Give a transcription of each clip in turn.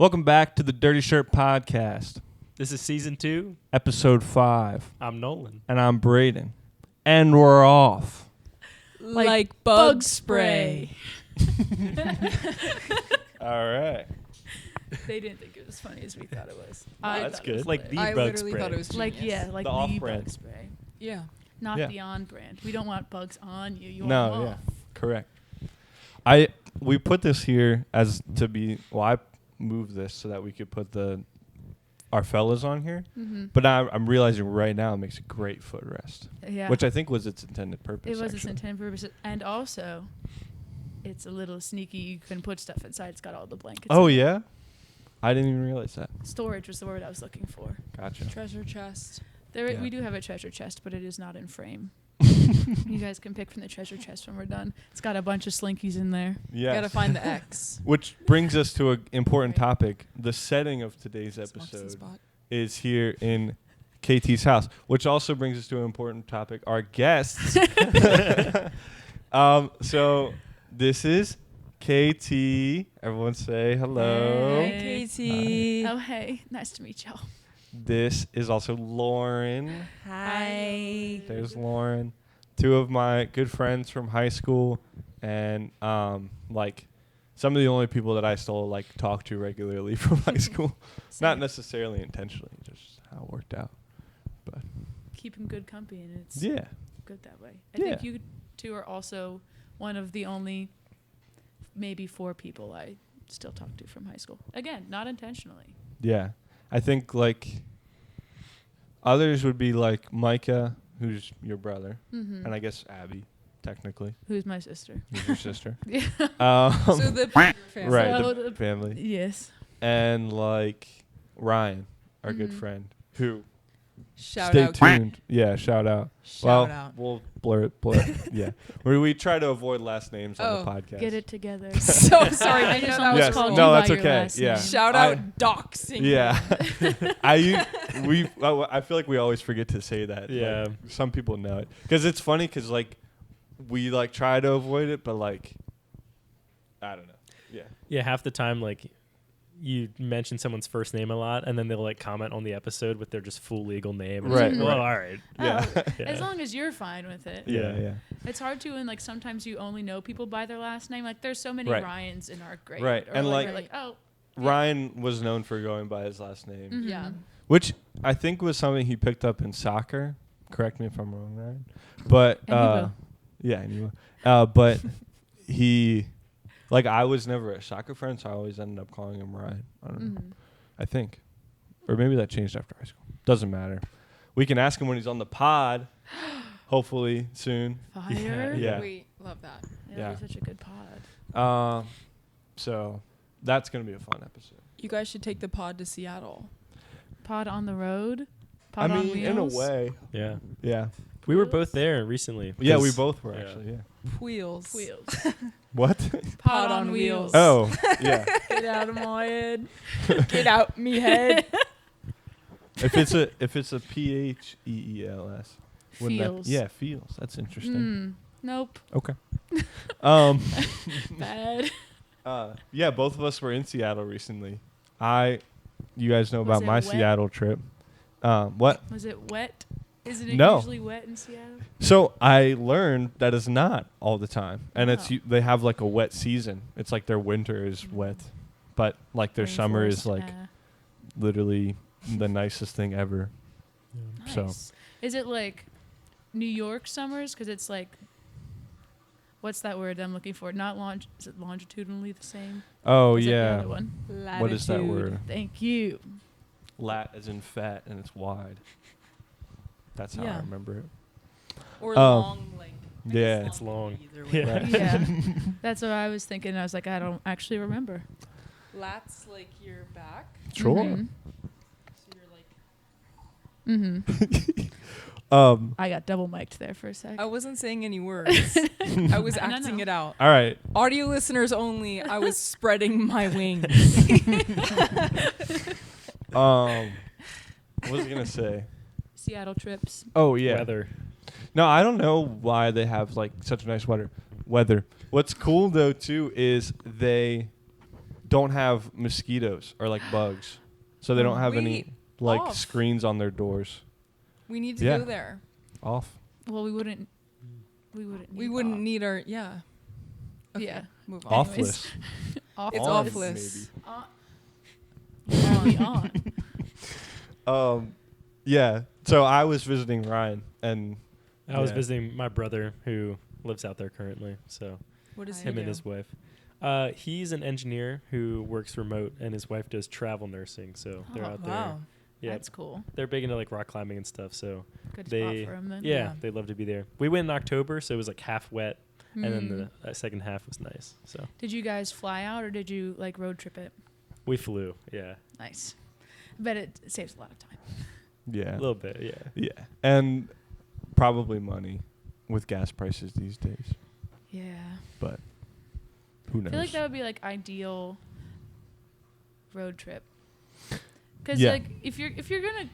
Welcome back to the Dirty Shirt Podcast, This is season 2. episode 5. I'm Nolan. And I'm Braden. And we're off. Like bug spray. All right. They didn't think it was funny as we thought it was. That's thought it was good. Like lit. the I bug literally spray. thought it was like genius. like The the off-brand. bug spray, Yeah. not Yeah. the on brand. We don't want bugs on you. You No, want yeah. them off. Correct. We put this here as to be, well, I moved this so that we could put our fellas on here. Mm-hmm. But I'm realizing right now it makes a great footrest, Yeah, which I think was its intended purpose. it was its actually. intended purpose, and also it's a little sneaky. You can put stuff inside. It's got all the blankets. Oh, in it. yeah? I didn't even realize that. Storage was the word I was looking for. Gotcha. Treasure chest. There, Yeah. we do have a treasure chest, but it is not in frame. You guys can pick from the treasure chest when we're done. It's got a bunch of slinkies in there. Yeah. Gotta find the X. Which brings us to an important topic. The setting of today's Smokes the episode spot. is here in KT's house, which also brings us to an important topic, our guests. So this is KT. Everyone say hello. Hey. Hey, Katie. Oh, hey, nice to meet y'all. This is also Lauren. Hi. There's Lauren. Two of my good friends from high school, and like some of the only people that I still like talk to regularly from high school. Not necessarily intentionally, just how it worked out. But Keep him good company, and it's yeah. good that way. I Yeah. think you two are also one of the only maybe 4 people I still talk to from high school. Again, not intentionally. Yeah. I think like others would be like Micah, who's your brother, Mm-hmm. and I guess Abby, technically, Who's my sister? who's your sister. Yeah. So the family. Right, So the the- family. Yes. And like Ryan, our good Mhm. friend, who Shout stay out. tuned. Yeah, shout out. Shout well, out. we'll blur it. Yeah. We try to avoid last names on Oh, the podcast. Get it together. So sorry. I I just know that almost was Yes, called cool. you no, by that's your okay. last Yeah. name. Shout I- out doxing. Yeah. I feel like we always forget to say that. Yeah. Like, some people know it. Because it's funny because, like, we, like, try to avoid it, but, like, I don't know. Yeah. Yeah, half the time, like, you mention someone's first name a lot, and then they'll, like, comment on the episode with their just full legal name. And it's Right, like, well, right. all right. Yeah. Oh, Yeah. As long as you're fine with it. Yeah, yeah. It's hard to, and like sometimes you only know people by their last name. Like there's so many Right. Ryans in our grade. Right, Or and, like, like- you're oh. Ryan was known for going by his last name, Mhm. Yeah. which I think was something he picked up in soccer. Correct me if I'm wrong, Ryan. But, And he will. yeah, and you will. But he, like, I was never a soccer friend, so I always ended up calling him Ryan. I don't know. Mhm. I think. Or maybe that changed after high school. Doesn't matter. We can ask him when he's on the pod, hopefully soon. Fire. Yeah. We love that. It'll Yeah. be such a good pod. So that's going to be a fun episode. You guys should take the pod to Seattle. Pod on the road. Pod on wheels. in a way. Yeah. Yeah. We were both there recently. Yeah, we 'cause- both were yeah. actually, yeah. Wheels. Wheels. What? Pod on wheels. Oh, yeah. Get out of my head. Get out me head. if it's a PHEELS. wouldn't that- Feels. Yeah, feels. That's interesting. Mm. Nope. Okay. Um Bad. yeah, both of us were in Seattle recently. You guys know Was about it my wet? Seattle trip. What? Was it wet? Isn't it No. usually wet in Seattle? So I learned that it's not all the time, and Wow. they have like a wet season. It's like their winter is wet, but like their summer is Rainforest, like literally the nicest thing ever. So nice. Is it like New York summers? Because it's like, what's that word I'm looking for? Not is it longitudinally the same? oh Is it the yeah, other one? what is that Latitude. word? Thank you. Lat as in fat, and it's wide. That's how I Yeah. remember it. Or Oh. long length. I guess Yeah. It's long. Either way. Yeah. Right. Yeah, that's what I was thinking. I was like, I don't actually remember. Lats like your back. Sure. Mhm. So you're like. Mhm. I got double mic'd there for a sec. I wasn't saying any words. I was No, no, acting no. it out. All right. Audio listeners only. I was spreading my wings. What was I gonna say? Seattle trips. Oh yeah. Weather. No, I don't know why they have like such nice weather. What's cool though too is they don't have mosquitoes or like bugs, so they don't have any like off. screens on their doors. We need to Yeah. go there. Off. Well, we wouldn't. We wouldn't. Need our Okay, Yeah. Move on. Offless. Off. It's On, offless. Maybe. On. Yeah. So I was visiting Ryan, and I was Yeah. visiting my brother who lives out there currently. So What does he him do? and his wife. He's an engineer who works remote, and his wife does travel nursing. So they're out there. Wow. Yeah, That's cool. they're big into like rock climbing and stuff. So Good they, spot for him then. yeah, they love to be there. We went in October, so it was like half wet, and then Mm. the second half was nice. So Did you guys fly out or did you like road trip it? we flew. Yeah, Nice. I bet it saves a lot of time. yeah, a little bit. Yeah. yeah, and probably money with gas prices these days. Yeah. But who I knows? feel like that would be like ideal road trip. Cuz Yeah. like if you're going to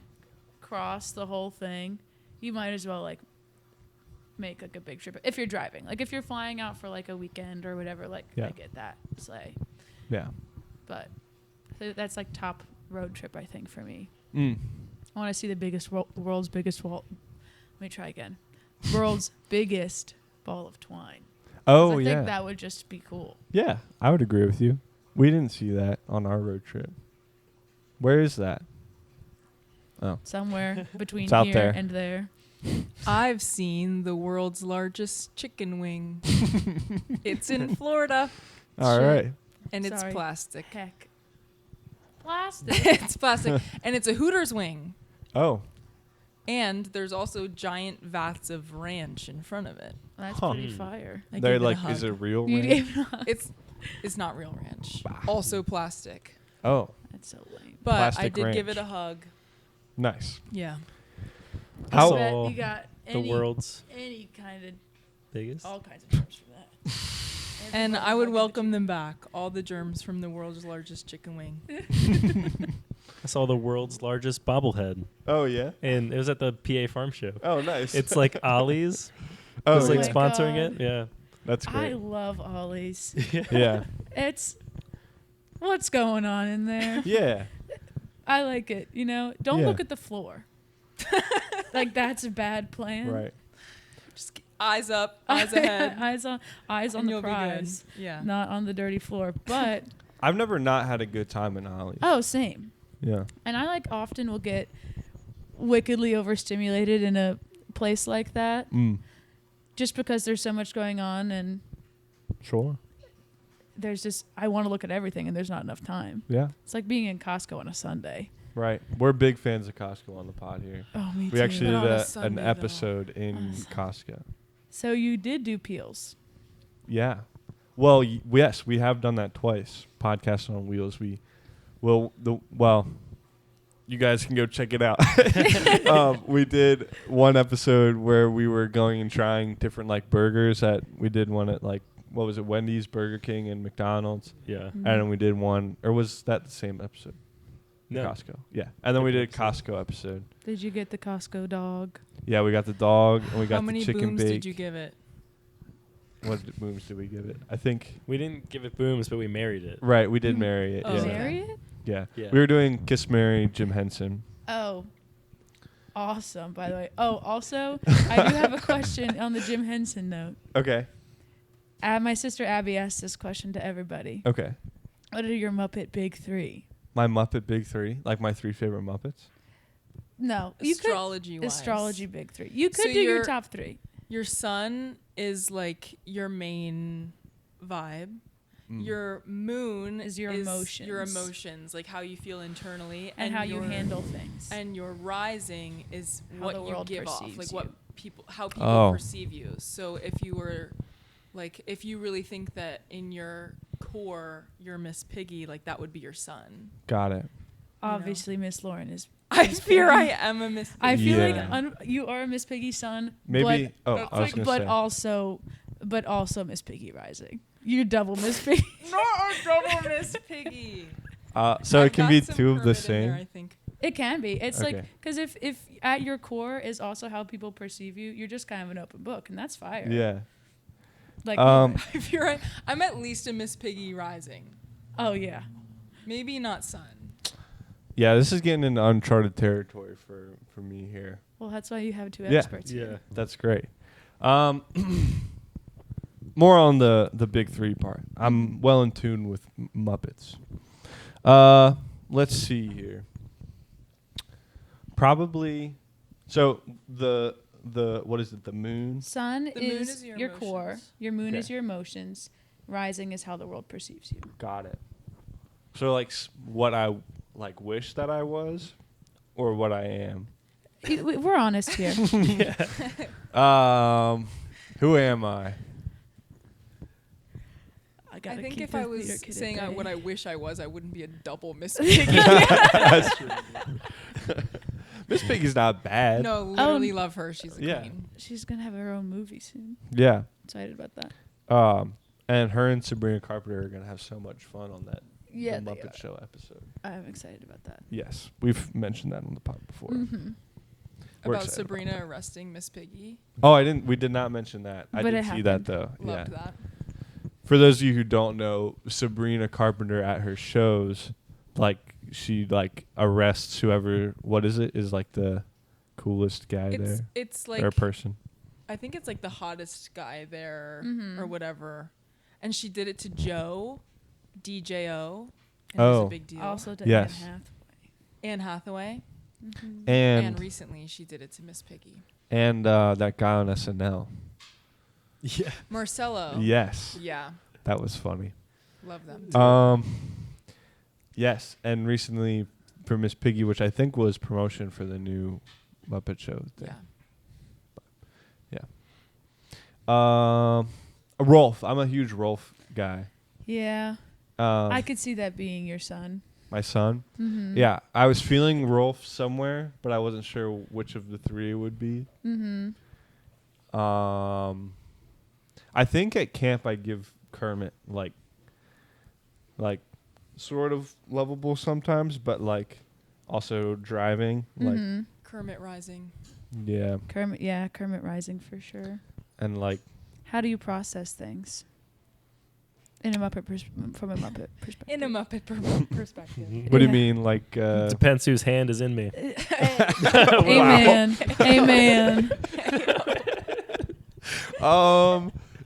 cross the whole thing, you might as well like make like a big trip if you're driving. Like if you're flying out for like a weekend or whatever, like Yeah. I get that. Slay. Yeah. But that's like top road trip I think for me. Mm. I want to see the biggest world's biggest wall. Let me try again. World's biggest ball of twine. 'Cause Oh I yeah. think that would just be cool. Yeah, I would agree with you. We didn't see that on our road trip. Where is that? Oh, Somewhere between It's out here there. and there. I've seen the world's largest chicken wing. It's in Florida, all Shit. right. and it's Sorry. plastic. Heck. Plastic. It's plastic, and it's a Hooters wing. Oh, And there's also giant vats of ranch in front of it. That's Huh. pretty Mm. fire. I they're gave it a like, hug. is it real? You ranch? gave It's not real ranch. Bah. Also plastic. Oh, That's so lame. But I Plastic did give ranch. it a hug. nice. Yeah. I How- bet saw you got The any, world's any kind of biggest. all kinds of terms for that. And Everybody I would hugging welcome them back. All the germs from the world's largest chicken wing. I saw the world's largest bobblehead, Oh yeah. and it was at the PA Farm Show. Oh nice. It's like Ollie's. oh was like Oh my sponsoring God. it. Yeah. That's I great. love Ollie's. yeah. It's what's going on in there. Yeah. I like it. You know, don't Yeah. look at the floor. Like that's a bad plan. Right. Just eyes up, eyes ahead. eyes on and the you'll prize, be good. Yeah. not on the dirty floor. But I've never not had a good time in Ollie's. oh, same. Yeah. And I like often will get wickedly overstimulated in a place like that, Mm. just because there's so much going on and Sure. there's just I want to look at everything and there's not enough time. Yeah. It's like being in Costco on a Sunday. Right. We're big fans of Costco on the pod here. Oh, me We actually But did on a an Sunday, though. episode in On a Costco. So you did do peels. Yeah. Well, yes, we have done that twice. Podcast on Wheels. You guys can go check it out. We did one episode where we were going and trying different like burgers. We did one at like what was it, Wendy's, Burger King, and McDonald's, Yeah. Mm. and then we did one. Or was that the same episode? No. Costco. Yeah, and then we did a Different Costco episode. Did you get the Costco dog? Yeah, we got the dog and we got How the many chicken booms bake. did you give it? What booms did we give it? I think We didn't give it booms, but we married it. right. We did You- marry it. Oh, yeah. okay. Marry it? Yeah. Yeah. We were doing Kiss Mary Jim Henson. Oh, awesome! By the way. Oh, also, I do have a question on the Jim Henson note. Okay. My sister Abby asked this question to everybody. Okay. What are your Muppet Big Three? My Muppet Big Three, like my 3 favorite Muppets. No, you could Astrology-wise. astrology Big Three. You could So do your your- top 3. Your sun is like your main vibe. Mm. Your moon Is your Your emotions. emotions, like how you feel internally, And how you your- handle things. And your rising is How what the you world give off, perceives like you. what how people Oh. perceive you. So if you were, like, if you really think that in your core you're Miss Piggy, like that would be your sun. Got it. Obviously, Miss Lauren is. I Miss fear I Piggy. am a Miss Piggy. I feel Yeah. like you are a Miss Piggy son. Maybe. But, I was gonna but say. also Miss Piggy rising. You're double Miss Piggy. Not a double Miss Piggy. So I've it can got be some 2 of the Kermit in there, same. I think. It can be. It's like Okay. because if at your core is also how people perceive you, you're just kind of an open book, and that's fire. Yeah. Like Um, I fear I'm at least a Miss Piggy rising. Oh yeah. Maybe not Sun. Yeah, this is getting into uncharted territory for me here. Well, that's why you have two Yeah. experts. Yeah. Here. That's great. More on the big three part. I'm well in tune with Muppets. Let's see here. Probably. So the what is it? The moon. Sun The moon is is your your core. emotions. Your moon Okay. is your emotions. Rising is how the world perceives you. Got it. So like what I like wish that I was, or what I am. We're honest here. Who am I? I I think keep if the I theater was kid at saying bay. what I wish I was, I wouldn't be a double Miss Piggy. That's true. Miss Piggy's not bad. No, literally love her. She's a Yeah. queen. She's gonna have her own movie soon. Yeah. Excited about that. And her and Sabrina Carpenter are gonna have so much fun on that Yeah, the they Muppet are. Show episode. I'm excited about that. Yes, we've mentioned that on the pod before. Mm-hmm. We're About excited Sabrina that. arresting Miss Piggy. Oh, I didn't. We did not mention that. I But did it see that happened. though. Loved Yeah. that. For those of you who don't know, Sabrina Carpenter at her shows, like she like arrests whoever. What is it? Is like the coolest guy there It's like or person. I think it's like the hottest guy there Mhm. or whatever. And she did it to Joe, DJO. And it was Oh. a big deal. Also to Yes. Anne Anne Hathaway. Hathaway. And And recently she did it to Miss Piggy. that guy on SNL. Yeah. Marcello. Yes, Yeah. that was funny. Love them. Yes, and recently for Miss Piggy, which I think was promotion for the new Muppet Show thing. Rolf. I'm a huge Rolf guy. Yeah. I could see that being your son. My son. Mm-hmm. Yeah, I was feeling Rolf somewhere, but I wasn't sure which of the three it would be. Mm-hmm. I think at camp I give Kermit like sort of lovable sometimes, but like also driving. Mm-hmm. Kermit Rising. Like yeah, Kermit Rising for sure. and like How do you process things? In a Muppet from a Muppet perspective. In a Muppet perspective. what do you Yeah. mean like Depends whose hand is in me. Amen. Amen.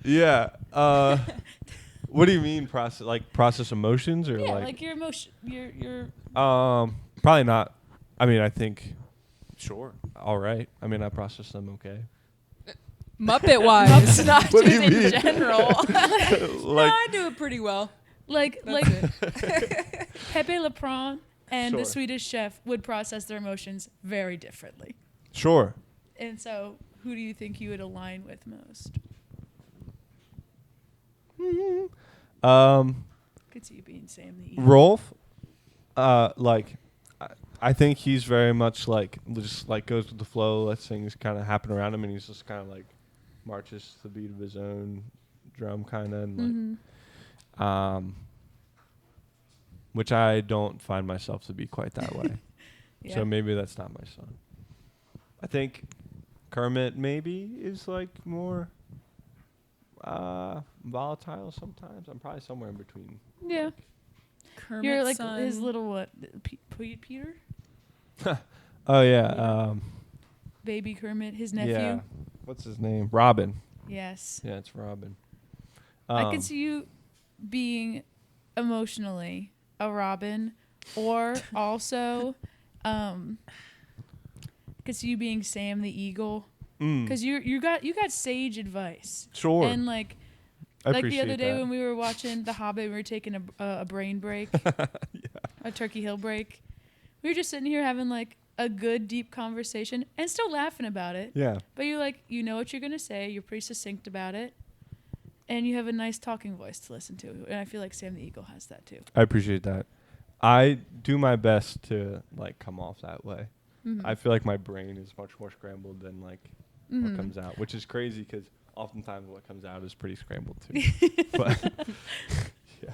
yeah. What do you mean process emotions or Yeah, like like your emotion, your. probably not. I mean, I think sure. All right. I mean, I process them okay. Muppet wise, not What do just you in mean? general. Like I do it pretty well. Like That's it. Pepe Le Pew and Sure. the Swedish Chef would process their emotions very differently. sure. And so, who do you think you would align with most? Could see you being Sam the Eagle. Rolf, like, I think he's very much like just like goes with the flow, lets things kind of happen around him, and he's just kind of like marches to the beat of his own drum, kind of, and Mm-hmm. like, which I don't find myself to be quite that way. Yeah. So maybe that's not my son. I think Kermit maybe is like more volatile sometimes. I'm probably somewhere in between. Yeah. Kermit's You're like son. his little what? Peter? Oh yeah. Yeah. Baby Kermit, his nephew. Yeah. What's his name? Robin. Yes. Yeah, it's Robin. I could see you being emotionally a Robin, or also, could see you being Sam the Eagle, because you got sage advice. Sure. And like I the appreciate other day that. when we were watching The Hobbit, we were taking a brain break, a Turkey Hill break. We were just sitting here having like a good deep conversation and still laughing about it. Yeah. But you're like, you know what you're gonna say. You're pretty succinct about it, and you have a nice talking voice to listen to. And I feel like Sam the Eagle has that too. I appreciate that. I do my best to like come off that way. Mm-hmm. I feel like my brain is much more scrambled than like Mm-hmm. what comes out, which is crazy because oftentimes what comes out is pretty scrambled too. But yeah,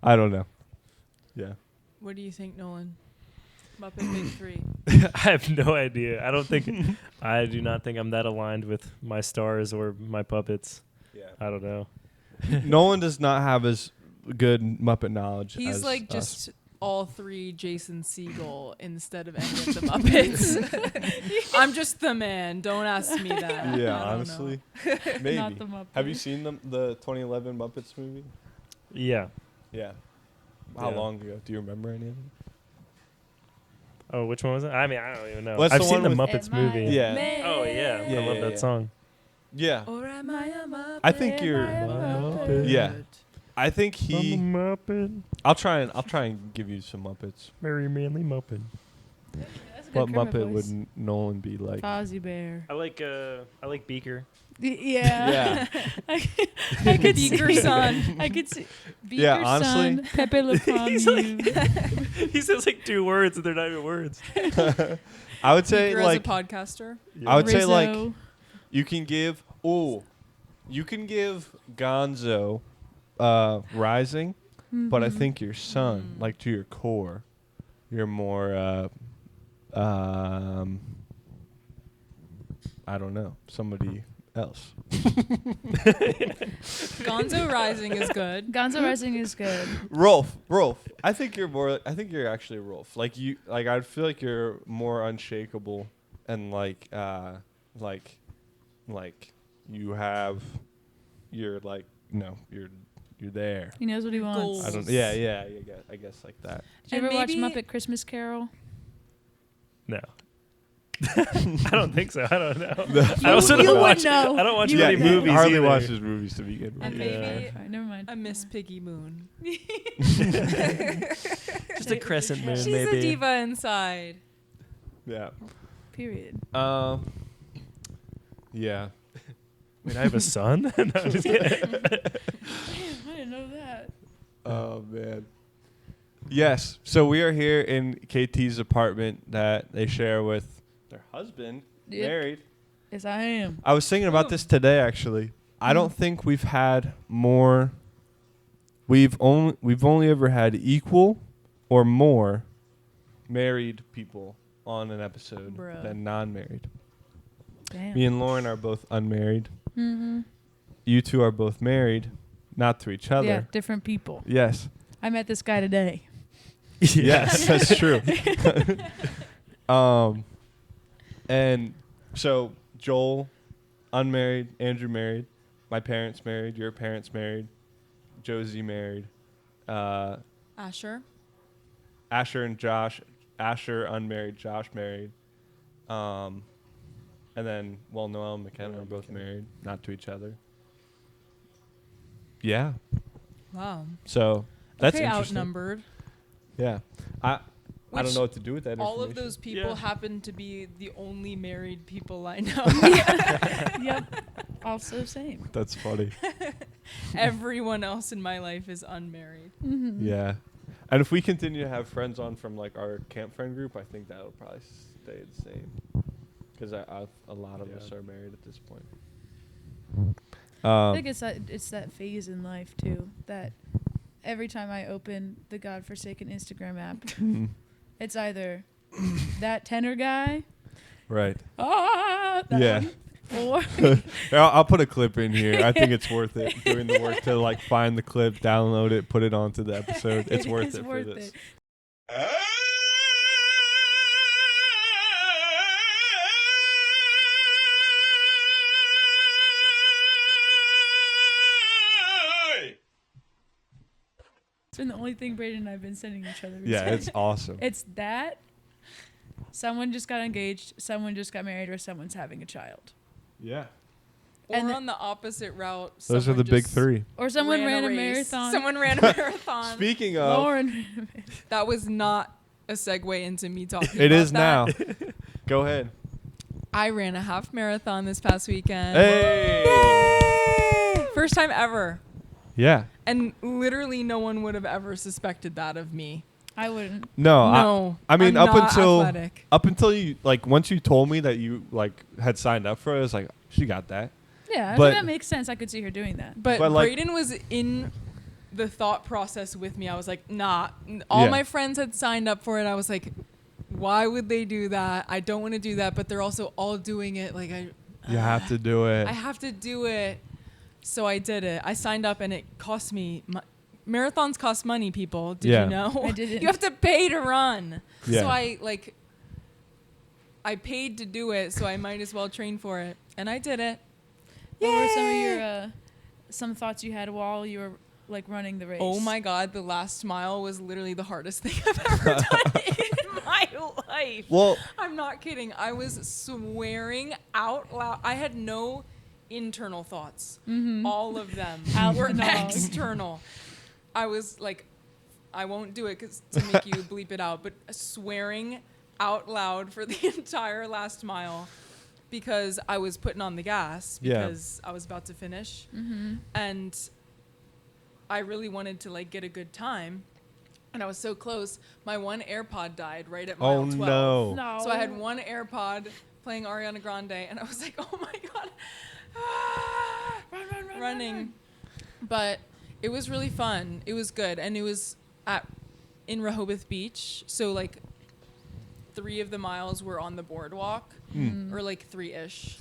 I don't know. Yeah. What do you think, Nolan? Muppet Big Three. I have no idea. I do not think I'm that aligned with my stars or my puppets. Yeah. I don't know. Nolan does not have as good Muppet knowledge. He's as like us. just all three Jason Segel instead of any of the Muppets. I'm just the man. Don't ask me that. Yeah, I don't honestly, know. maybe. Not the Muppet. Have you seen the 2011 Muppets movie? Yeah. Yeah. How Yeah. long ago? Do you remember any of it? Oh, which one was it? I mean, I don't even know. What's I've the seen the one with- Muppets Am I movie. Yeah. man? Oh yeah, Yeah, I love yeah, that yeah. song. Yeah. Or am I a Muppet? I think you're. Am I a Muppet? Yeah. I think I'm a he. Muppet, I'll try and give you some Muppets. very manly Muppet. That's a good What Kermit Muppet voice. would Nolan be like? Fozzie Bear. I like Beaker. Yeah. Yeah. I could Beaker see. son. I could see. Beaker Yeah, honestly. son, Pepe Le He's Pew. He says like 2 words and they're not even words. I would say Beaker like as a podcaster. I would say like Rizzo. you can give Gonzo Rising, but I Mhm. think your son, Mm. like to your core, you're more I don't know, somebody else. Gonzo Rising is good. Gonzo Rising is good. Rolf. I think you're actually Rolf. Like I feel like you're more unshakable and like you have you're like you're there. He knows what he wants. Goals. I don't yeah, I guess like that. Did you And ever watch maybe- Muppet Christmas Carol? No. I don't think so. I don't know. You- I also you don't would watch. know. I don't watch You many would know. movies hardly either. watches movies to begin with. And Yeah. maybe Fine, never mind. a Miss Piggy Moon. Just a crescent moon, She's maybe. a diva inside. Yeah. Period. Yeah. Wait, I have a son? No, I'm just kidding. Damn, I didn't know that. Oh man. Yes. So we are here in KT's apartment that they share with their husband, Yep. married. Yes, I am. I was thinking about this today actually. I don't think we've had more we've only ever had equal or more married people on an episode Bruh. than non-married. Damn. Me and Lauren are both unmarried. Mm-hmm. You two are both married, not to each other. Yeah, different people. Yes. I met this guy today. Yes, that's true. And so Joel, unmarried, Andrew married, my parents married, your parents married, Josie married, Asher. Asher and Josh, Asher unmarried, Josh married, and then Noel and McKenna are both married, not to each other. Yeah. Wow. So that's okay, interesting. outnumbered. Yeah. I don't Which know what to do with that All of information. those people Yeah. happen to be the only married people I know. Yep. Also same. That's funny. Everyone else in my life is unmarried. Mm-hmm. Yeah. And if we continue to have friends on from like our camp friend group, I think that'll probably stay the same. Because a lot of us are married at this point. I think it's that phase in life too that every time I open the godforsaken Instagram app, it's either that tenor guy, Right. that Yeah. one, or I'll put a clip in here. I think it's worth it doing the work to like find the clip, download it, put it onto the episode. It's worth it for this. It's been the only thing Brayden and I've been sending each other. Yeah, recently. it's awesome. It's that someone just got engaged, someone just got married, or someone's having a child. Yeah. Or And on the opposite route. Those are someone the big just three. Or someone ran a race. marathon. Someone ran a marathon. Speaking of, Lauren. That was not a segue into me talking it about is that. now. Go ahead. I ran a half marathon this past weekend. Hey. First time ever. Yeah. And literally no one would have ever suspected that of me. I wouldn't. No. No. I mean, I'm up not until athletic. you like once you told me that you like had signed up for it, I was like, she got that. Yeah, I But- think that makes sense. I could see her doing that. But like- Brayden was in the thought process with me. I was like, nah. All Yeah. my friends had signed up for it. I was like, why would they do that? I don't want to do that. But they're also all doing it. Like You have to do it. I have to do it. So I did it. I signed up and it cost me marathons cost money, people. Did Yeah. you know? I didn't. You have to pay to run. Yeah. So I paid to do it, so I might as well train for it. And I did it. What were some of Yay! your some thoughts you had while you were like running the race? Oh my God, the last mile was literally the hardest thing I've ever done in my life. Well, I'm not kidding. I was swearing out loud. I had no internal thoughts. Mm-hmm. All of them Out were the dog. external. I was like, I won't do it to make you bleep it out, but swearing out loud for the entire last mile because I was putting on the gas because I was about to finish. Mm-hmm. And I really wanted to like get a good time. And I was so close. My one AirPod died right at mile 12. no. No. So I had one AirPod playing Ariana Grande, and I was like, oh my God. Ah, running. But it was really fun. It was good. And it was in Rehoboth Beach. So like 3 of the miles were on the boardwalk, or like 3-ish.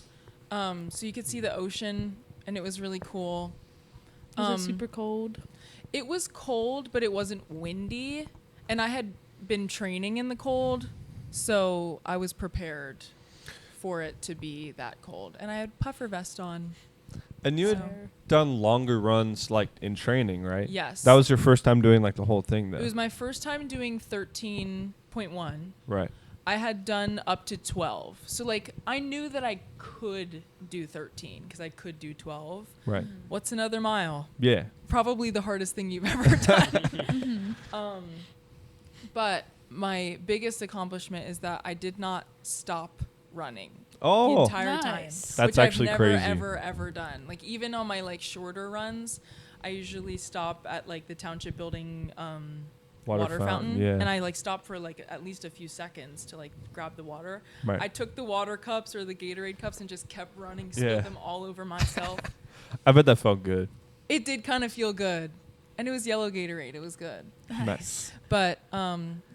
So you could see the ocean, and it was really cool. Was it super cold? It was cold, but it wasn't windy. And I had been training in the cold, so I was prepared for it to be that cold. And I had puffer vest on. And you had done longer runs like in training, right? Yes. That was your first time doing like the whole thing then? It was my first time doing 13.1. Right. I had done up to 12. So like I knew that I could do 13 because I could do 12. Right. What's another mile? Yeah. Probably the hardest thing you've ever done. But my biggest accomplishment is that I did not stop running the Oh, entire time. Nice. That's which actually I've never, crazy. ever done. Like even on my like shorter runs, I usually stop at like the township building water fountain, yeah. and I like stop for like at least a few seconds to like grab the water. Right. I took the water cups or the Gatorade cups and just kept running, Yeah. spilled them all over myself. I bet that felt good. It did kind of feel good, and it was yellow Gatorade. It was good, Nice. but It's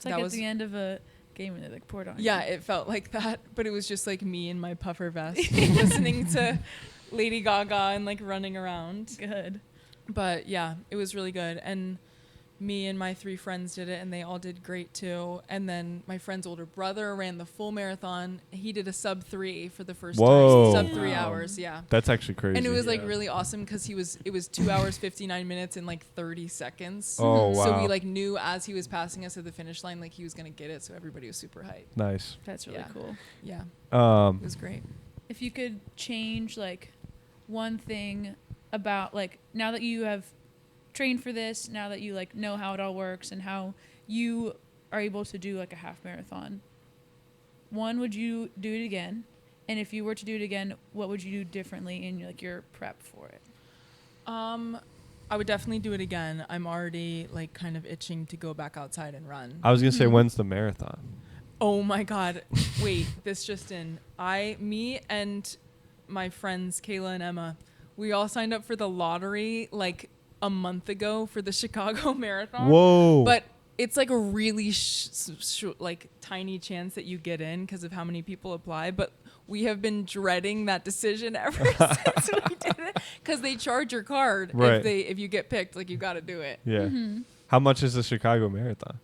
like that at was the end of a game and they like poured on you. yeah, it felt like that. But it was just like me in my puffer vest, listening to Lady Gaga and like running around. Good. But yeah, it was really good. And me and my 3 friends did it, and they all did great too. And then my friend's older brother ran the full marathon. He did a sub 3 for the first Whoa. time. Sub 3 Wow. hours, yeah. That's actually crazy. And it was like Yeah. really awesome because it was 2 hours, 59 minutes and like 30 seconds. Oh, wow. So we like knew as he was passing us at the finish line, like he was going to get it. So everybody was super hyped. Nice. That's really Yeah. cool. Yeah, it was great. If you could change like one thing about like now that you have trained for this, now that you like know how it all works and how you are able to do like a half marathon, would you do it again? And if you were to do it again, what would you do differently in like your prep for it? I would definitely do it again. I'm already like kind of itching to go back outside and run. I was going to say, when's the marathon? Oh my God. Wait, this just in. Me and my friends, Kayla and Emma, we all signed up for the lottery like a month ago for the Chicago Marathon. Whoa. But it's like a really like tiny chance that you get in because of how many people apply. But we have been dreading that decision ever since we did it because they charge your card Right. if you get picked. Like you got to do it. Yeah. How much is the Chicago Marathon?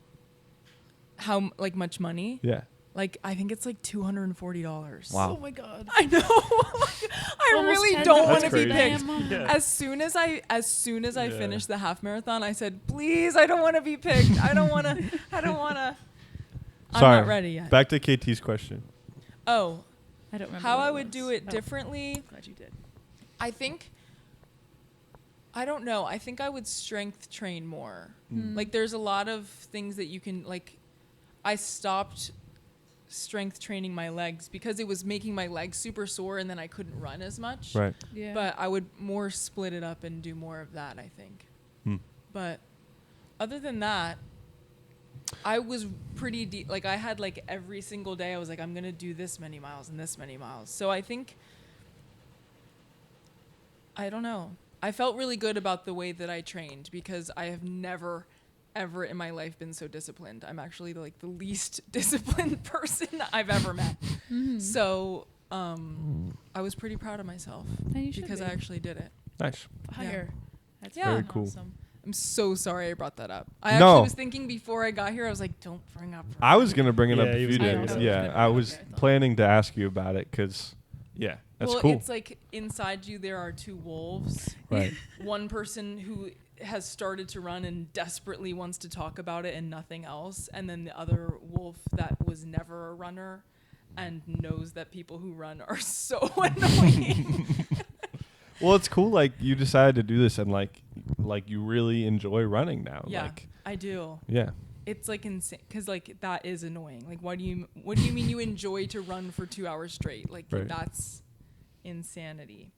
How like much money? Yeah. Like I think it's like $240. Wow. Oh my God. I know. I Almost really $10 don't want That's to be crazy. picked. Yeah. As soon as I Yeah. finished the half marathon, I said, "Please, I don't want to be picked. I don't want to. I don't want to." I'm Sorry. not ready yet. Back to KT's question. Oh, I don't remember how what I it would was. do it Oh, differently? glad you did. I think. I don't know. I think I would strength train more. Like, there's a lot of things that you can like. I stopped strength training my legs because it was making my legs super sore, and then I couldn't run as much. Right. Yeah. But I would more split it up and do more of that, I think. But other than that, I was pretty deep. Like I had like every single day I was like, I'm going to do this many miles and this many miles. So I think, I don't know. I felt really good about the way that I trained because I have never ever in my life been so disciplined. I'm actually like the least disciplined person I've ever met. So I was pretty proud of myself And you should because be. I actually did it. Nice. Fire. That's Yeah. fucking Very cool. Awesome. I'm so sorry I brought that up. I No. actually was thinking before I got here, I was like, don't bring up running. I was gonna bring it up Yeah, if he you was gonna did. bring it up. Yeah, I was Okay, I thought- planning to ask you about it because, yeah, that's well, cool. it's like inside you there are two wolves. Right. One person who has started to run and desperately wants to talk about it and nothing else, and then the other wolf that was never a runner and knows that people who run are so annoying. Well, it's cool. Like you decided to do this and like you really enjoy running now. Yeah, Like, I do. yeah. It's like insane because like that is annoying. Like, what do you mean you enjoy to run for 2 hours straight? Like Right. that's insanity.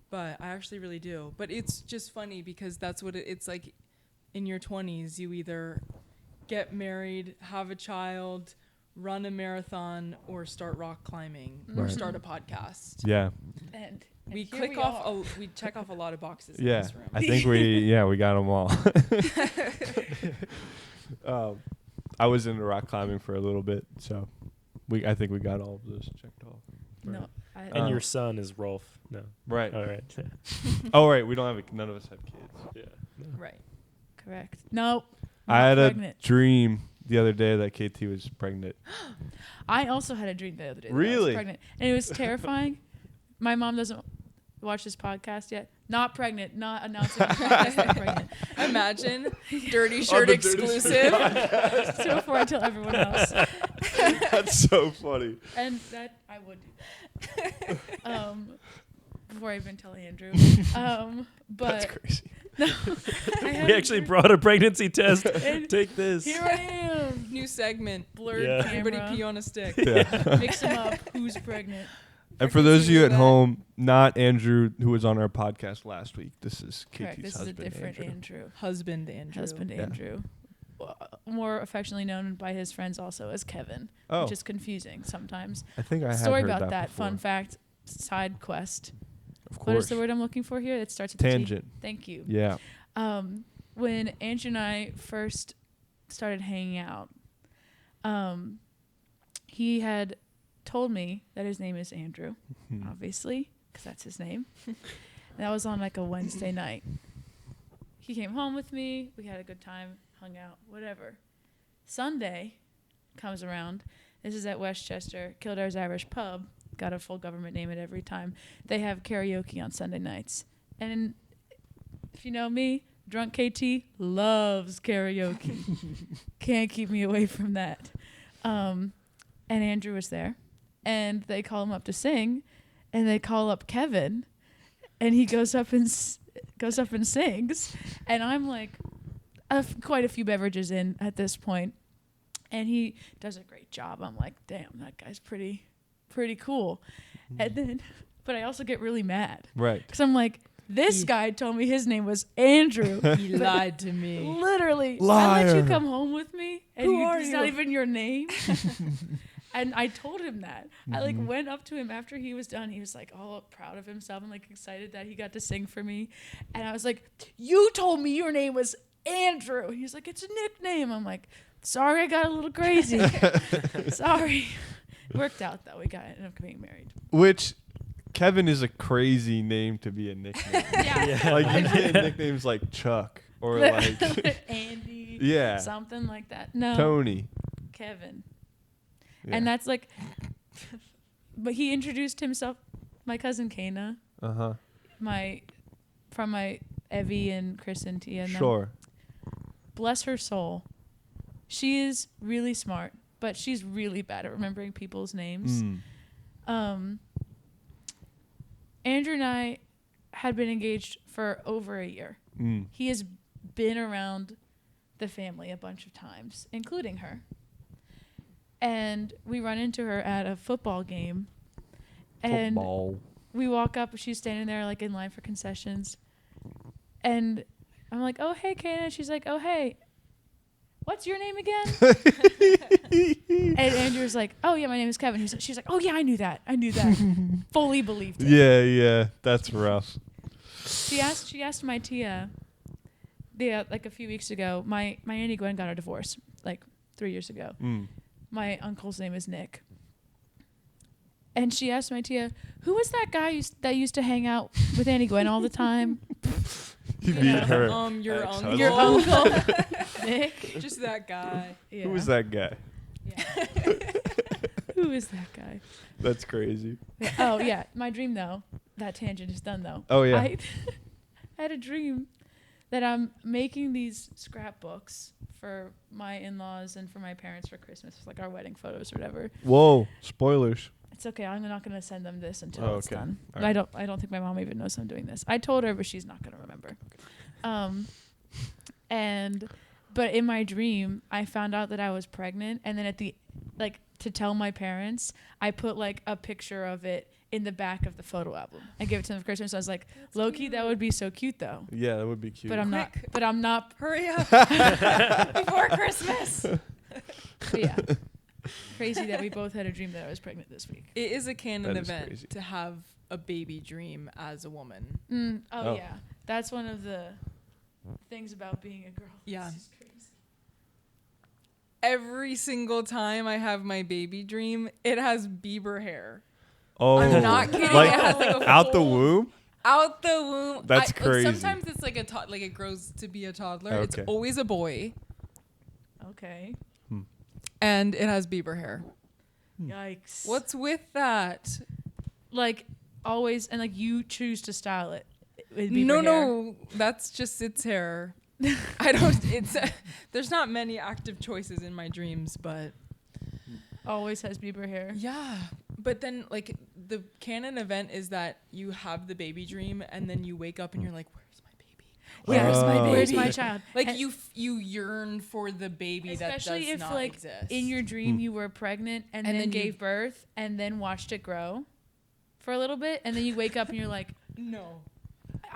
But I actually really do. But it's just funny because that's what it's like. In your 20s, you either get married, have a child, run a marathon, or start rock climbing, or Right. start a podcast. Yeah. And We here click we off. are. We check off a lot of boxes in Yeah. this room. I think we got them all. I was into rock climbing for a little bit, so I think we got all of those checked off. No, And your son is Rolf. No. Right. All right. Oh, right. We don't have. None of us have kids. Yeah. Right. correct. Nope. I not had pregnant. a dream the other day that KT was pregnant. I also had a dream the other day that I Really? was pregnant, and it was terrifying. My mom doesn't watch this podcast yet. Not pregnant. Not announcing on the podcast that I'm pregnant. Imagine dirty shirt the Dirty Shirt exclusive. So before I tell everyone else, That's so funny. and that I would do that. Before I even tell Andrew. That's But crazy. I had We a actually dream- brought a pregnancy test. And Take this. Here I am. New segment. Blurred Yeah. Everybody camera. pee on a stick. Yeah. Mix them up. Who's pregnant? And for those of you at that. home, not Andrew, who was on our podcast last week. This is KT's Correct. This is a husband, different Andrew. Andrew. Husband Andrew. Husband Yeah. Andrew. More affectionately known by his friends also as Kevin, Oh, which is confusing sometimes. I think I had Story heard about that. before. Fun fact. Side quest. Of What is course. the word I'm looking for here? It starts with a T. Tangent. Thank you. Yeah. When Andrew and I first started hanging out, he had told me that his name is Andrew, Hmm. obviously, because that's his name. And that was on like a Wednesday night. He came home with me. We had a good time, hung out, whatever. Sunday comes around. This is at Westchester, Kildare's Irish Pub. Got a full government name at every time. They have karaoke on Sunday nights. And if you know me, drunk KT loves karaoke. Can't keep me away from that. And Andrew was there. And they call him up to sing. And they call up Kevin. And he goes up and sings. And I'm like quite a few beverages in at this point. And he does a great job. I'm like, damn, that guy's pretty cool. And then, but I also get really mad. Right. Because I'm like, this guy told me his name was Andrew. He lied to me. Literally. I Liar. let you come home with me. And Who are it's not you? even your name. And I told him that. I like Mhm. went up to him after he was done. He was like all proud of himself and like excited that he got to sing for me. And I was like, you told me your name was Andrew. He's like, it's a nickname. I'm like, sorry, I got a little crazy. Sorry. Worked out though. We ended up getting married. Which, Kevin is a crazy name to be a nickname. Yeah. Like you get nicknames like Chuck or like Andy. yeah, Something like that. No. Tony. Kevin. Yeah. And that's like, but he introduced himself, my cousin Kana, Uh-huh. from my Evie and Chris and Tia. And them. Sure. Bless her soul. She is really smart, but she's really bad at remembering people's names. Mm. Andrew and I had been engaged for over a year. Mm. He has been around the family a bunch of times, including her. And we run into her at a football game. And Football. we walk up, she's standing there like in line for concessions. And I'm like, oh, hey, Kana. She's like, oh, hey. What's your name again? And Andrew's like, oh, yeah, my name is Kevin. She's like, oh, yeah, I knew that. Fully believed it. Yeah, that's rough. She asked my Tia, like a few weeks ago, my Auntie Gwen got a divorce like 3 years ago. Mm. My uncle's name is Nick. And she asked my Tia, who was that guy that used to hang out with Auntie Gwen all the time? You meet her. Your ex-husband. uncle. Your uncle, Nick. Just that guy. Yeah. Who was that guy? Yeah. Who is that guy? That's crazy. Yeah. Oh yeah, my dream though. That tangent is done though. Oh, yeah. I had a dream that I'm making these scrapbooks for my in-laws and for my parents for Christmas, like our wedding photos or whatever. Whoa, spoilers. It's okay. I'm not gonna send them this until Oh, it's okay. done. All I don't think my mom even knows I'm doing this. I told her, but she's not gonna remember. But in my dream, I found out that I was pregnant, and then to tell my parents, I put like a picture of it in the back of the photo album. I gave it to them for Christmas. I was like, low key, that would be so cute though. Yeah, that would be cute. But I'm not. Quick. But I'm not. Hurry up before Christmas. But yeah. Crazy that we both had a dream that I was pregnant this week. It is a canon That is event crazy. to have a baby dream as a woman. Oh. Yeah, that's one of the things about being a girl. Yeah. It's just crazy. Every single time I have my baby dream, it has Bieber hair. Oh, I'm not kidding. Like, It has like a out the full- womb? Out the womb. That's crazy. Sometimes it's like like it grows to be a toddler. It's Okay. always a boy, Okay. and it has Bieber hair. Yikes. What's with that? like always, and like you choose to style it with No, Bieber hair. no, that's just its hair. I don't. It's there's not many active choices in my dreams, but Always has Bieber hair. yeah. But then like the canon event is that you have the baby dream, and then you wake up and you're like, "Where's my baby? Where's my Oh. Where's my child? Like And you yearn for the baby that especially does if not like exist. in your dream you were pregnant and then then you- gave birth and then watched it grow for a little bit, and then you wake up and you're like, no,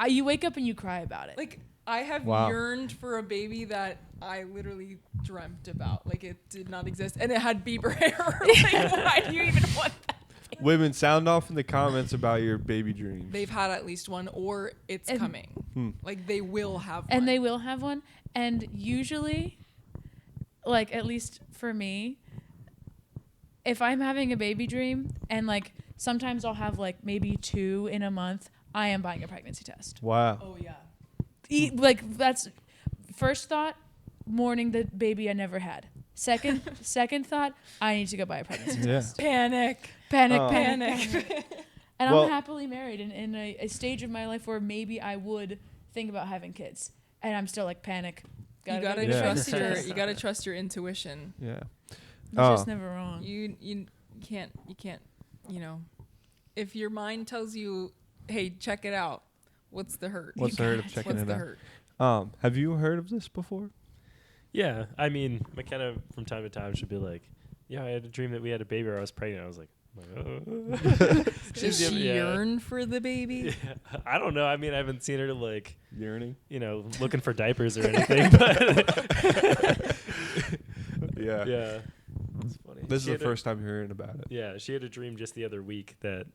you wake up and you cry about it. like I have Wow. yearned for a baby that I literally dreamt about. Like it did not exist, and it had Bieber hair. Like, why do you even want that? Women, sound off in the comments about your baby dreams. They've had at least one, or it's And- coming. Like they will have one. And they will have one. And usually, like at least for me, if I'm having a baby dream and like sometimes I'll have like maybe 2 in a month, I am buying a pregnancy test. Wow. Oh yeah. Like that's first thought, mourning the baby I never had. Second thought, I need to go buy a pregnancy Yeah. test. Panic. Panic, Oh. panic, panic. And Well- I'm happily married in a stage of my life where maybe I would think about having kids. And I'm still like panic. You gotta go get a trust pregnancy your. test. You gotta trust your intuition. Yeah. You're Oh. just never wrong. You can't. You know, if your mind tells you, "Hey, check it out," what's the hurt? What's the hurt of checking What's it the out? hurt? Have you heard of this before? Yeah, I mean, McKenna from time to time should be like, "Yeah, I had a dream that we had a baby. Or I was pregnant." I was like, Does she yearn for the baby? Yeah, I don't know. I mean, I haven't seen her like, Yearning? looking for diapers or anything. But Yeah. yeah, it's funny. This is She the had a- first time hearing about it. Yeah, she had a dream just the other week that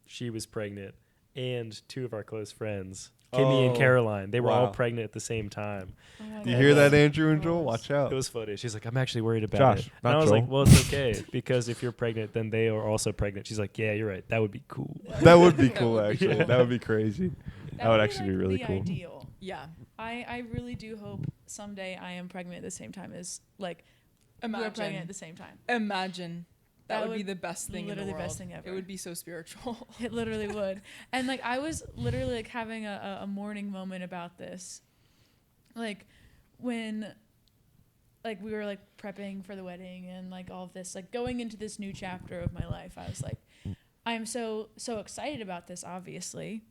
she was pregnant, and 2 of our close friends, Kimmy and Oh, Caroline, they were all wow. pregnant at the same time. Oh my You God. hear that, Andrew and Joel? Gross. Watch out. It was funny. She's like, "I'm actually worried about Josh, it." not And I was like, Joel. "Well, it's okay because if you're pregnant, then they are also pregnant." She's like, "Yeah, you're right. That would be cool." That would be That cool, would be actually. cool. That would be crazy. That would actually be really the cool. Ideal. Yeah. I really do hope someday I am pregnant at the same time as like we're pregnant Imagine. at the same time. Imagine. That That would be would the best thing in the literally world. best thing ever. It would be so spiritual. It literally would. And like I was literally like having a mourning moment about this. Like when like we were like prepping for the wedding and like all of this, like going into this new chapter of my life, I was like, I am so excited about this, obviously.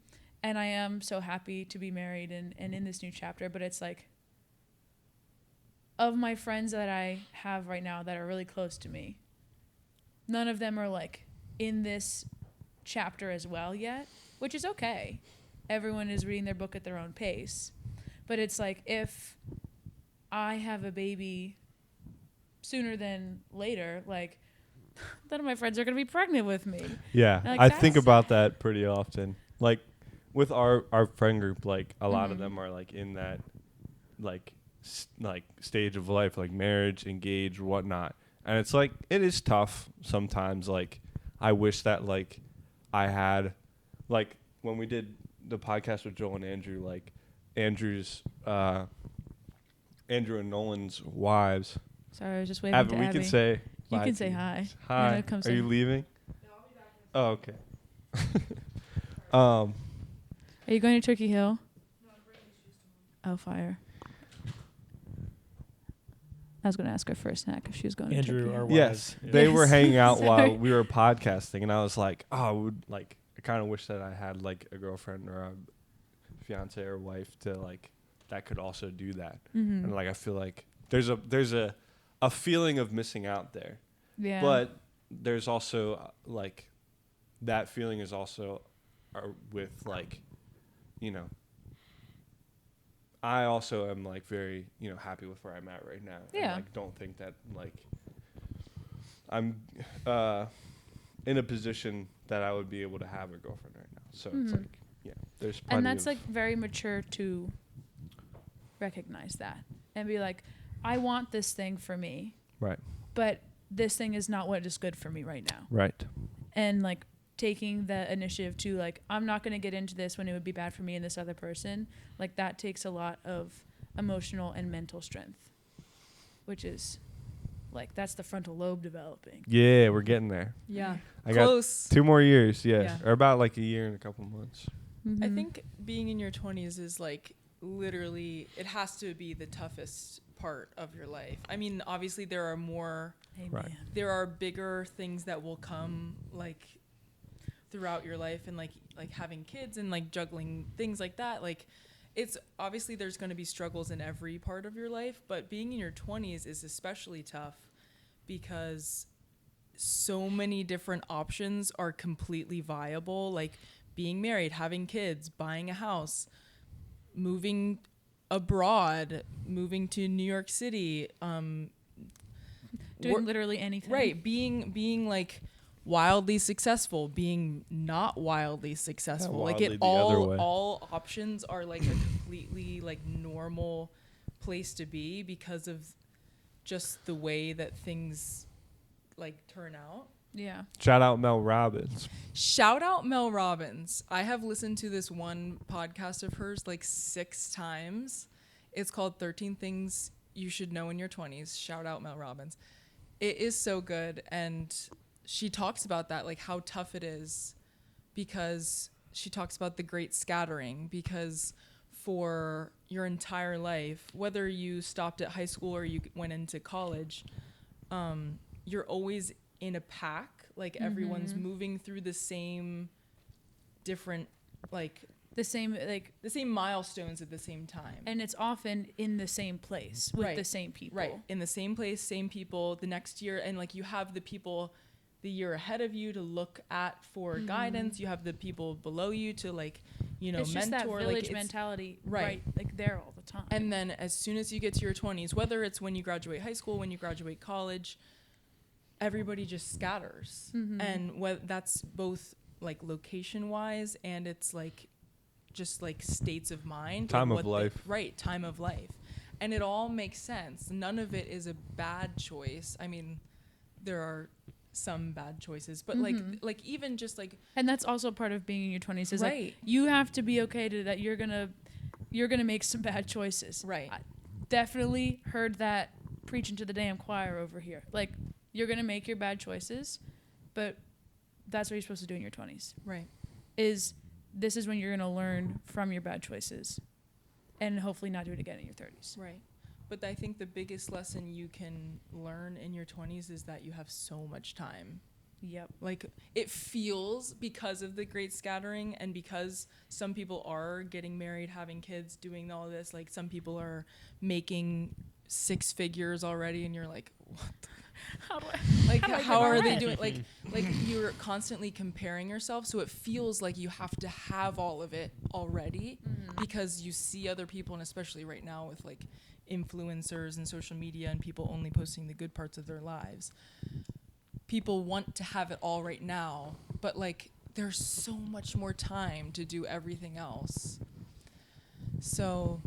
And I am so happy to be married and in this new chapter. But it's like of my friends that I have right now that are really close to me, none of them are like in this chapter as well yet, which is okay. Everyone is reading their book at their own pace. But it's like if I have a baby sooner than later, like none of my friends are going to be pregnant with me. Yeah, Like, I think that's- about that pretty often. Like with our friend group, like a lot of Mhm. them are like in that like stage of life, like marriage, engaged, whatnot. And it's like it is tough sometimes. Like I wish that like I had like when we did the podcast with Joel and Andrew, like Andrew and Nolan's wives. Sorry, I was just waving Abby, to we Abby. can say. You bye can to say you. hi. Hi. Yeah, come Are say you hi. leaving? Oh, okay. Um, Are you going to Turkey Hill? Oh, fire. I was going to ask her for a snack if she was going to Andrew, Turkey our Hill. yes, wives. they were Yes. hanging out Sorry. while we were podcasting, and I was like, I kind of wish that I had like a girlfriend or a fiance or wife to like that could also do that. Mm-hmm. And like I feel like there's a feeling of missing out there. Yeah. But there's also like that feeling is also with like, you know, I also am like very, you know, happy with where I'm at right now. Yeah. And like don't think that like I'm in a position that I would be able to have a girlfriend right now. So it's Mhm. like, yeah, there's plenty And that's of like very mature to recognize that and be like, I want this thing for me, right. but this thing is not what is good for me right now. Right. And like taking the initiative to like, I'm not going to get into this when it would be bad for me and this other person. Like that takes a lot of emotional and mental strength, which is like, that's the frontal lobe developing. Yeah, we're getting there. Yeah. I got Close. 2 more years, yeah. Yeah. Or about like a year and a couple months. Mm-hmm. I think being in your 20s is like literally, it has to be the toughest part of your life. I mean, obviously there are more, Amen. Right. there are bigger things that will come like throughout your life, and like having kids and like juggling things like that. Like it's obviously there's going to be struggles in every part of your life, but being in your 20s is especially tough because so many different options are completely viable, like being married, having kids, buying a house, moving abroad, moving to New York City, Doing literally anything. right, being like wildly successful, being not wildly successful. Like wildly it the other all way. all options are like a completely like normal place to be because of just the way that things like turn out. Yeah. Shout out Mel Robbins. Shout out Mel Robbins. I have listened to this one podcast of hers like 6 times. It's called 13 Things You Should Know in Your 20s. Shout out Mel Robbins. It is so good. And she talks about that, like how tough it is, because she talks about the great scattering, because for your entire life, whether you stopped at high school or you went into college, you're always in a pack. Like everyone's moving through the same different, like The same, like, the same milestones at the same time. and it's often in the same place with Right. the same people. Right. In the same place, same people, the next year. And like you have the people the year ahead of you to look at for guidance. You have the people below you to like, you know, It's just that mentor. village like mentality, right. right? Like there all the time. And then as soon as you get to your 20s, whether it's when you graduate high school, when you graduate college, everybody just scatters. And that's both like location wise and it's like just like states of mind. Time like of what life. Right, time of life. And it all makes sense. None of it is a bad choice. I mean, there are some bad choices, but like even just like And that's also part of being in your 20s is Right. like you have to be okay to that you're gonna make some bad choices. Right. I definitely heard that preaching to the damn choir over here. Like you're gonna make your bad choices, but that's what you're supposed to do in your 20s. right. This is when you're gonna learn from your bad choices, and hopefully not do it again in your 30s. Right. But I think the biggest lesson you can learn in your 20s is that you have so much time. Yep. Like it feels, because of the great scattering and because some people are getting married, having kids, doing all this, like some people are making 6 figures already and you're like, what the How do I? like How do I how get are all they that? doing, like you're constantly comparing yourself, so it feels like you have to have all of it already because you see other people, and especially right now with like influencers and social media and people only posting the good parts of their lives, people want to have it all right now, but like there's so much more time to do everything else. So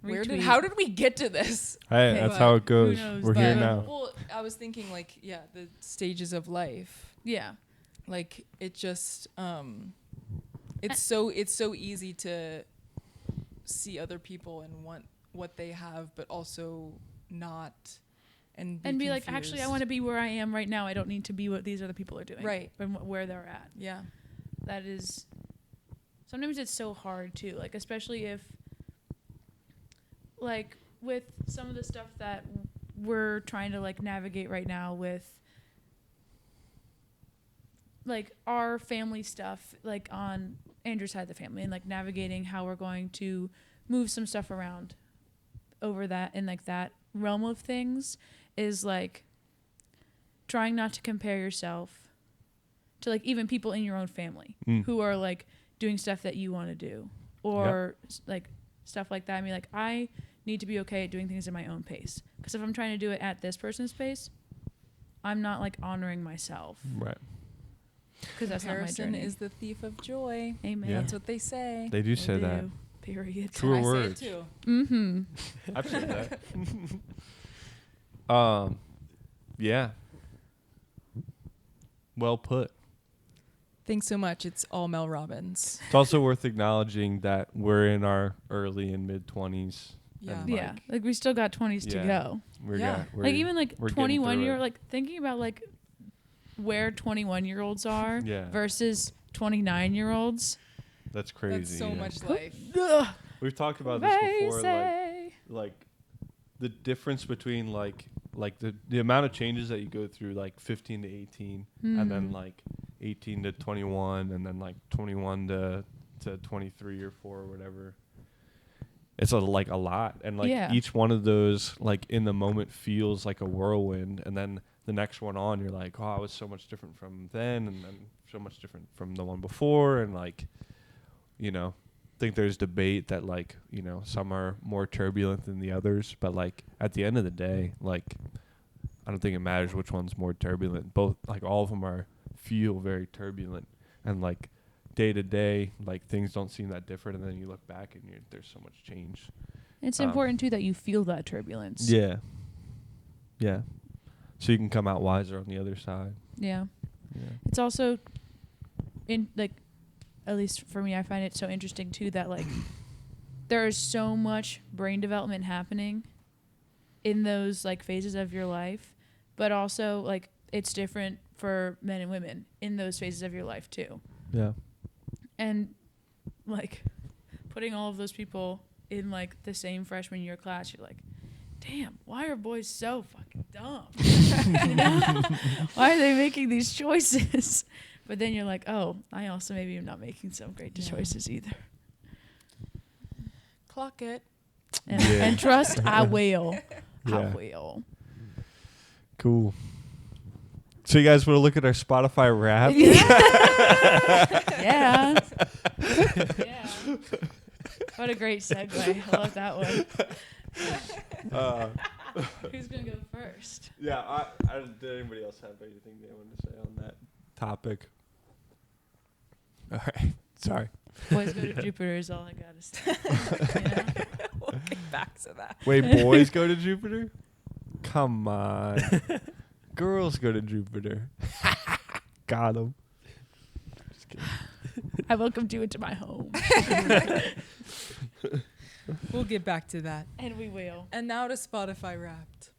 Retweet. how did we get to this? Hey, Okay. that's But how it goes. knows? We're here But- now. Well, I was thinking like, yeah, the stages of life. Yeah. Like it just it's so easy to see other people and want what they have, but also not, and be like, actually, I want to be where I am right now. I don't need to be what these other people are doing. Right. And where they're at. Yeah. That is, sometimes it's so hard too. Like, especially if, like, with some of the stuff that we're trying to like navigate right now with like our family stuff, like on Andrew's side of the family, and like navigating how we're going to move some stuff around over that and like that realm of things is like trying not to compare yourself to like even people in your own family who are like doing stuff that you want to do or like stuff like that. I mean, like I need to be okay at doing things at my own pace, because if I'm trying to do it at this person's pace, I'm not like honoring myself. Right. Because that's not my Comparison journey. is the thief of joy. Amen. Yeah. That's what they say. They do say that. Period. Truer I words. say it too. Mm-hmm. I've said that. Yeah. Well put. Thanks so much. It's all Mel Robbins. It's also worth acknowledging that we're in our early and mid 20s. Yeah. And, Yeah. Like we still got 20s to Yeah. go. Yeah. Like even like we're getting 21 through year, it. like thinking about like where 21-year-olds are Yeah. versus 29-year-olds. That's crazy. That's so you know? much life. We've talked about this before, Crazy. like the difference between like the amount of changes that you go through, like 15 to 18, and then like 18 to 21, and then like 21 to 23 or 4 or whatever. It's like a lot, and like each one of those, like in the moment, feels like a whirlwind, and then the next one on, you're like, oh, I was so much different from then, and then so much different from the one before, and like, you know, I think there's debate that like, you know, some are more turbulent than the others, but like at the end of the day, like I don't think it matters which one's more turbulent. Both, like all of them feel very turbulent, and like day to day, like things don't seem that different, and then you look back and there's so much change. It's important too that you feel that turbulence. Yeah. Yeah. So you can come out wiser on the other side. Yeah. Yeah. It's also in like, at least for me, I find it so interesting too that like there is so much brain development happening in those like phases of your life, but also like it's different for men and women in those phases of your life too. Yeah. And like putting all of those people in like the same freshman year class, you're like, damn, why are boys so fucking dumb? You know? Why are they making these choices? But then you're like, oh, I also maybe am not making some great choices either. Clock it. And trust, I will. I Yeah. will. Cool. So you guys want to look at our Spotify rap? Yeah. Yeah. What a great segue. I love that one. Who's going to go first? Yeah. Did anybody else have anything they wanted to say on that topic? All right. Sorry. Boys Go to Jupiter is all I got to say. You know? We'll get back to that. Wait, boys go to Jupiter? Come on. Girls go to Jupiter. Got him. Just kidding. I welcomed you into my home. We'll get back to that. And we will. And now to Spotify Wrapped.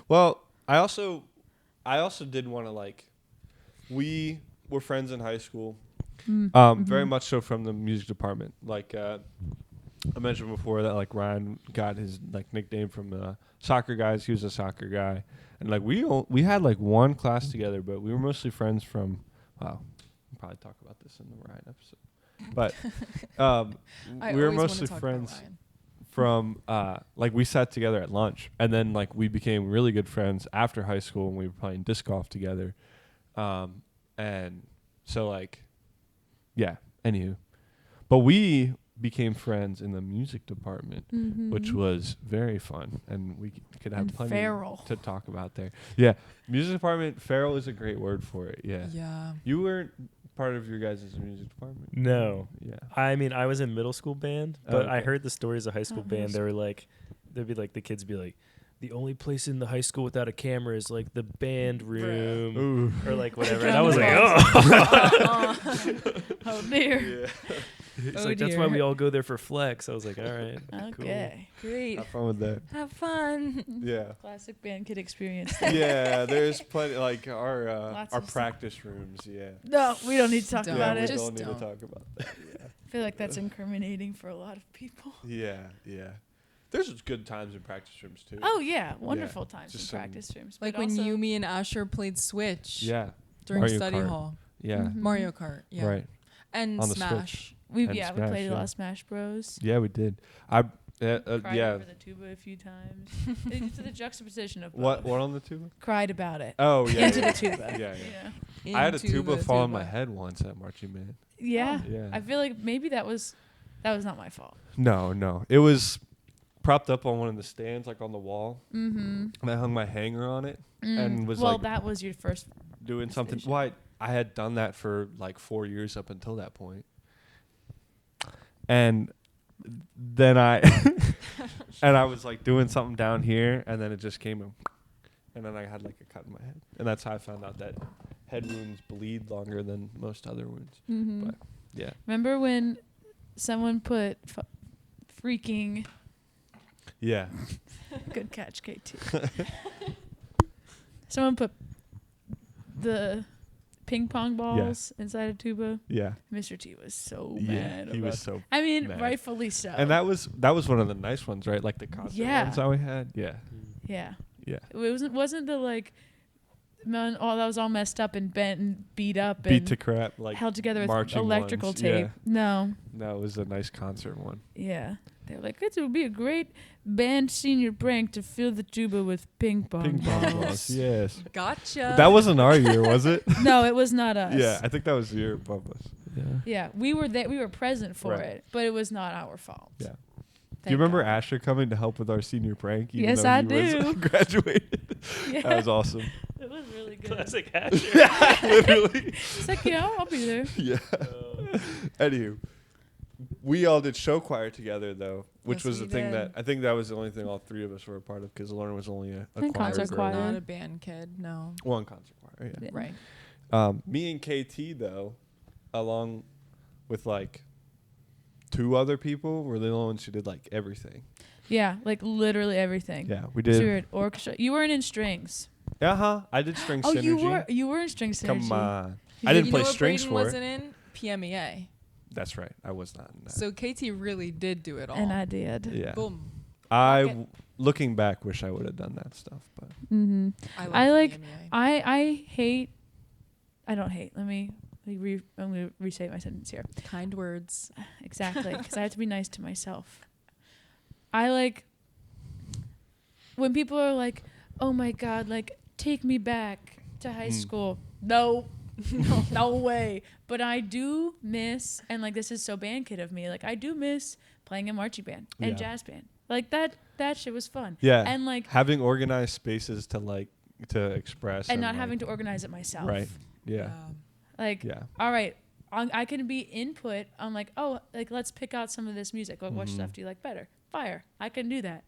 Well, I also did want to like, we were friends in high school, very much so from the music department. Like I mentioned before that like Ryan got his like nickname from soccer guys. He was a soccer guy, and like we had like one class together, but we were mostly friends from. Wow, we'll probably talk about this in the Ryan episode, but we were mostly friends from like we sat together at lunch, and then like we became really good friends after high school, and we were playing disc golf together, and so like yeah, anywho, but we became friends in the music department, which was very fun, and we could have plenty to talk about there. Yeah, music department, feral is a great word for it. Yeah. Yeah. You weren't part of your guys' music department? No. Yeah. I mean, I was in middle school band, but I okay. heard the stories of high school band. They were like, they'd be like, the kids be like, the only place in the high school without a camera is like the band room Ooh. or like whatever. Drum And I was like, box. oh. Oh dear. Yeah. It's Oh, like that's why dear. we all go there for flex. I was like, all right, Okay. Great. Have fun with that. Have fun. Yeah. Classic band kid experience. Yeah, there's plenty like our Lots our of stuff. practice rooms. Yeah. No, we don't need to talk Don't. about we it. Just don't need don't. to talk about that. I feel like that's incriminating for a lot of people. Yeah, yeah. There's good times in practice rooms too. Oh yeah, wonderful times just in some- practice rooms. Like but when also- you, me, and Asher played Switch Yeah. during Mario study Kart. hall. Yeah. Mhm. Mario Kart. Yeah. Right. And On the Smash. Switch. we and we Smash, played a lot yeah. of Smash Bros. Yeah, we did. I Cried yeah. over the tuba a few times. It's the juxtaposition of What both. what on the tuba? Cried about it. Oh yeah. Into yeah. the tuba. Yeah, yeah. Yeah. I had a Into tuba the fall on my tuba. head once at marching band. Yeah. Yeah. I feel like maybe that was not my fault. No. It was propped up on one of the stands, like on the wall, Mm-hmm. and I hung my hanger on it and was well, like that was your first. doing something. station. Why? I had done that for like 4 years up until that point, and then I and I was like doing something down here, and then it just came, and then I had like a cut in my head, and that's how I found out that head wounds bleed longer than most other wounds. Mm-hmm. But yeah, Remember when someone put freaking yeah, good catch, KT. Someone put the ping pong balls inside a tuba. yeah, Mr. T was so yeah. mad. He about was so. I mean, mad. rightfully so. And that was one of the nice ones, right? Like the concert Yeah. ones that we had. Yeah, yeah, yeah. it wasn't the like, man, all that was all messed up and bent and beat up Beat and to crap, like held together with marching electrical ones, tape. yeah. No, That was a nice concert one. yeah, they were like, it would be a great band senior prank to fill the tuba with ping pong Ping pong balls. balls, yes. Gotcha. That wasn't our year, was it? No, it was not us. Yeah, I think that was the year above us. Yeah. Yeah, we were there. We were present for Right. it, but it was not our fault. Yeah. Do Thank you remember God. Asher coming to help with our senior prank? Even Yes, though I he was do. graduated. Yeah. That was awesome. It was really good. Classic Asher. Literally. It's like, yeah, I'll be there. Yeah. Anywho, we all did show choir together though, which Yes, was the we thing did. that I think that was the only thing all three of us were a part of because Lauren was only a And choir concert girl. choir. Not a band kid. No. One concert choir. Yeah. Yeah. Right. Me and KT though, along with like two other people, were the only ones who did like everything. Yeah, like literally everything. Yeah, we So you did. were at orchestra. You weren't in strings. I did string Oh, synergy. you were in string synergy. Come on. You I didn't You play know what strings Braden for wasn't it. in? PMEA. That's right. I was not in that. So KT really did do it all. And I did. yeah. Boom. I, Okay. looking back, wish I would have done that stuff. But Mm-hmm. I like- PMEA. I hate. I don't hate. I'm gonna restate my sentence here. Kind words. Exactly, because I have to be nice to myself. I like when people are like, "Oh my God, like take me back to high Mm. school." No, no way. But I do miss, and like this is so band kid of me. Like I do miss playing in marching band and Yeah. jazz band. Like that shit was fun. yeah, And like having organized spaces to express and not like, having to organize it myself. Right. Yeah. Like Yeah. all right, I can be input on like, oh, like let's pick out some of this music. Like, what Mhm. stuff do you like better? Fire. I can do that.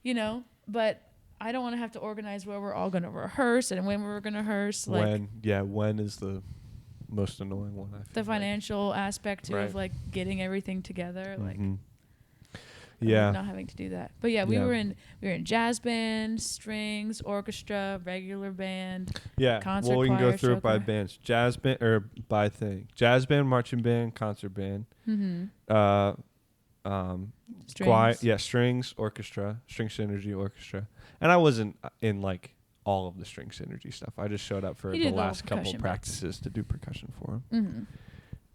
You know, but I don't want to have to organize where we're all going to rehearse and when we're going to rehearse. Like when is the most annoying one? I feel the like. financial aspect too Right. of like getting everything together. Like Mhm. and, like, Yeah. not having to do that. But yeah, we Yeah. were in jazz band, strings, orchestra, regular band. Yeah. concert well, we can go choir, through show it by choir. bands. Jazz band or by thing. Jazz band, marching band, concert band. Mm-hmm. Choir, yeah, strings, orchestra, string synergy, orchestra. And I wasn't in like all of the string synergy stuff. I just showed up for You the did the last couple percussion bits. practices to do percussion for Mm-hmm.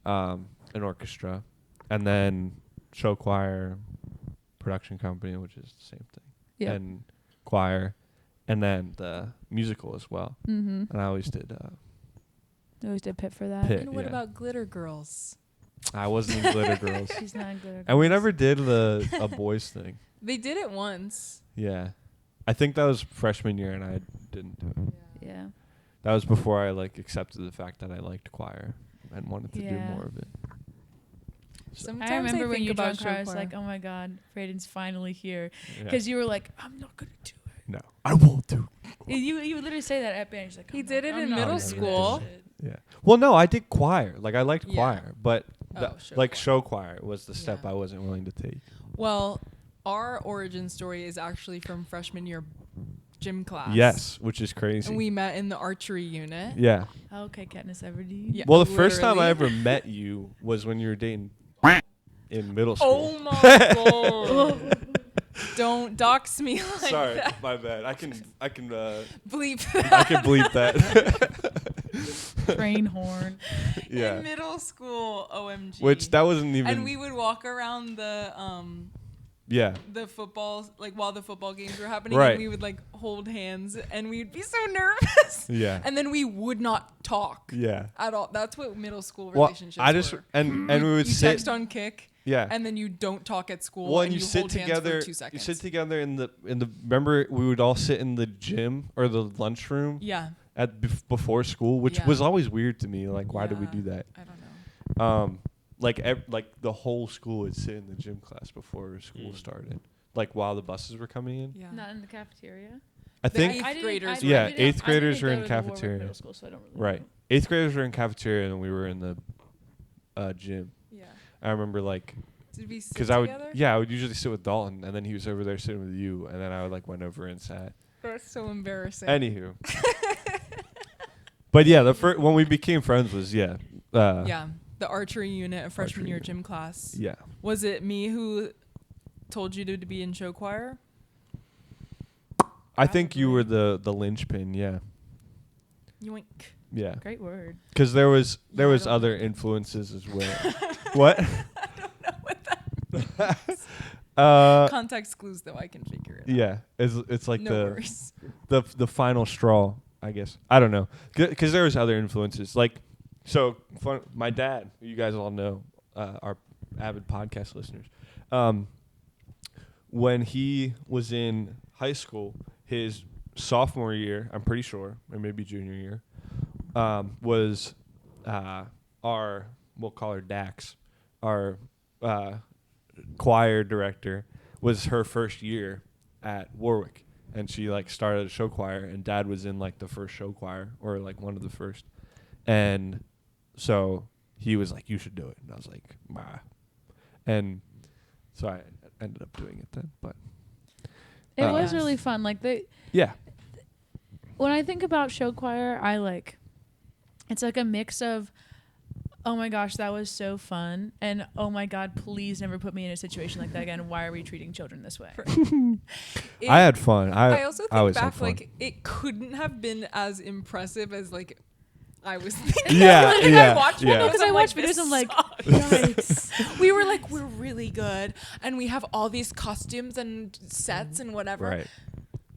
them. An orchestra, and then show choir, production company, which is the same thing, Yeah. and choir, and then the musical as well. Mm-hmm. And I always did. I always did pit for that. Pit. And what yeah. about Glitter Girls? I wasn't in Glitter Girls, She's not good. and we never did a boys thing. They did it once. Yeah, I think that was freshman year, and I didn't do it. Yeah. That was before I like accepted the fact that I liked choir and wanted to do Yeah. more of it. So, Sometimes I remember when think you about drunk, I show was choir. like, "Oh my God, Braden's finally here," yeah. because you were like, "I'm not gonna do it." no, I won't do. You would literally say that at band. He's like, He "I'm did not- it I'm in not middle gonna do that school. shit." Yeah. Well, no, I did choir. Like I liked Yeah. choir, but Oh, show like choir. show choir was the step Yeah. I wasn't willing to take. Well, our origin story is actually from freshman year gym class. Yes, which is crazy. And we met in the archery unit. Yeah. Okay, Katniss Everdeen. Yeah. Well, the first time I literally. ever met you was when you were dating in middle school. Oh my god. Don't dox me like Sorry, that. my bad. I can Bleep I can bleep that. Train horn. Yeah. In middle school, OMG. Which that wasn't even. And we would walk around yeah. the football, like while the football games were happening, Right. and we would like hold hands, and we'd be so nervous. Yeah. And then we would not talk Yeah. at all. That's what middle school Well, relationships I just were. and we would You sit. text on Kick, Yeah. and then you don't talk at school. Well, and you you sit hold hands together. for 2 You seconds. sit together in the. Remember, we would all sit in the gym or the lunchroom Yeah, at before school, which Yeah. was always weird to me. Like, why did we Yeah. do that? I don't know. Like the whole school would sit in the gym class before school started, like while the buses were coming in. Yeah. Not in the cafeteria. I The think eighth didn't- graders Yeah, didn't- eighth I graders didn't were go in to the Warwick cafeteria. Middle School, so I don't really right. know. 8th graders were in cafeteria and we were in the gym. Yeah. I remember like Did we sit because I would together? I would usually sit with Dalton and then he was over there sitting with you and then I would like went over and sat. That's so embarrassing. Anywho. But yeah, the first when we became friends was yeah, the archery unit of freshman Archery year unit. gym class. Yeah. Was it me who told you to be in show choir? I think you were the linchpin. Yeah. Yoink. Yeah. Great word. Because there was Yeah, I don't other know. influences as well. What? Context clues, though, I can figure it out. Yeah, it's like No worries. the final straw, I guess. I don't know, because there was other influences. Like, so my dad, who you guys all know, our avid podcast listeners, when he was in high school, his sophomore year, I'm pretty sure, or maybe junior year, was our, we'll call her Dax, our choir director, was her first year at Warwick, and she like started a show choir, and Dad was in like the first show choir, or like one of the first, and so he was like, "You should do it," and I was like, "Bah," and so I ended up doing it then. But It was Yes. really fun. Like yeah, when I think about show choir, it's like a mix of, oh my gosh, that was so fun, and oh my god, please never put me in a situation like that again. Why are we treating children this way? I had fun. I also think always had back, fun. like, it couldn't have been as impressive as, like, I was thinking. Yeah, Like, yeah, I watched yeah. No, because I watch this videos, I'm like, sucks. yikes. We were like, we're really good, and we have all these costumes and sets and whatever. Right.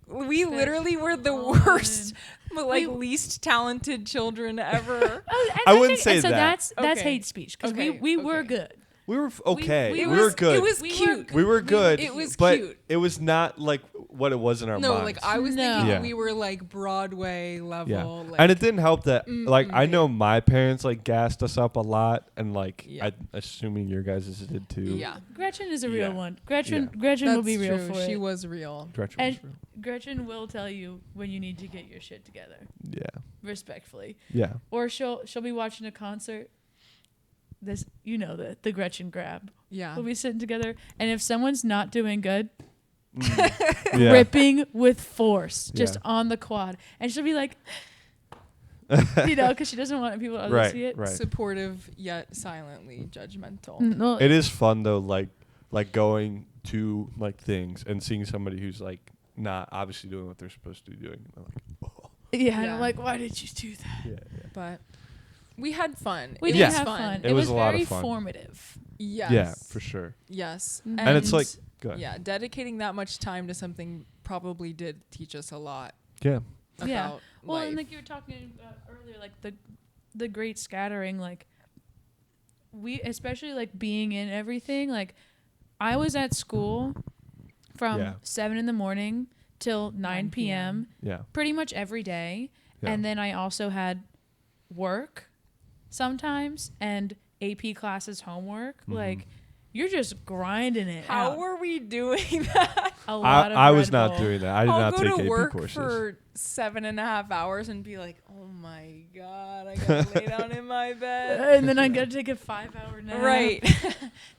We literally were the fun. worst, but like least talented children ever. I wouldn't say so that. That's Okay. hate speech because Okay, we were okay. good. We were okay. we We were was- good. It was We were cute. good. We were good. It was but cute. it was not like what it was in our No, minds. like I was No. thinking Yeah. we were like Broadway level. Yeah, Like, and it didn't help that like I mm, know my parents like gassed us up a lot, and like Yeah. I assuming your guys did too. Yeah. Gretchen is a real Yeah. one. Gretchen Yeah. Gretchen will That's be real true. for She it. was real. Gretchen And was real. Gretchen will tell you when you need to get your shit together, Yeah, respectfully. yeah. Or she'll be watching a concert. This the Gretchen grab. Yeah. We'll be sitting together, and if someone's not doing good, Yeah. ripping with force, just Yeah. on the quad, and she'll be like, because she doesn't want people to Right, see it. right. Supportive yet silently judgmental. Well, It is fun though, like going to like things and seeing somebody who's like not obviously doing what they're supposed to be doing. And I'm like, oh. yeah, and Yeah. I'm like, why did you do that? Yeah, But we had fun. We It did was have fun. It was a lot of very fun. formative. Yes. Yeah, for sure. Yes. And it's like, good. Yeah, dedicating that much time to something probably did teach us a lot Yeah. about Yeah. Well, life. and like you were talking about earlier, like the great scattering, like we, especially like being in everything, like I was at school from Yeah. 7 a.m. till 9 9 p.m. Yeah. pretty much every day. Yeah. And then I also had work sometimes and AP classes, homework. Mm-hmm. Like you're just grinding it How out. were we doing that? a lot of I was Red not Bull. doing that. I did I'll not go take to AP work courses. for 7.5 hours and be like, oh my God, I gotta lay down in my bed. And then I gotta take a 5-hour nap. Right.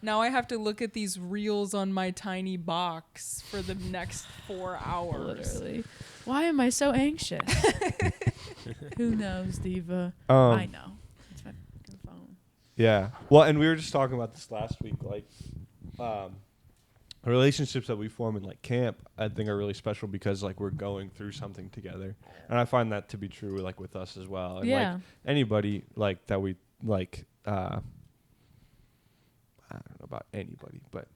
Now I have to look at these reels on my tiny box for the next 4 hours. Literally. Why am I so anxious? Who knows, Diva? I know. It's my fucking phone. Yeah. Well, and we were just talking about this last week. Like, relationships that we form in like camp, I think are really special because like we're going through something together, and I find that to be true like with us as well. And Yeah. like anybody like that we like, I don't know about anybody, but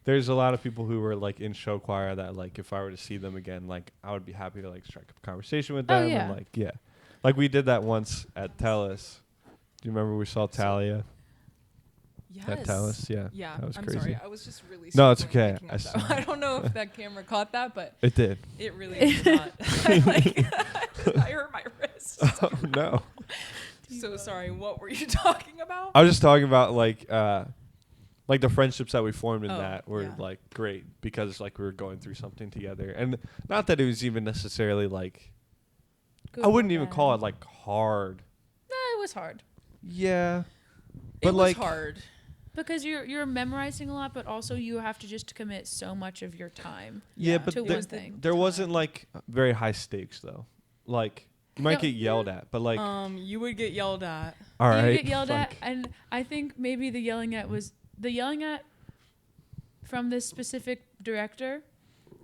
there's a lot of people who were like in show choir that like if I were to see them again, like I would be happy to like strike up a conversation with Oh, them. yeah. And like we did that once at Tellus. Do you remember we saw Talia at Yes. Tellus? Yeah. Yeah, That was I'm crazy. sorry. I was just really No, it's struggling okay. picking I up that saw one. I don't know if that camera caught that, but It did. it really did not. I hurt my wrist. Oh no. So sorry. What were you talking about? I was just talking about like the friendships that we formed in Oh, that were yeah. like great because like we were going through something together, and not that it was even necessarily like Good I wouldn't or even bad. call it like hard. No, it was hard Yeah, It but was like hard. because you're memorizing a lot, but also you have to just commit so much of your time. yeah, but to there, one thing. there wasn't like very high stakes though. Like you might No, get yelled at, but like You would get yelled at. all right, You get yelled at, like, and I think maybe the yelling at from this specific director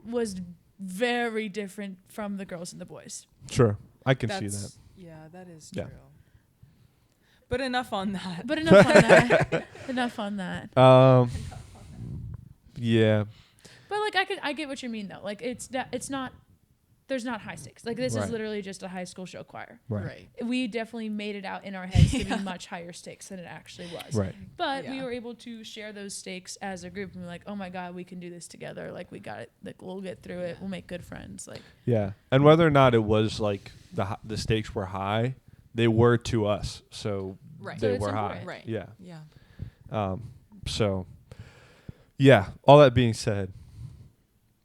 was very different from the girls and the boys. Sure, I can see that. Yeah, that is Yeah. true. But enough on that. But enough on that. Enough on that. Yeah, But like I get what you mean though. Like it's not there's not high stakes. Like this Right. is literally just a high school show choir. right, We definitely made it out in our heads to Yeah. be much higher stakes than it actually was. right. But we Yeah. were able to share those stakes as a group and be like, oh my God, we can do this together. Like we got it. Like we'll get through it. We'll make good friends. Like Yeah, and whether or not it was like the stakes were high, they were to us, so Right. they So it's were high. important. Right. Yeah. Yeah. So, yeah. All that being said,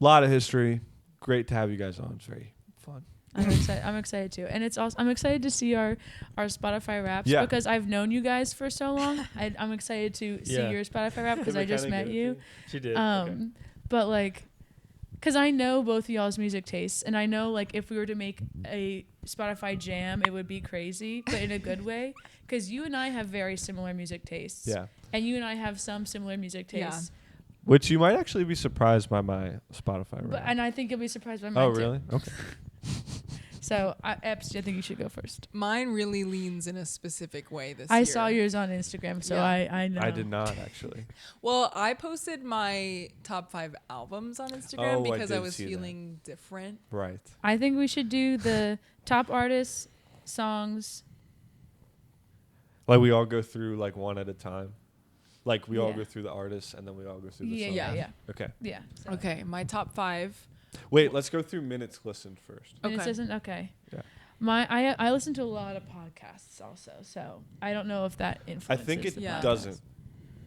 a lot of history. Great to have you guys on. It's very fun. I'm excited too, and it's also I'm excited to see our Spotify raps Yeah. because I've known you guys for so long. I'm excited to see Yeah. your Spotify rap because Did I we just kinda met get it you. to She did. But like, because I know both of y'all's music tastes, and I know like if we were to make a Spotify jam, it would be crazy, but in a good way. Because you and I have very similar music tastes. Yeah. And you and I have some similar music Yeah. tastes. Which you might actually be surprised by my Spotify But rap. and I think you'll be surprised by mine Oh, too. really? Okay. So, Eps, I think you should go first. Mine really leans in a specific way this I year. saw yours on Instagram, so Yeah. I know. I did not actually. Well, I posted my top 5 albums on Instagram Oh, I because I did was see that. feeling different. Right. I think we should do the top artists, songs. Like we all go through like one at a time. Like we all Yeah. go through the artists and then we all go through the Yeah, songs. yeah. Okay. Yeah. So. Okay, my top 5. Wait, let's go through minutes listened first. And it Okay. doesn't. Okay. Yeah. I listen to a lot of podcasts also, so I don't know if that I influences. think it the Yeah. podcast. doesn't.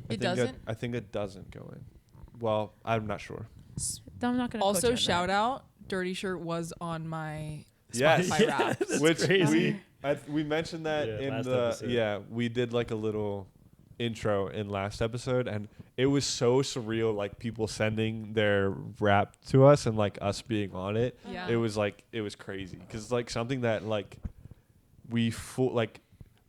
It doesn't? I think it doesn't go in. Well, I'm not sure. I'm not gonna. Also, shout out, Dirty Shirt was on my Yes. Spotify rap. Which crazy. we mentioned that Yeah, in last the episode. we did like a little intro in last episode, and it was so surreal, like people sending their rap to us and like us being on it. Yeah. It was crazy because it's like something that like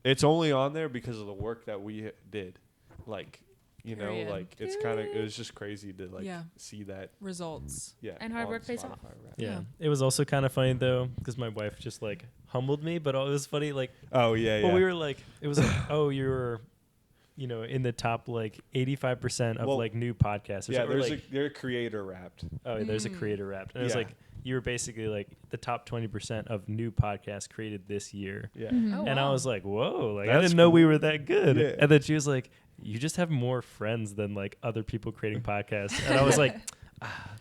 it's only on there because of the work that we did, like Period. like it's kind of it was just crazy to like Yeah. see that. Results. Yeah, And hard on work pays off. Spotify rap. Yeah. Yeah. It was also kind of funny though because my wife just like humbled me, but it was funny like Oh yeah, well we were like it was like oh you're in the top like 85% of Well, like new podcasts. Or Yeah, something. there's like, there's a creator rapped. oh there's a creator rap and it was Yeah. like you were basically like the top 20% of new podcasts created this year. Yeah. Mhm. Oh, And I wow. was like, whoa, like I That's didn't know we cool. were that good. Yeah. And then she was like, you just have more friends than like other people creating podcasts. And I was like,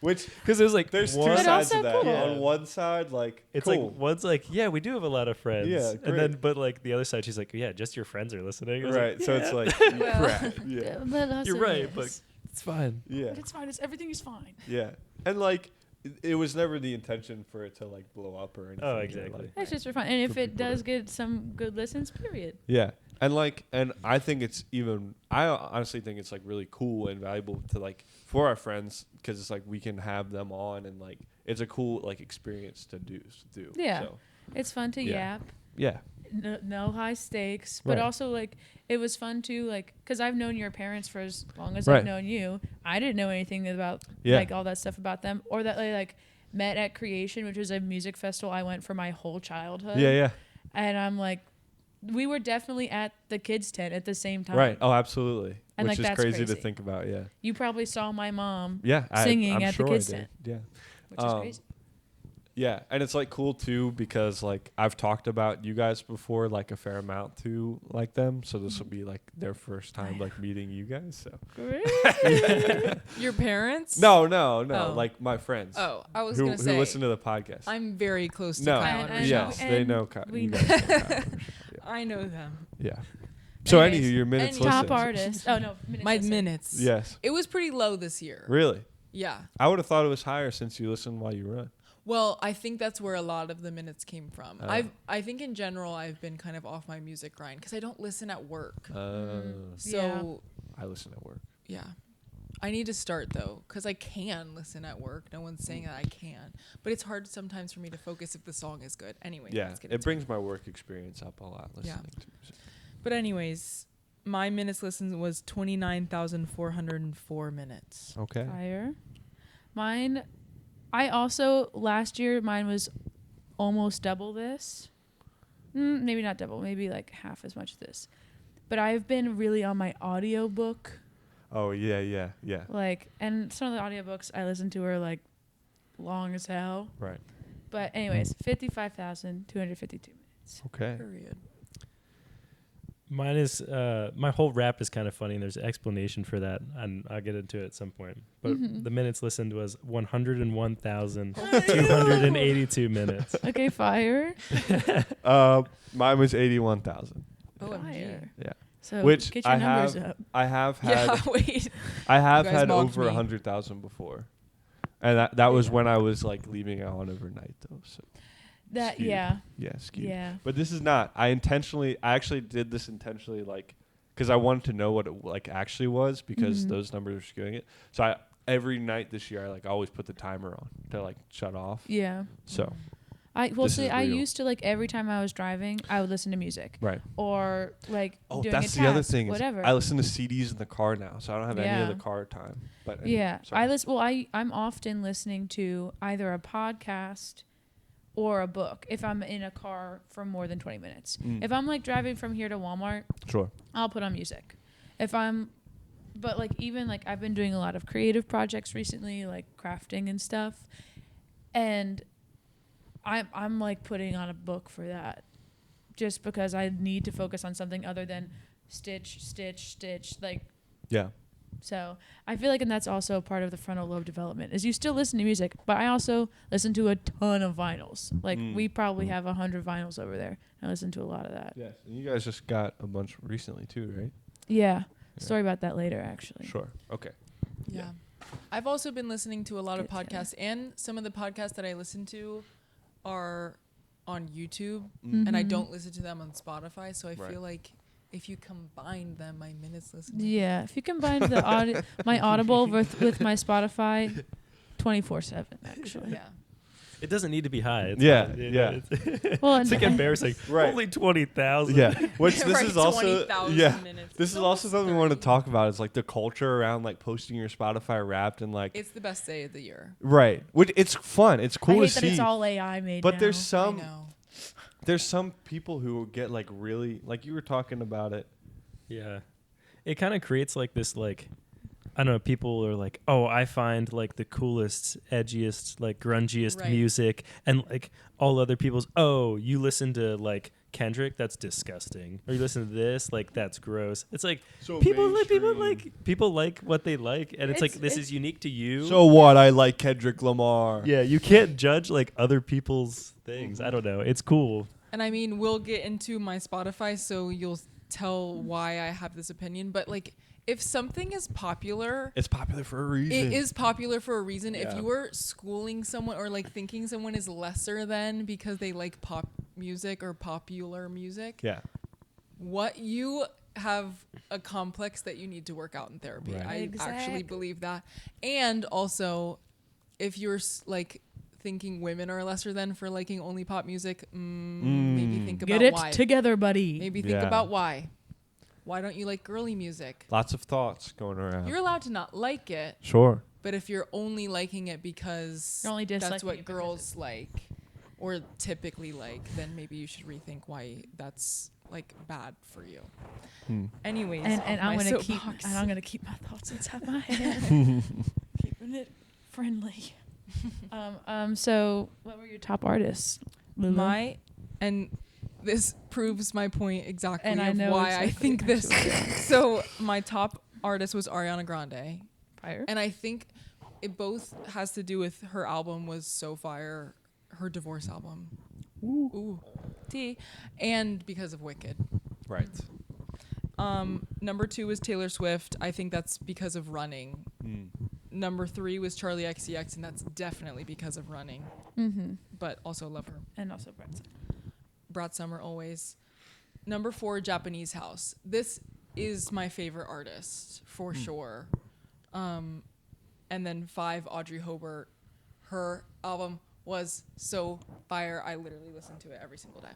Which because it was like, there's two one- But sides also to that. cool. Yeah. On one side, like it's cool. like one's like, yeah, we do have a lot of friends. Yeah, and then great. but like the other side, she's like, yeah, just your friends are listening. I was right. like, So it's "Yeah, like Well. crap. Yeah. But also you're right, yes. but it's fine. Yeah. But it's fine. Everything is fine. Yeah. And like, it was never the intention for it to like blow up or anything. Oh, or, exactly. like- That's just for fun. And if For it people does to- get some good listens, period. Yeah. And like, and I think it's even, I honestly think it's like really cool and valuable to like, for our friends, because it's like we can have them on and like, it's a cool like experience to do. Yeah. So, It's fun to Yeah. yap. yeah. No high stakes, but Right. also like it was fun too, like because I've known your parents for as long as Right. I've known you. I didn't know anything about Yeah. like all that stuff about them, or that they like met at Creation, which was a music festival I went for my whole childhood. Yeah. Yeah. And I'm like, we were definitely at the kids tent at the same time. Right. Oh, absolutely. And, Which like, is that's crazy to crazy. think about. Yeah. You probably saw my mom, Yeah. Singing I'm at the sure kids' I did. tent. Yeah. which is crazy. Yeah, and it's like cool too because like I've talked about you guys before like a fair amount to like them, so this will be like their first time like meeting you guys. So Your parents? no, Oh. like my friends. Oh, I was who gonna say. listen to the podcast. I'm very close to No. Kyle and And- Rochelle. Yes, they and know. we You know. guys know Kyle and Rochelle, I know them. yeah. So Anyways, anywho, your minutes any- listens. Top artist. Oh no, minutes My listen. minutes. Yes, It was pretty low this year. really. Yeah. I would have thought it was higher since you listen while you run. Well, I think that's where a lot of the minutes came from. Oh. I think in general I've been kind of off my music grind because I don't listen at work. So I listen at work. yeah. I need to start though, because I can listen at work. No one's saying that I can, but it's hard sometimes for me to focus if the song is good. Anyway, Yeah, let's get it into brings my work experience up a lot listening Yeah. to music. But anyways, my minutes listened was 29,404 minutes. Okay. Fire. Mine, I also last year mine was almost double this. Maybe not double, maybe like half as much as this. But I've been really on my audiobook, Oh yeah. like, and some of the audiobooks I listen to are like long as hell. Right. But anyways, 55,252 minutes. Okay. Period. Mine is my whole rap is kind of funny, and there's an explanation for that, and I'll get into it at some point. But the minutes listened was 101,282 minutes. Okay, fire. Mine was 81,000. Fire. Yeah. So Which get your I numbers have- up. I have had Yeah, wait. I have You guys had mocked over me. 100,000 before. And that was when I was like leaving out on overnight though. So That skewed. yeah. skewed. Yeah. But this is not. I actually did this intentionally like cuz I wanted to know what it like actually was because Mhm. those numbers were skewing it. So every night this year I like always put the timer on to like shut off. Yeah. So, This is I real. used to like every time I was driving, I would listen to music right. or like Oh, doing that's a the other task, thing. Is whatever. I listen to CDs in the car now, so I don't have any of Yeah. the car time. But Yeah, sorry. I'm often listening to either a podcast or a book if I'm in a car for more than 20 minutes. Mm. If I'm like driving from here to Walmart, Sure. I'll put on music. But like even like I've been doing a lot of creative projects recently, like crafting and stuff, and I'm like putting on a book for that, just because I need to focus on something other than stitch, like. Yeah. So I feel like, and that's also a part of the frontal lobe development, is you still listen to music, but I also listen to a ton of vinyls. Like we probably have 100 vinyls over there. I listen to a lot of that. Yes. And you guys just got a bunch recently too, right? Yeah. Story about that later, actually. Sure. Okay. Yeah. I've also been listening to a lot of Good to know. podcasts, and some of the podcasts that I listen to are on YouTube, and I Mhm. don't listen to them on Spotify. So I Right. feel like if you combine them, my minutes listened. Yeah. If you combine the my Audible with my Spotify, 24/7 actually. Yeah. It doesn't need to be high. It's Yeah, fine. yeah. It's, Well, it's like embarrassing. Right. Only 20,000. Yeah. Which this Right, is also 20,000 yeah. minutes. This is No, also it's something we want to 30. talk about. Is like the culture around like posting your Spotify Wrapped and like It's the best day of the year. right. Which it's fun. It's I cool hate to that see. it's all AI made. But now. there's I some know. there's some people who get like really like you were talking about it. Yeah. It kind of creates like this, like, I don't know, people are like, oh, I find like the coolest, edgiest, like grungiest Right. music. And like all other people's, oh, you listen to like Kendrick, that's disgusting. Or you listen to this, like that's gross. It's like So people mainstream. like what they like. And it's like, this is unique to you. So what? I like Kendrick Lamar. yeah, you can't judge like other people's things. I don't know. It's cool. And I mean, we'll get into my Spotify, so you'll tell why I have this opinion. But like, if something is popular, It's popular for a reason. it is popular for a reason. Yeah. If you were schooling someone or like thinking someone is lesser than because they like pop music or popular music, Yeah. what you have a complex that you need to work out in therapy. Right. I Exactly. actually believe that. And also, if you're like thinking women are lesser than for liking only pop music, maybe think about Get it why. together, buddy. Maybe think Yeah. about why. Why don't you like girly music? Lots of thoughts going around. You're allowed to not like it, Sure. but if you're only liking it because You're only that's disliking what it because girls like or typically like, then maybe you should rethink why that's like bad for you. Anyways, And off I'm my gonna keep soapbox. and I'm gonna keep my thoughts inside my head, keeping it friendly. So what were your top artists, Lulu? And this proves my point exactly And I of know why I exactly, think this. So my top artist was Ariana Grande, Fire. and I think it both has to do with her album was so fire, her divorce album. Ooh. Tea. And because of Wicked. Right. Number 2 was Taylor Swift. I think that's because of Running. Number 3 was Charlie XCX, and that's definitely because of Running. Mm-hmm. But also love her. And also Brett. Brad Summer always. Number 4, Japanese House. This is my favorite artist for sure. And then 5, Audrey Hobart. Her album was so fire. I literally listened to it every single day.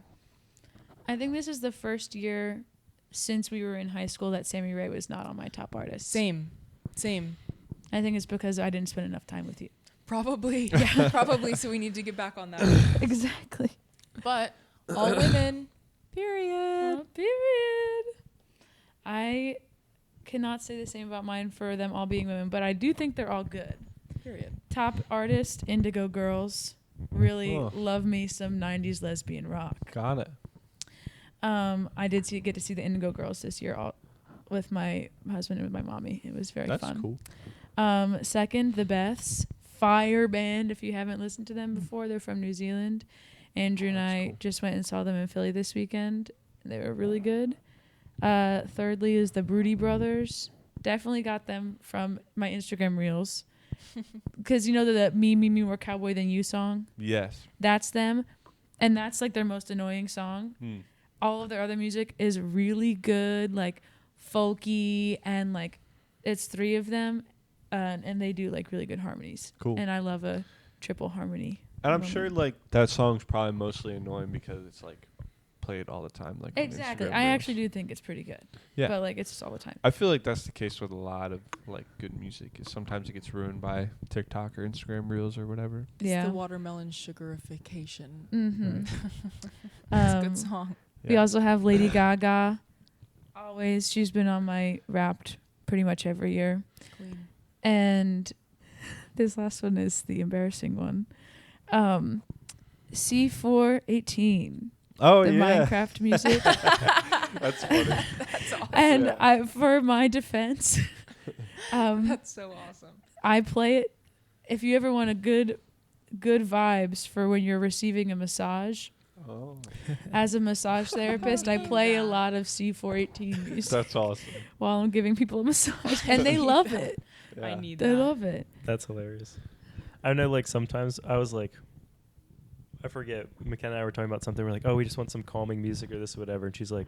I think this is the first year since we were in high school that Sammy Ray was not on my top artists. Same. I think it's because I didn't spend enough time with you. Probably. Yeah. Probably. So we need to get back on that. Exactly. But all women. Period. Period. I cannot say the same about mine for them all being women, but I do think they're all good. Period. Top artist, Indigo Girls. Really Oh. love me some 90s lesbian rock. Got it. I did get to see the Indigo Girls this year with my husband and with my mommy. It was very That's fun. cool. Second, the Beths. Fire band. If you haven't listened to them before, they're from New Zealand. Andrew and I cool. just went and saw them in Philly this weekend. They were really good. Thirdly is the Broody Brothers. Definitely got them from my Instagram reels. Because you know the Me, More Cowboy Than You song? Yes. That's them. And that's like their most annoying song. All of their other music is really good, like folky, and like it's 3 of them. And they do like really good harmonies. Cool. And I love a triple harmony. And I'm moment. sure like that song's probably mostly annoying because it's like played all the time. Like on Exactly. Instagram I Reels. actually do think it's pretty good. Yeah. But like it's just all the time. I feel like that's the case with a lot of like good music. Is sometimes it gets ruined by TikTok or Instagram Reels or whatever. It's Yeah. the watermelon sugarification. Mm-hmm. It's a good song. We also have Lady Gaga. Always. She's been on my Wrapped pretty much every year. Queen. And this last one is the embarrassing one. C418. Oh The yeah, Minecraft music. that's funny. That's awesome. And Yeah. for my defense, That's so awesome. I play it. If you ever want a good vibes for when you're receiving a massage, Oh, as a massage therapist, I play a lot of C418 music that's awesome. while I'm giving people a massage, and they love it. Yeah. I need They that. love it. That's hilarious. I know, like, sometimes I was like, I forget, McKenna and I were talking about something. We're like, oh, we just want some calming music or this or whatever. And she's like,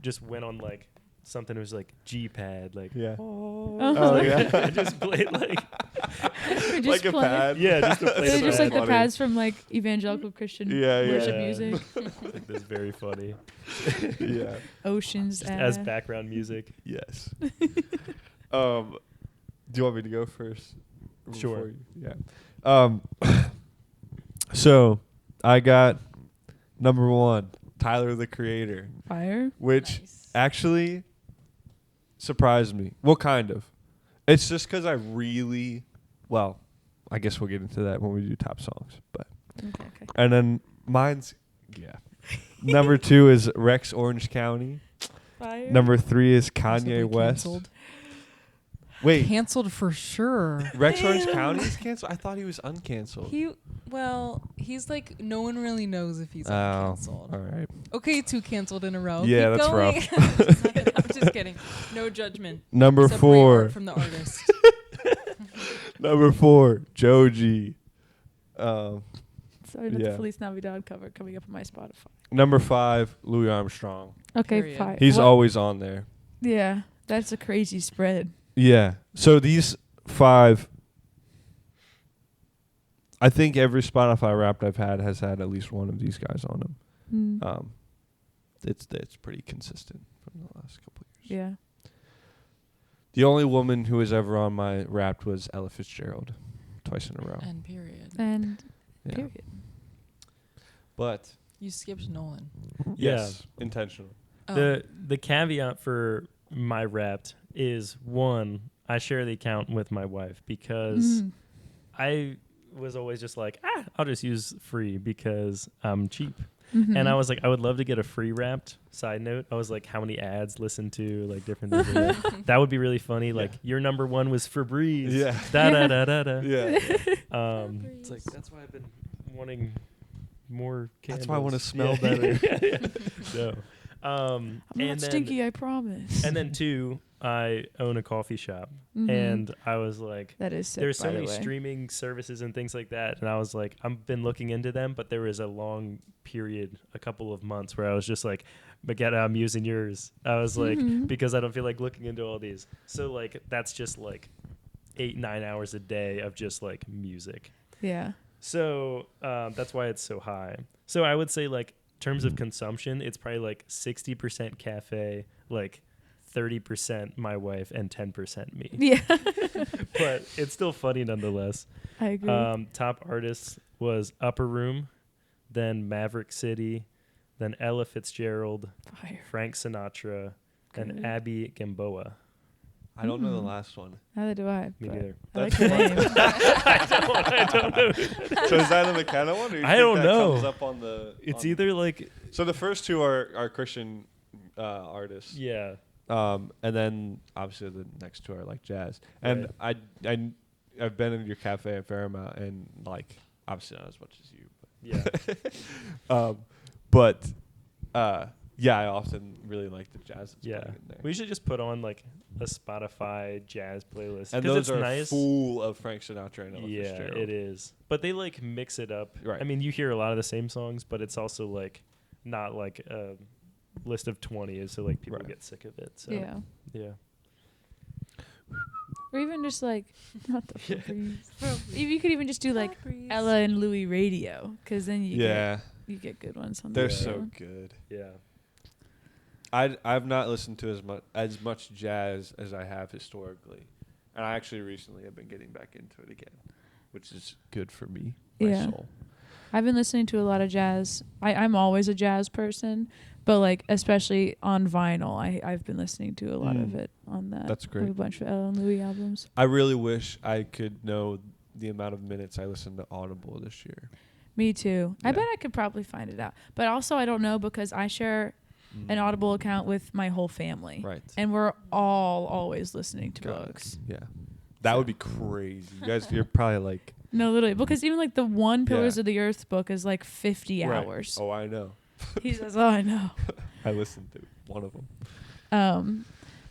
just went on, like, something that was like G-pad, like, Yeah. Oh, yeah. I just played, like, They just Like a play- pad. yeah, just to play They're the just like the funny. pads from like evangelical Christian Yeah, yeah. worship Yeah. music. like, that's very funny. Yeah. Oceans Just as ass. background music. Yes. Do you want me to go first? Sure. Yeah. So I got number 1, Tyler the Creator, Fire. which Nice. actually surprised me. Well, kind of. It's just because I really, well, I guess we'll get into that when we do top songs. But Okay. and then mine's number 2 is Rex Orange County. Fire. Number 3 is Possibly Kanye West. canceled. Wait, Canceled for sure. Rex Orange County is canceled? I thought he was uncanceled. He's like, no one really knows if he's Oh, canceled. all right. Okay, 2 canceled in a row. Yeah, Keep that's going. rough. I'm just kidding. No judgment. Number Except 4. from the artist. Number 4, Joji. Um, Sorry, not Yeah. the Feliz Navidad cover coming up on my Spotify. number 5, Louis Armstrong. Okay, Period. fine. He's What- always on there. Yeah, that's a crazy spread. Yeah. So these 5, I think every Spotify Wrapped I've had has had at least one of these guys on them. Mm. It's pretty consistent from the last couple of years. Yeah. The only woman who was ever on my Wrapped was Ella Fitzgerald, twice in a row. And period. And Yeah. period. But You skipped Nolan. yes, intentional. Oh. The caveat for my Wrapped is, one, I share the account with my wife because Mm. I was always just like, I'll just use free because I'm cheap. Mhm. And I was like, I would love to get a free Wrapped. Side note, I was like, how many ads listen to like different things? like that. That would be really funny. Like your number 1 was Febreze. Yeah. Da da da da da. Yeah. It's like that's why I've been wanting more candles. That's why I want to smell Yeah. better. So, I'm not and then, stinky, I promise. and then 2, I own a coffee shop, Mhm. and I was like, that is sick, there's so by the many way. streaming services and things like that, and I was like, I've been looking into them, but there was a long period, a couple of months, where I was just like, Baguette, I'm using yours. I was like, Mhm. because I don't feel like looking into all these. So like, that's just like 8-9 hours a day of just like music. Yeah. So that's why it's so high. So I would say like terms of consumption, it's probably like 60% cafe, like 30% my wife, and 10% me. Yeah. But it's still funny nonetheless. I agree. Top artists was Upper Room, then Maverick City, then Ella Fitzgerald, Fire. Frank Sinatra, Good. and Abby Gamboa. I don't know the last one. Neither do I. Me but neither. I like the name. I don't know. So is that in the McKenna one? Or you I think don't that know. Comes up on the. It's on- either like, So the first 2 are Christian artists. yeah. And then obviously the next 2 are like jazz. And I've been in your cafe a fair amount, and like obviously not as much as you, Yeah. but yeah, I often really like the jazz that's Yeah. playing in there. We should just put on like a Spotify jazz playlist. And 'cause those it's are nice. full of Frank Sinatra and Ella Yeah, Fitzgerald. it is. But they like mix it up. Right. I mean, you hear a lot of the same songs, but it's also like not like a list of 20, so like people Right. get sick of it. So Yeah. yeah. Or even just like, not the Yeah. Febreze. You could even just do like Ella and Louis radio, because then Yeah, you get good ones on they're the so radio. good. Yeah. I've not listened to as much jazz as I have historically, and I actually recently have been getting back into it again, which is good for me, my Yeah. soul. I've been listening to a lot of jazz. I'm always a jazz person, but like especially on vinyl, I've been listening to a lot of it on that. That's I have great. a bunch of Ella and Louis albums. I really wish I could know the amount of minutes I listened to Audible this year. Me too. I Yeah. bet I could probably find it out, but also I don't know because I share an Audible account with my whole family, Right. and we're all always listening to Got it. books. Yeah. That would be crazy. You guys, you're probably like No, literally, because even like the one Pillars Yeah. of the Earth book is like 50 right. hours. Oh, I know. He says, "Oh, I know." I listened to one of them.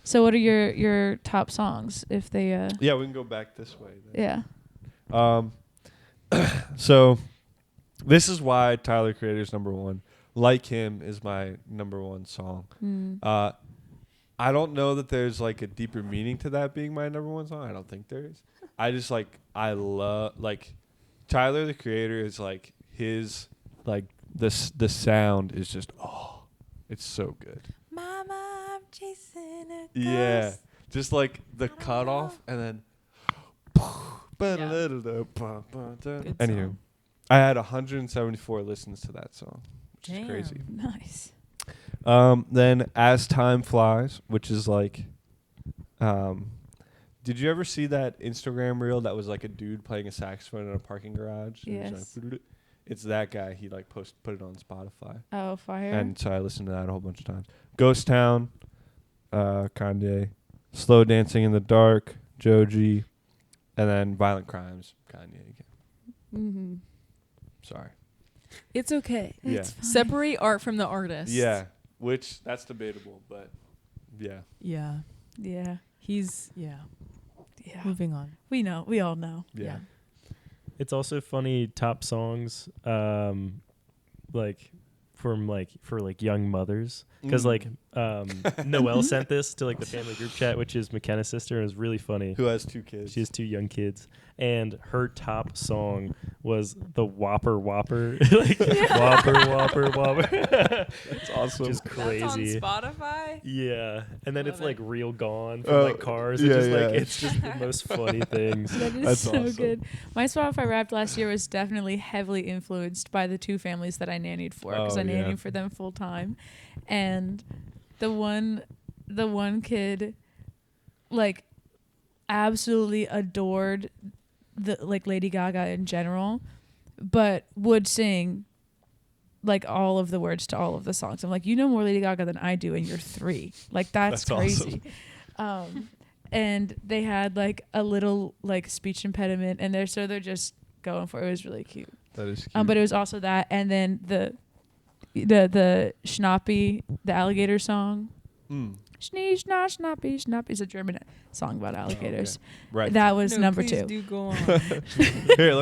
So what are your top songs if they Yeah, we can go back this way. Then. yeah. So this is why Tyler Creator's number 1. Like Him is my number 1 song. Mm. I don't know that there's like a deeper meaning to that being my number 1 song. I don't think there is. I just like I love like Tyler the Creator is like his like the sound is just it's so good. Mama, I'm chasing a ghost. Yeah, just like the cutoff and then. Good Anywho, song. I had 174 listens to that song, which is crazy. Nice. Then As Time Flies, which is like, did you ever see that Instagram reel that was like a dude playing a saxophone in a parking garage? And he was Yes. like, it's that guy. He like put it on Spotify, Oh, fire. and so I listened to that a whole bunch of times. Ghost Town, Kanye, Slow Dancing in the Dark, Joji, and then Violent Crimes, Kanye again. Mm-hmm. Sorry. It's okay. Yeah. It's fine. Separate art from the artist. Yeah, which that's debatable, but yeah. Yeah. Yeah. He's yeah. Yeah. Moving on. We know. We all know. Yeah. It's also funny top songs, like for young mothers, because Noelle sent this to like the family group chat, which is McKenna's sister, and it was really funny. Who has 2 kids? She has 2 young kids, and her top song was the Whopper Whopper, Whopper Whopper. That's awesome. Just crazy. That's on Spotify. Yeah, and then Love it's it. like Real Gone from like Cars. yeah, It's just yeah. like it's just the most funny things. That is That's so awesome. good. My Spotify Wrapped last year was definitely heavily influenced by the 2 families that I nannied for, because Oh, I nannied yeah. for them full time, and the one kid like absolutely adored the like Lady Gaga in general, but would sing like all of the words to all of the songs. I'm like, you know more Lady Gaga than I do, and you're 3. Like that's That's crazy. And they had like a little like speech impediment, and they're just going for it. It was really cute. That is cute. But it was also that, and then the Schnappy, the alligator song. Schnee, schna, schnappy, schnappy is a German song about alligators. Right. That was No, number please 2. do go on. Here,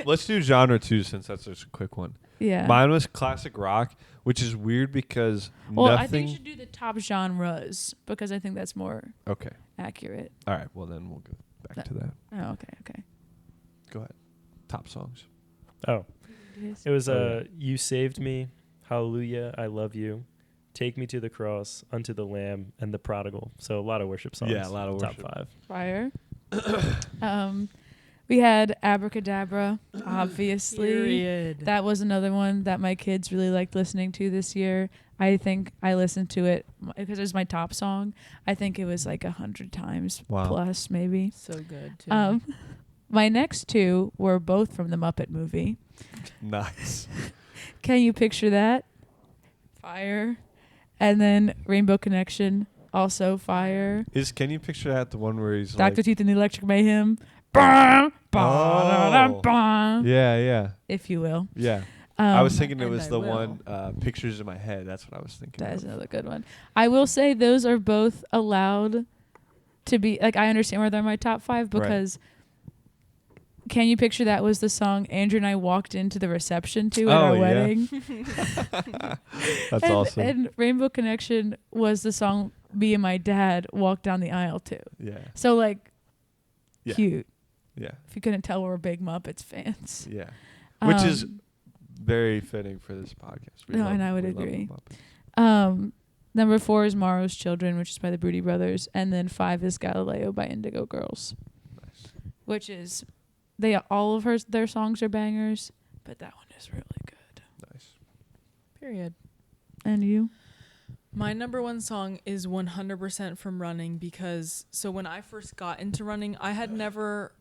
let's do genre 2 since that's just a quick one. Yeah. Mine was classic rock, which is weird because Well, nothing. I think you should do the top genres because I think that's more Okay. accurate. All right. Well, then we'll go back to that. Oh, okay. Go ahead. Top songs. Oh, it was Oh, yeah. You Saved Me, Hallelujah, I Love You, Take Me to the Cross, Unto the Lamb, and The Prodigal. So a lot of worship songs. Yeah, a lot of Top worship. 5. Fire. We had Abracadabra, obviously. Period. That was another one that my kids really liked listening to this year. I think I listened to it because it was my top song. I think it was like 100 times Wow. plus, maybe. So good too. My next 2 were both from the Muppet movie. Nice. Can you picture that? Fire. And then Rainbow Connection, also fire. Can you picture that the one where he's Dr. like? Teeth and the Electric Mayhem. Bah, bah, da, da, Oh. bah, Yeah. if you will. Yeah. I was thinking it and was I the will. one Pictures in My Head. That's what I was thinking. That of. is another good one. I will say those are both allowed to be, like, I understand where they're my top 5 because Can You Picture That was the song Andrew and I walked into the reception to at Oh, our yeah. wedding. That's awesome. And Rainbow Connection was the song me and my dad walked down the aisle to. Yeah. So, like, Yeah. cute. Yeah. If you couldn't tell, we're big Muppets fans. Yeah. Which is Um, very fitting for this podcast. No, and I would we love agree. the Muppets. Number 4 is Morrow's Children, which is by the Broody Brothers, and then 5 is Galileo by Indigo Girls, Nice. which is all of their songs are bangers, but that one is really good. Nice. Period. And you? My number 1 song is 100% from running because when I first got into running, I had never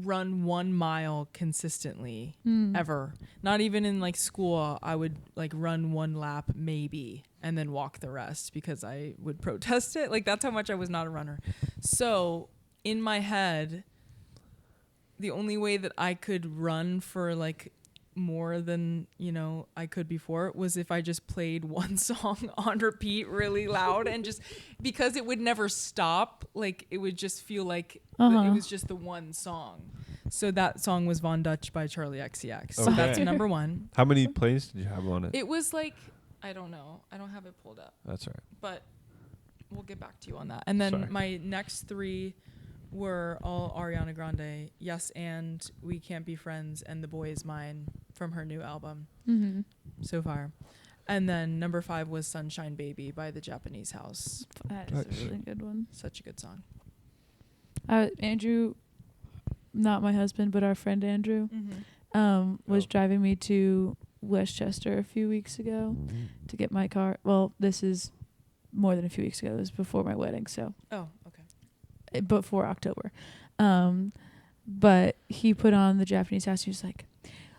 run 1 mile consistently ever. Not even in like school, I would like run 1 lap maybe and then walk the rest because I would protest it. Like that's how much I was not a runner. So in my head, the only way that I could run for like more than I could before was if I just played 1 song on repeat really loud and just because it would never stop, like it would just feel like it was just the 1 song. So that song was Von Dutch by Charlie XCX. So Okay. that's number 1. How many plays did you have on it? It was like I don't know, I don't have it pulled up, That's all right. but we'll get back to you on that. And then Sorry. my next 3 were all Ariana Grande. Yes, and We Can't Be Friends and The Boy Is Mine from her new album. Mm-hmm. So far. And then number 5 was Sunshine Baby by The Japanese House. That is Nice. a really good one. Such a good song. Andrew, not my husband, but our friend Andrew, was Oh. driving me to Westchester a few weeks ago to get my car. Well, this is more than a few weeks ago. It was before my wedding, so Oh, okay. before October. But he put on The Japanese House. He was like,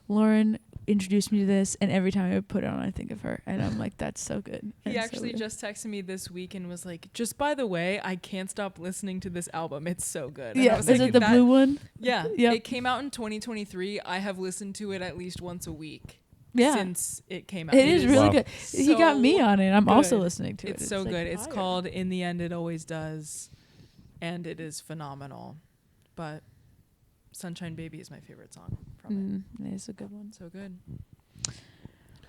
Lauren introduced me to this, and every time I put it on, I think of her. And I'm like, that's so good. He And so actually good. just texted me this week and was like, just by the way, I can't stop listening to this album. It's so good. And I Yeah, was is like, it the blue one? Yeah. Yep. It came out in 2023. I have listened to it at least once a week. Yeah. since it came out. It is really Wow. good. He got me so on it. I'm also good. listening to it. It's so like good. It's fire. called In the End It Always Does, and it is phenomenal. But Sunshine Baby is my favorite song from It's a good one. it. So good.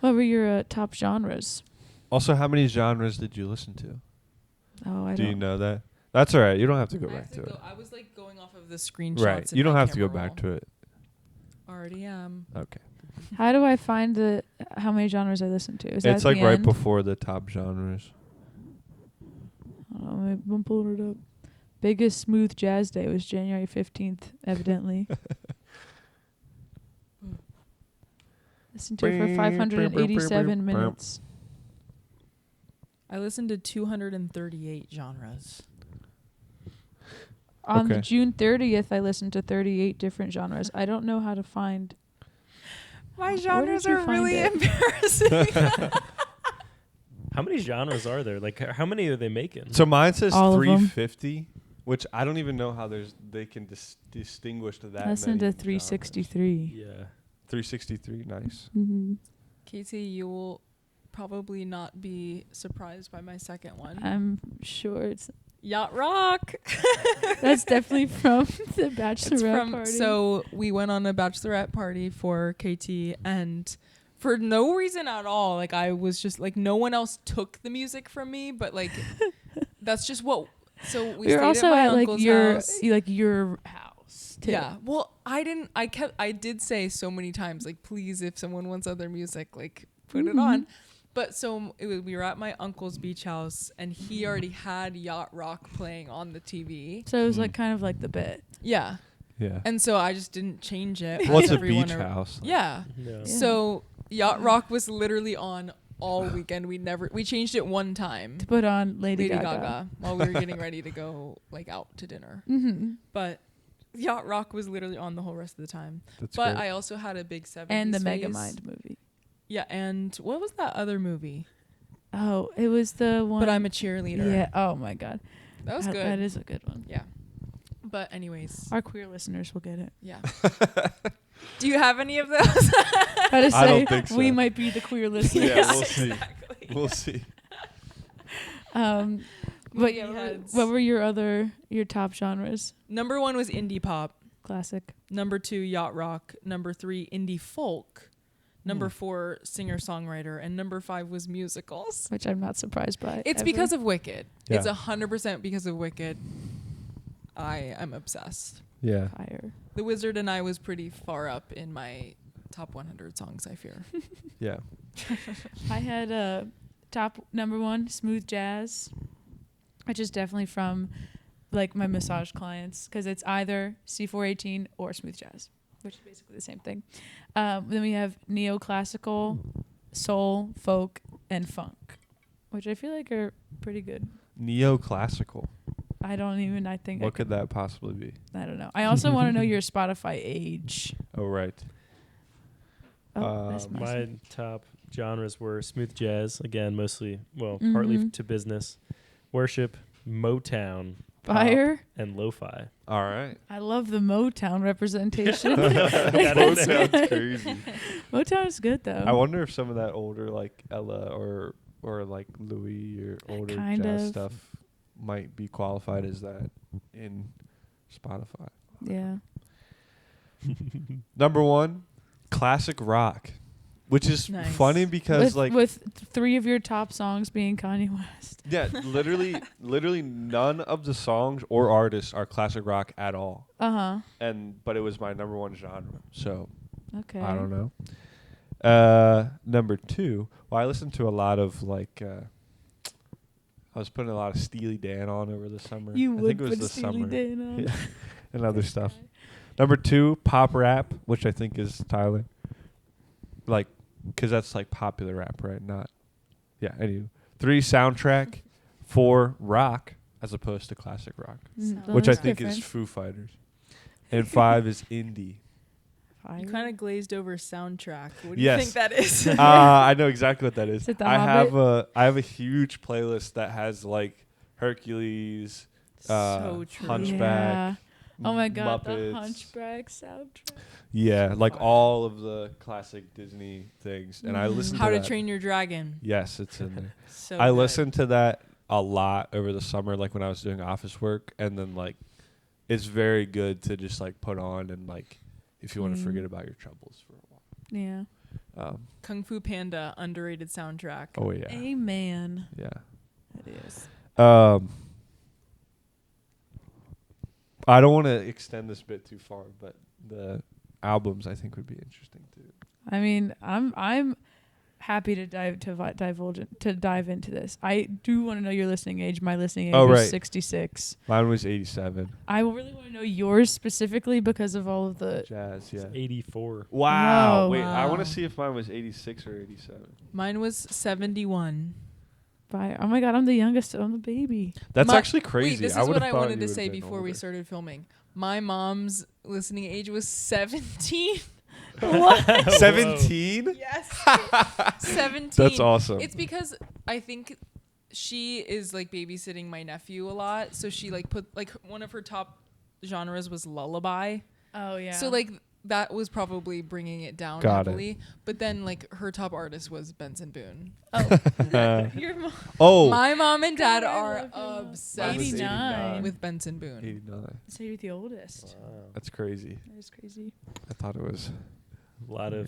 What were your top genres? Also, how many genres did you listen to? Oh, I Do don't. you know that? That's all right. You don't have to go back to it. I was like going off of the screenshots. Right. You don't have to go back to it. Already am. Okay. How do I find how many genres I listen to? Is that It's at like the right end? before the top genres. I'm pulling it up. Biggest smooth jazz day was January 15th, evidently. Listen to it for 587 minutes. I listened to 238 genres. On the Okay. June 30th, I listened to 38 different genres. I don't know how to find. My Where did genres you are find really it? embarrassing. How many genres are there? Like, how many are they making? So mine says All of 'em. 350, which I don't even know how they can distinguish that Listen many to genres. 363. Yeah. 363, nice. Mm-hmm. Katie, you will probably not be surprised by my second one. I'm sure it's. Yacht Rock. That's definitely from the It's bachelorette from party. so we went on a bachelorette party for KT, and for no reason at all, like I was just like no one else took the music from me, but like that's just what. So we we were stayed also at my at like uncle's your house. your house too. Yeah. Well, I did say so many times, like, please, if someone wants other music, like, put it on. But so we were at my uncle's beach house, and he already had Yacht Rock playing on the TV. So it was like kind of like the bit. Yeah. Yeah. And so I just didn't change it. What's as a everyone beach house? Yeah. Yeah. So Yacht Rock was literally on all weekend. We changed it one time. To put on Lady Gaga Gaga. while we were getting ready to go like out to dinner. Mm-hmm. But Yacht Rock was literally on the whole rest of the time. That's But great. I also had a big 70s And the phase. Megamind movie. Yeah, and what was that other movie? Oh, it was the one. But I'm a Cheerleader. Yeah. Oh my God. That was good. That is a good one. Yeah. But anyways, Our queer listeners will get it. yeah. Do you have any of those? I I say don't think we so. might be the queer listeners. Yeah, we'll see. Exactly. We'll see. But Movie yeah, heads. what were your top genres? Number 1 was indie pop. Classic. Number 2, yacht rock. Number 3, indie folk. Number 4, singer-songwriter. And number 5 was musicals. Which I'm not surprised by. It's ever. because of Wicked. Yeah. It's 100% because of Wicked. I am obsessed. Yeah. fire. The Wizard and I was pretty far up in my top 100 songs, I fear. Yeah. I had top number 1, smooth jazz, which is definitely from like my massage clients because it's either C418 or smooth jazz, which is basically the same thing. Then we have neoclassical, soul, folk, and funk, which I feel like are pretty good. Neoclassical. I think What could that possibly be? I don't know. I also want to know your Spotify age. Oh, right. That's My top genres were smooth jazz, again, mostly, Mhm. partly to business, worship, Motown, fire. and lo-fi. All right. I love the Motown representation. That sounds crazy. Motown is good though. I wonder if some of that older, like Ella or like Louis or older Kind jazz of. stuff might be qualified as that in Spotify. Yeah. Number 1, classic rock, which is Nice. funny because with 3 of your top songs being Kanye West. yeah, literally none of the songs or artists are classic rock at all. But it was my number 1 genre, so Okay. I don't know. Number 2, well, I listened to a lot of like I was putting a lot of Steely Dan on over the summer. You I would think it was put the Steely summer. Dan on. Yeah. And other stuff. Number 2, pop rap, which I think is Tyler. Like, because that's like popular rap, right? Not. Yeah, anyway. 3, soundtrack. 4, rock, as opposed to classic rock, which I That's think is different. Foo Fighters. And 5 is indie. Fire. You kind of glazed over soundtrack. What do Yes. you think that is? I know exactly what that is. Is it The I Hobbit? have a huge playlist that has like Hercules, So true. Hunchback. Yeah. Oh my god, the Muppets. Hunchback soundtrack. Yeah, like Fire. all of the classic Disney things, and I listened How to to that. Train Your Dragon. Yes, it's in there. So I good. listened to that a lot over the summer, like when I was doing office work, and then like it's very good to just like put on and like if you want to forget about your troubles for a while. Yeah. Kung Fu Panda, underrated soundtrack. Oh yeah, Amen. yeah. It is. I don't want to extend this bit too far, but the albums I think would be interesting too. I mean, I'm happy to dive into this. I do want to know your listening age. My listening age Oh, was right. 66. Mine was 87. I really want to know yours specifically because of all of the. Jazz, yeah. 84. Wow. Oh, Wait, I want wow. to see if mine was 86 or 87. Mine was 71. Oh my god, I'm the youngest. I'm the baby. That's My- actually crazy. Wait, this I is would've what I thought wanted you to would've say been before we older. started filming. My mom's listening age was 17. What? 17? Yes. 17. That's awesome. It's because I think she is like babysitting my nephew a lot. So she like put like one of her top genres was lullaby. Oh yeah. So like that was probably bringing it down Got it. heavily. But then like her top artist was Benson Boone. Your mom. Oh, My mom and dad God, I are love your mom. obsessed 89. with Benson Boone. 89. So you're the oldest. Wow. That's crazy. That is crazy. I thought it was. A lot of,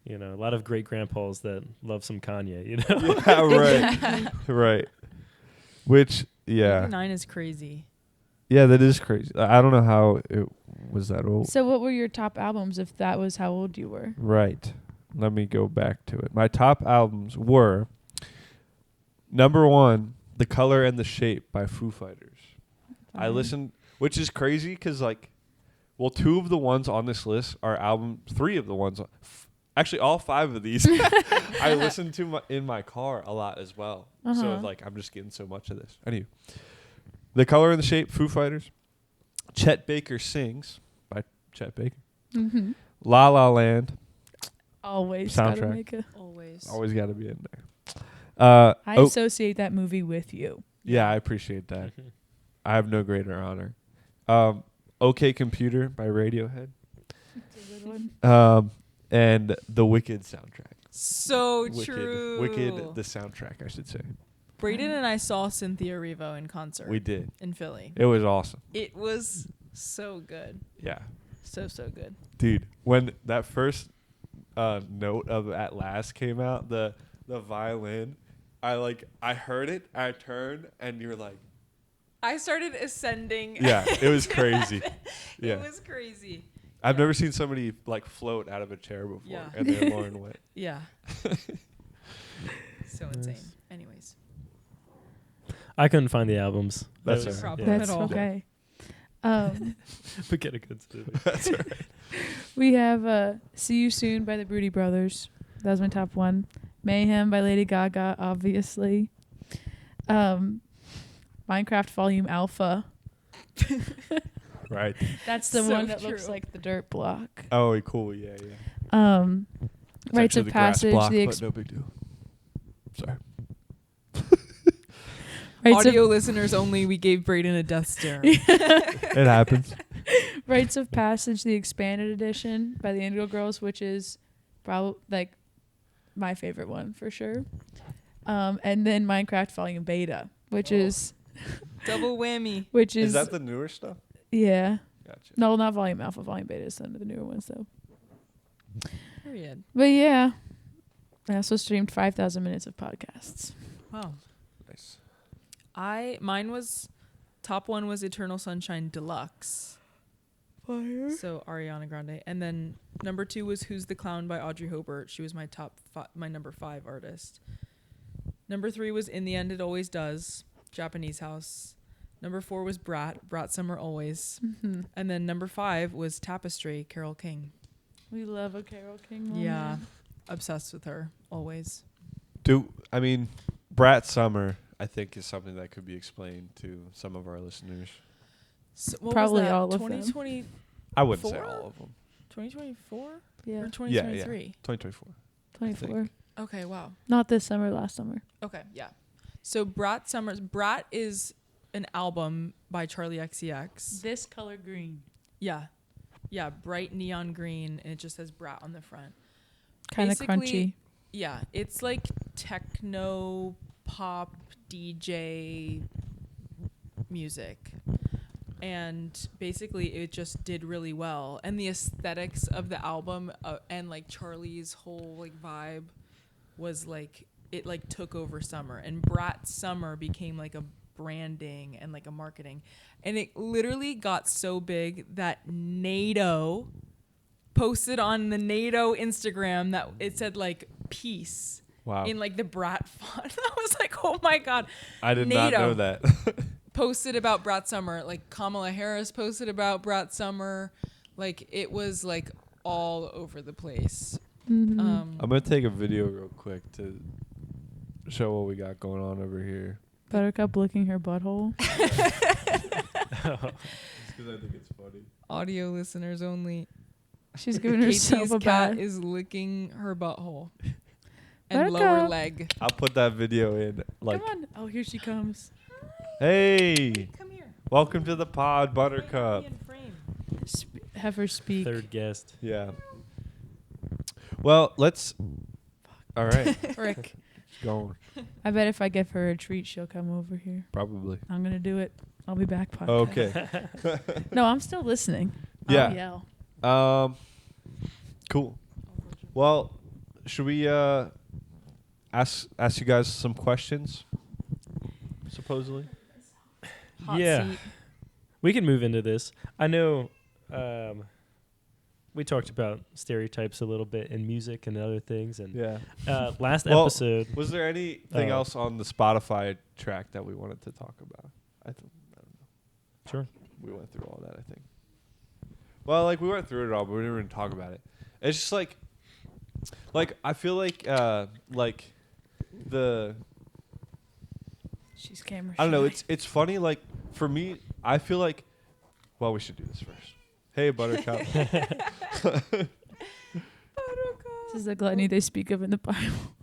later than a lot of great grandpas that love some Kanye, you know? that. Yeah, right. Right. Which, yeah. 89 is crazy. Yeah, that is crazy. I don't know how it was that old. So what were your top albums if that was how old you were? Right. Let me go back to it. My top albums were number 1, The Color and the Shape by Foo Fighters. I listened, which is crazy because, like, well, 2 of the ones on this list are 3 of the ones, actually all 5 of these, I listened to in my car a lot as well. So, Uh-huh. like, I'm just getting so much of this. Anyway, The Color and the Shape, Foo Fighters. Chet Baker Sings by Chet Baker. Mm-hmm. La La Land. Always Soundtrack. gotta make a. Always. Always got to be in there. I associate that movie with you. Yeah, I appreciate that. I have no greater honor. OK Computer by Radiohead. It's a good one. And the Wicked soundtrack. So Wicked, true. Wicked, the soundtrack, I should say. Braden and I saw Cynthia Erivo in concert. We did. In Philly. It was awesome. It was so good. Yeah. So good. Dude, when that first note of At Last came out, the violin, I heard it, I turned, and you were like, I started ascending. yeah, it was crazy. Yeah. It was crazy. I've never seen somebody like float out of a chair before, Yeah. and then Lauren went. Yeah. So insane. Anyways. I couldn't find the albums. That's That all was- right. Problem That's at all. okay. But get a good story. That's all right. We have "See You Soon" by the Broody Brothers. That was my top one. "Mayhem" by Lady Gaga, obviously. Minecraft Volume Alpha. Right. That's the So one that looks true. like the dirt block. Oh, cool. Yeah, yeah. It's Rites actually of the grass Passage. block, The but no big deal. Sorry. Rites Audio listeners only, we gave Braden a death stare. It happens. Rites of Passage, the expanded edition by the Indigo Girls, which is probably like my favorite one for sure. And then Minecraft Volume Beta, which is Double whammy. Is that the newer stuff? yeah. Gotcha. No, not Volume Alpha. Volume Beta is some of the newer ones though. Period. But yeah, I also streamed 5,000 minutes of podcasts. Wow. Nice. Mine was top one was Eternal Sunshine Deluxe. Fire. So Ariana Grande. And then number 2 was Who's the Clown by Audrey Hobart. She was my my number 5 artist. Number 3 was In the End It Always Does, Japanese House. Number 4 was Brat Summer Always. Mm-hmm. And then number 5 was Tapestry, Carole King. We love a Carole King moment. Yeah. Obsessed with her, always. Brat Summer, I think, is something that could be explained to some of our listeners. So what Probably was that? all of them. 2020, I wouldn't say 4? all of them. 2024? Yeah. Or 2023? 2024. 24. Okay, wow. Not this summer, last summer. Okay, yeah. So Brat is an album by Charlie XCX. This color green. Yeah. Yeah, bright neon green, and it just says Brat on the front. Kind of Basically, crunchy. Yeah, it's like techno pop DJ music. And basically it just did really well. And the aesthetics of the album and like Charlie's whole like vibe was like, it like took over summer. And Brat Summer became like a branding and like a marketing. And it literally got so big that NATO posted on the NATO Instagram that it said like peace Wow. in like the Brat font. I was like, oh my God. I did not NATO know that. posted about Brat Summer. Like Kamala Harris posted about Brat Summer. Like it was like all over the place. Mm-hmm. I'm going to take a video real quick to show what we got going on over here. Buttercup licking her butthole. Because I think it's funny. Audio listeners only. She's giving herself Katie's a cat bath. is licking her butthole and Buttercup. lower leg. I'll put that video in. Like, Come on. Oh, here she comes. hey, Come here. welcome to the pod, Buttercup. Be in frame. Have her speak. Third guest. Yeah. Well, let's. All right. Rick. Going. I bet if I give her a treat, she'll come over here. Probably. I'm going to do it. I'll be back, podcast. Okay. No, I'm still listening. Yeah. I'll yell. Cool. Well, should we ask you guys some questions? Supposedly. Hot Yeah. seat. We can move into this. I know we talked about stereotypes a little bit in music and other things. And Yeah. last Well, episode. Was there anything else on the Spotify track that we wanted to talk about? I don't know. Sure. We went through all that, I think. Well, like we went through it all, but we didn't even talk about it. It's just like I feel like the She's camera I don't know. shy. It's funny. Like for me, I feel like. Well, we should do this first. Hey, Buttercup. This is the gluttony they speak of in the Bible.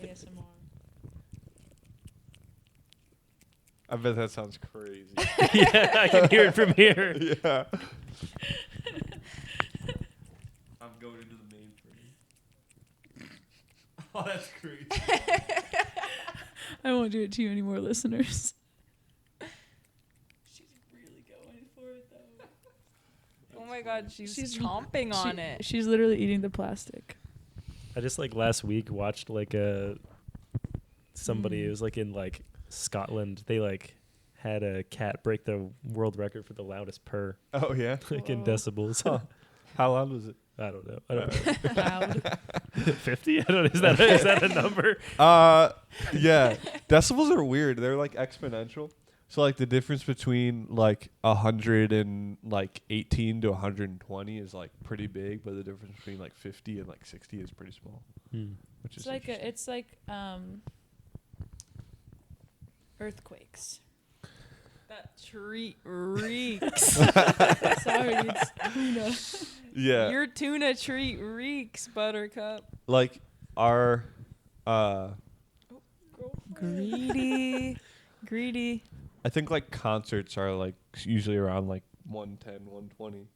ASMR. I bet that sounds crazy. Yeah, I can hear it from here. Yeah. I'm going into the main frame. Oh, that's crazy. I won't do it to you anymore, listeners. She's really going for it, though. Oh my God, she's She's- chomping on it. She's literally eating the plastic. I just like last week watched like somebody it was like in like Scotland. They like had a cat break the world record for the loudest purr, Oh yeah. like in Whoa. decibels. Huh. How loud was it? I don't know. I don't know. Loud. 50? I don't know. Is that a number? Yeah. Decibels are weird. They're like exponential. So like the difference between like 100 and like 18 to 120 is like pretty big, but the difference between like 50 and like 60 is pretty small, which is interesting. It's like earthquakes. That tree reeks. Sorry, it's tuna. Yeah. Your tuna treat reeks, Buttercup. Like our Greedy. Greedy. I think like concerts are like usually around like 110, 120.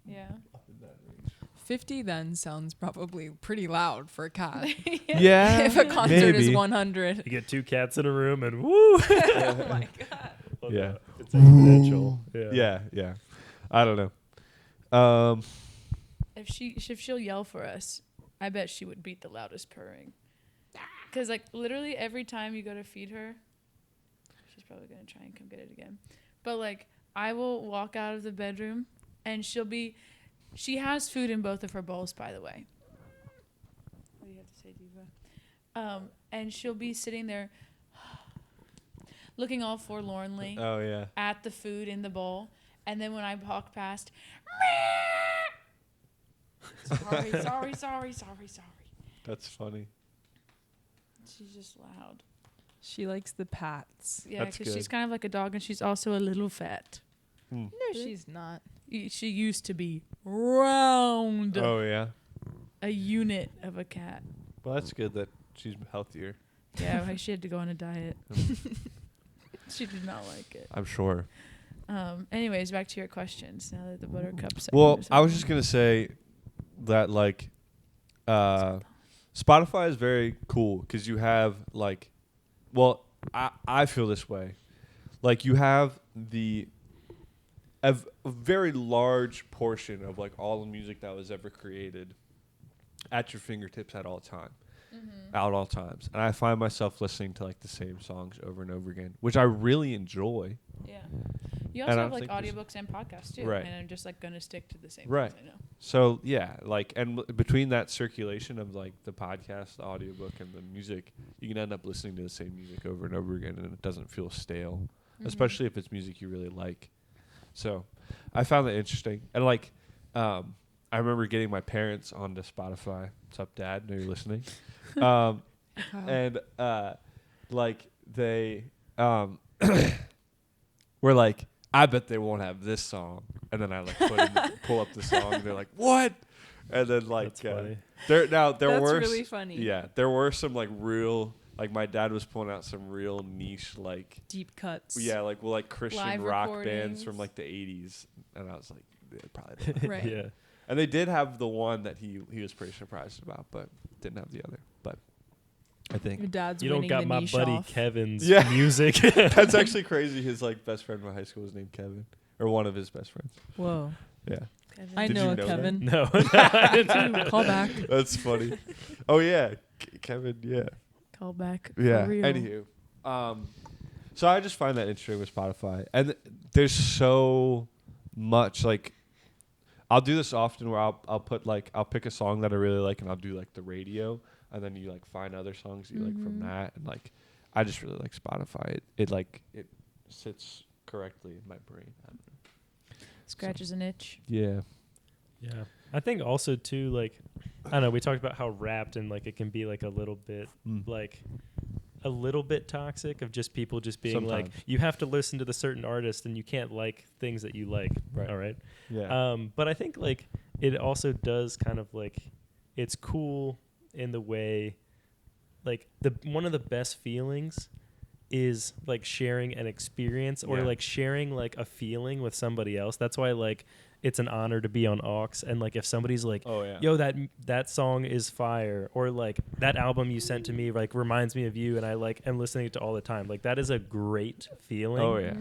Yeah. Up in that range. 50 then sounds probably pretty loud for a cat. Yeah. If a concert is maybe. 100. You get two cats in a room and woo. Oh my God. Well, Yeah. no, it's exponential. Yeah. I don't know. If she'll yell for us, I bet she would beat the loudest purring. Cause like literally every time you go to feed her, she's probably gonna try and come get it again. But like I will walk out of the bedroom and she has food in both of her bowls, by the way. What do you have to say, Diva? And she'll be sitting there looking all forlornly Oh yeah. at the food in the bowl, and then when I walk past, sorry. That's funny. She's just loud. She likes the pats. Yeah, That's because she's good. kind of like a dog, and she's also a little fat. Hmm. No, she's not. She used to be round, Oh yeah. a unit of a cat. Well, that's good that she's healthier. Yeah, she had to go on a diet. She did not like it. I'm sure. Anyways, back to your questions. Now that the buttercup section Well, is I was over. just gonna say that like, Spotify is very cool because you have like, well, I feel this way, like you have a very large portion of like all the music that was ever created at your fingertips at all times. And I find myself listening to like the same songs over and over again, which I really enjoy. Yeah. You And also I have like think this- audiobooks and podcasts too. Right. And I'm just like gonna stick to the same Right. things I know. So yeah, like, and between that circulation of like the podcast, the audiobook, and the music, you can end up listening to the same music over and over again, and it doesn't feel stale, especially if it's music you really like. So I found that interesting. And like, I remember getting my parents onto Spotify. What's up, Dad? Know you're listening. And like they were like, I bet they won't have this song. And then I like pull up the song, and they're like, what? And then like That's funny. there That's were really funny. Yeah, there were some like real, like my dad was pulling out some real niche like Deep cuts. yeah, like Christian Live rock bands recordings. from like the 80s, and I was like, yeah, probably don't have Right. Yeah. And they did have the one that he was pretty surprised about, but didn't have the other. But I Your think dad's You don't winning got the my niche buddy off. Kevin's Yeah. music. that's actually crazy. His like best friend from high school was named Kevin, or one of his best friends. Whoa. Yeah, Kevin. I Did know you a know that? Kevin. No. Call back. that's funny. Oh yeah, Kevin. Yeah, Call back. yeah. For real. Anywho, so I just find that interesting with Spotify, and there's so much like. I'll do this often where I'll put like I'll pick a song that I really like and I'll do like the radio, and then you like find other songs you like from that, and like I just really like Spotify. It sits correctly in my brain. I don't know. Scratches an itch. Yeah. Yeah. I think also too, like, I don't know, we talked about how Wrapped and like it can be like a little bit toxic of just people just being like, Sometimes. you have to listen to the certain artist and you can't like things that you like. Right. All right. Yeah. But I think like it also does kind of like, it's cool in the way, like one of the best feelings is like sharing an experience or Yeah. like sharing like a feeling with somebody else. That's why like it's an honor to be on Aux, and like if somebody's like, Oh yeah. yo, that song is fire, or like that album you sent to me like reminds me of you, and I like am listening to it all the time. Like that is a great feeling. Oh yeah.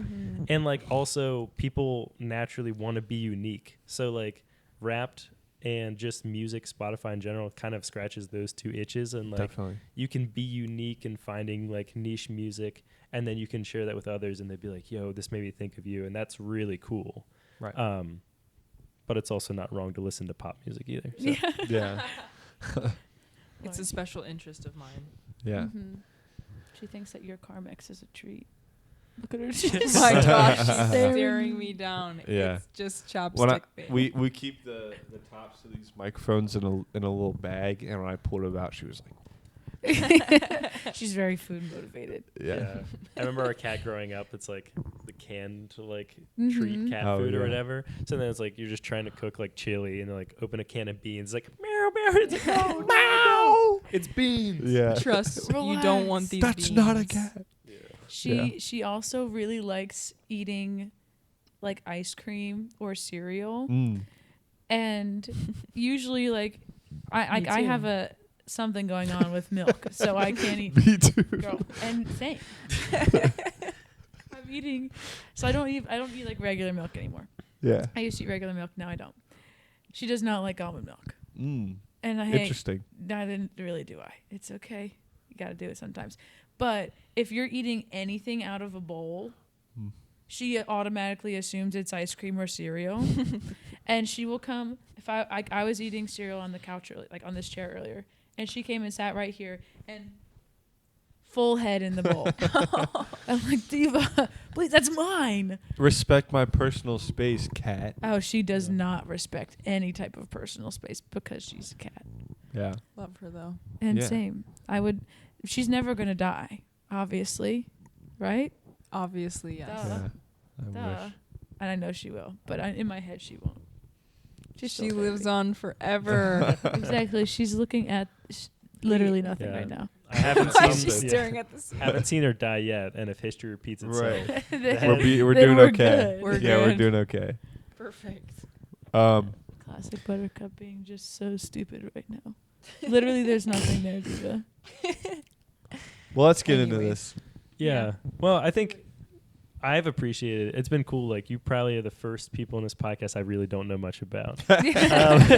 And like also people naturally want to be unique. So like Wrapped and just music, Spotify in general kind of scratches those two itches, and like Definitely. you can be unique in finding like niche music, and then you can share that with others and they'd be like, yo, this made me think of you, and that's really cool. Right. But it's also not wrong to listen to pop music either. So. Yeah. It's a special interest of mine. Yeah. She thinks that your car mix is a treat. Look at her. She's My gosh, she's staring. staring me down. Yeah. It's just chopstick. When face. we keep the tops of these microphones in a little bag, and when I pulled it out, she was like, She's very food motivated. yeah. I remember our cat growing up. It's like the canned like Mhm. treat cat Oh, food or yeah. whatever. So then it's like you're just trying to cook like chili and like open a can of beans. Like meow meow. It's like no, meow. It's beans. Yeah. Trust, you don't want these That's not a beans. cat. She also really likes eating like ice cream or cereal, and usually like I Me have too. something going on with milk, so I can't eat. Me too. Girl, and same. I'm eating, so I don't eat like regular milk anymore. Yeah. I used to eat regular milk, now I don't. She does not like almond milk, and I Interesting. didn't really do I. It's okay, you got to do it sometimes. But if you're eating anything out of a bowl, she automatically assumes it's ice cream or cereal, and she will come. If I was eating cereal on the couch earlier, like on this chair earlier, and she came and sat right here and full head in the bowl. I'm like, Diva, please, that's mine. Respect my personal space, cat. Oh, she does not respect any type of personal space because she's a cat. Yeah. Love her though. And Yeah. same, she's never gonna die, obviously, right? Obviously, yes. Duh. Yeah. I Duh. wish. And I know she will, but in my head she won't. She's She lives on forever. Exactly. She's looking at literally nothing Yeah. right now. I haven't She's seen staring at the ceiling. haven't seen her die yet, and if history repeats itself, Right. They- We're they doing were okay. good. We're Yeah, we're good. doing okay. Perfect. Classic Buttercup being just so stupid right now. Literally, there's nothing there, Diva. Well, let's get into Anyways. this. yeah. Well, I think I've appreciated it. It's been cool. Like, you probably are the first people in this podcast I really don't know much about.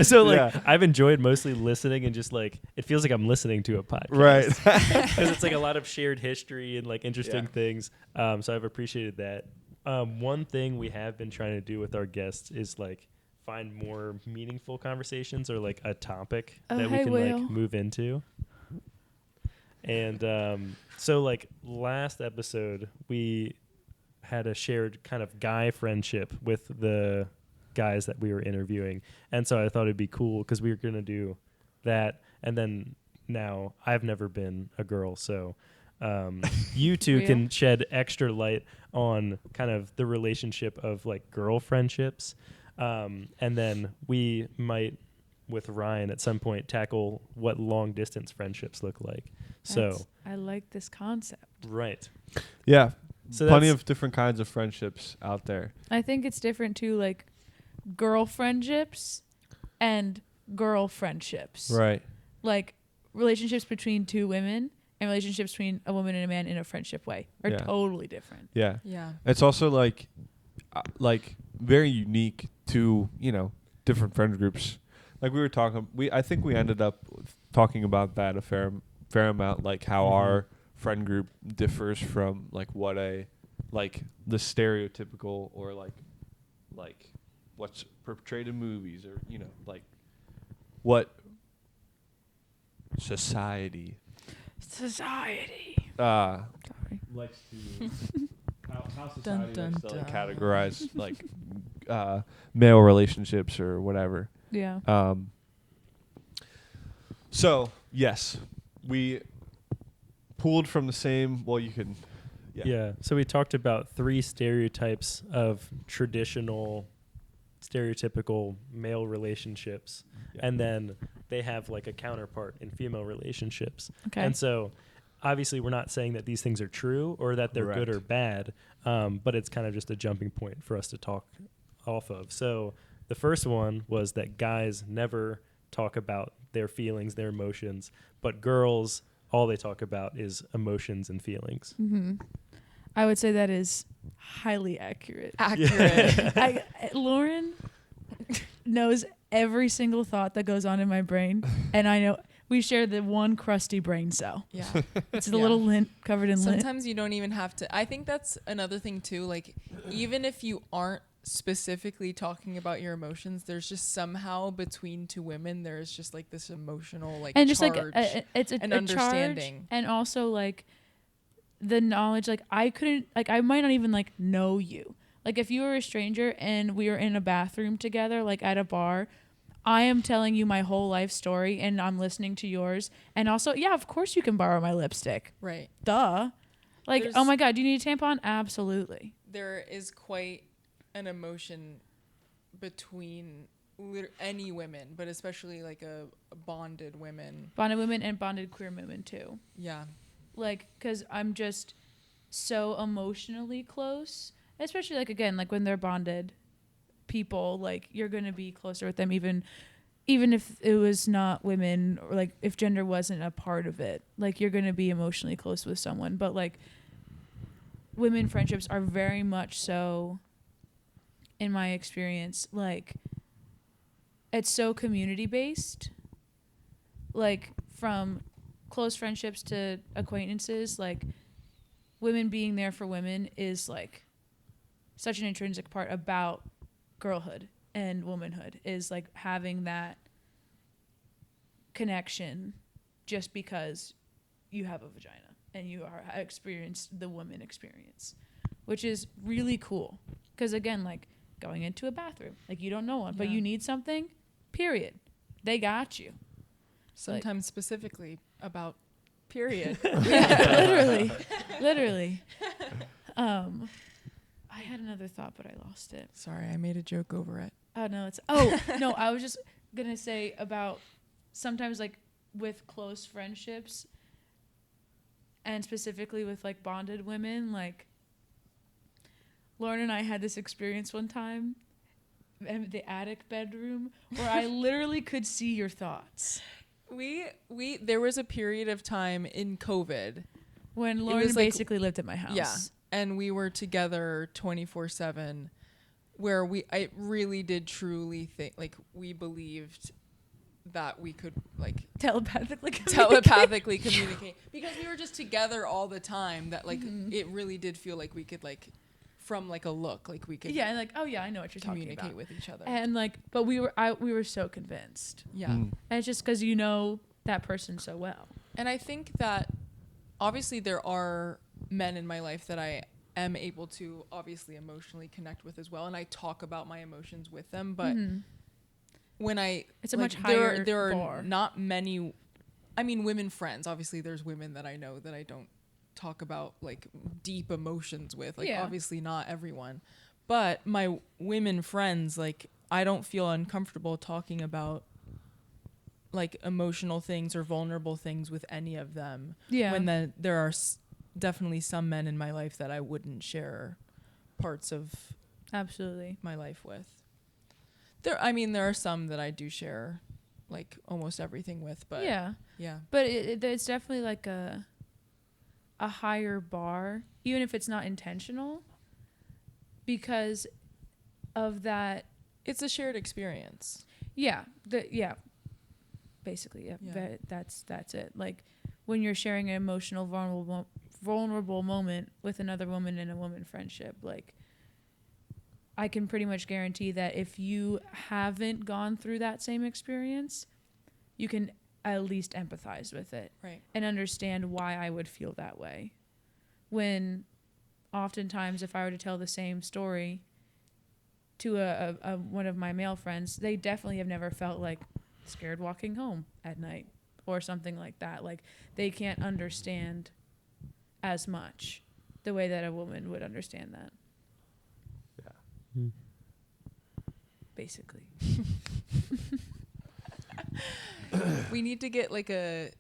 So, like, Yeah. I've enjoyed mostly listening and just, like, it feels like I'm listening to a podcast. Right. Because it's, like, a lot of shared history and, like, interesting Yeah. things. So I've appreciated that. One thing we have been trying to do with our guests is, like, find more meaningful conversations or, like, a topic Oh, that we hey, can, Will. like, move into. And so, like, last episode, we had a shared kind of guy friendship with the guys that we were interviewing. And so I thought it'd be cool because we were going to do that. And then now I've never been a girl. So you two Real? can shed extra light on kind of the relationship of like girl friendships. And then we might, with Ryan at some point, tackle what long distance friendships look like. So, I like this concept. right. Yeah. So Plenty that's- of different kinds of friendships out there. I think it's different too, like girl friendships and girl friendships. Right. Like relationships between two women and relationships between a woman and a man in a friendship way are Yeah. totally different. Yeah. Yeah. It's also like very unique to, different friend groups. Like we were talking, I think we ended up talking about that a fair amount, like how Mhm. our friend group differs from like what the stereotypical or like what's portrayed in movies or, like what society Sorry. likes to how society Dun, likes to dun, like, dun. categorize like male relationships or whatever. Yeah. So yes, we pulled from the same. Well, you could. Yeah. So we talked about 3 stereotypes of traditional, stereotypical male relationships. Yeah. And then they have like a counterpart in female relationships. Okay. And so obviously we're not saying that these things are true or that they're good Correct. or bad, but it's kind of just a jumping point for us to talk off of. So the first one was that guys never talk about their feelings, their emotions, but girls, all they talk about is emotions and feelings. Mm-hmm. I would say that is highly accurate. Accurate. Lauren knows every single thought that goes on in my brain, and I know we share the one crusty brain cell. Yeah. It's the Yeah. little lint covered in lint. Sometimes you don't even have to. I think that's another thing too. Like, even if you aren't specifically talking about your emotions, there's just somehow between two women, there is just like this emotional like And just like charge it's and a understanding. charge, and also like the knowledge. Like I might not even like know you. Like if you were a stranger and we were in a bathroom together, like at a bar, I am telling you my whole life story and I'm listening to yours. And also, yeah, of course you can borrow my lipstick. Right. Duh. Like, There's- oh my God, do you need a tampon? Absolutely. There is quite an emotion between any women, but especially like a bonded women. Bonded women and bonded queer women too. Yeah. Like, because I'm just so emotionally close, especially like, again, like when they're bonded people, like you're going to be closer with them even if it was not women or like if gender wasn't a part of it, like you're going to be emotionally close with someone. But like women friendships are very much so, in my experience, like it's so community based, like from close friendships to acquaintances, like women being there for women is like such an intrinsic part about girlhood and womanhood, is like having that connection just because you have a vagina and you are experienced the woman experience, which is really cool. Because again, like going into a bathroom, like you don't know one, but Yeah. you need something, period. They got you. Sometimes specifically about period. Literally. I had another thought, but I lost it. Sorry, I made a joke over it. Oh no, no, I was just gonna say about sometimes like with close friendships, and specifically with like bonded women, like Lauren and I had this experience one time in the attic bedroom where I literally could see your thoughts. There was a period of time in COVID When Lauren basically lived at my house. Yeah. And we were together 24/7, where I really did truly think, like, we believed that we could, like, telepathically communicate because we were just together all the time, that like it really did feel like we could, like, from like a look, like we could and like, oh yeah, I know what you're talking about. communicate with each other. And like, but we were so convinced. Yeah. And it's just because you know that person so well. And I think that obviously there are men in my life that I am able to obviously emotionally connect with as well, and I talk about my emotions with them, but when it's a like, much higher there are bar. not many, I mean, women friends, obviously there's women that I know that I don't talk about like deep emotions with, like obviously not everyone, but my women friends, like, I don't feel uncomfortable talking about like emotional things or vulnerable things with any of them. Yeah. When there are definitely some men in my life that I wouldn't share parts of Absolutely my life with. There are some that I do share like almost everything with, but yeah. But it's definitely like a higher bar, even if it's not intentional, because of that. It's a shared experience. Basically, that's it. Like when you're sharing an emotional, vulnerable moment with another woman in a woman friendship, like I can pretty much guarantee that if you haven't gone through that same experience, you can at least empathize with it, right, and understand why I would feel that way. When oftentimes if I were to tell the same story to a one of my male friends, they definitely have never felt like scared walking home at night or something like that. Like they can't understand as much the way that a woman would understand that. Yeah. Basically. We need to get like a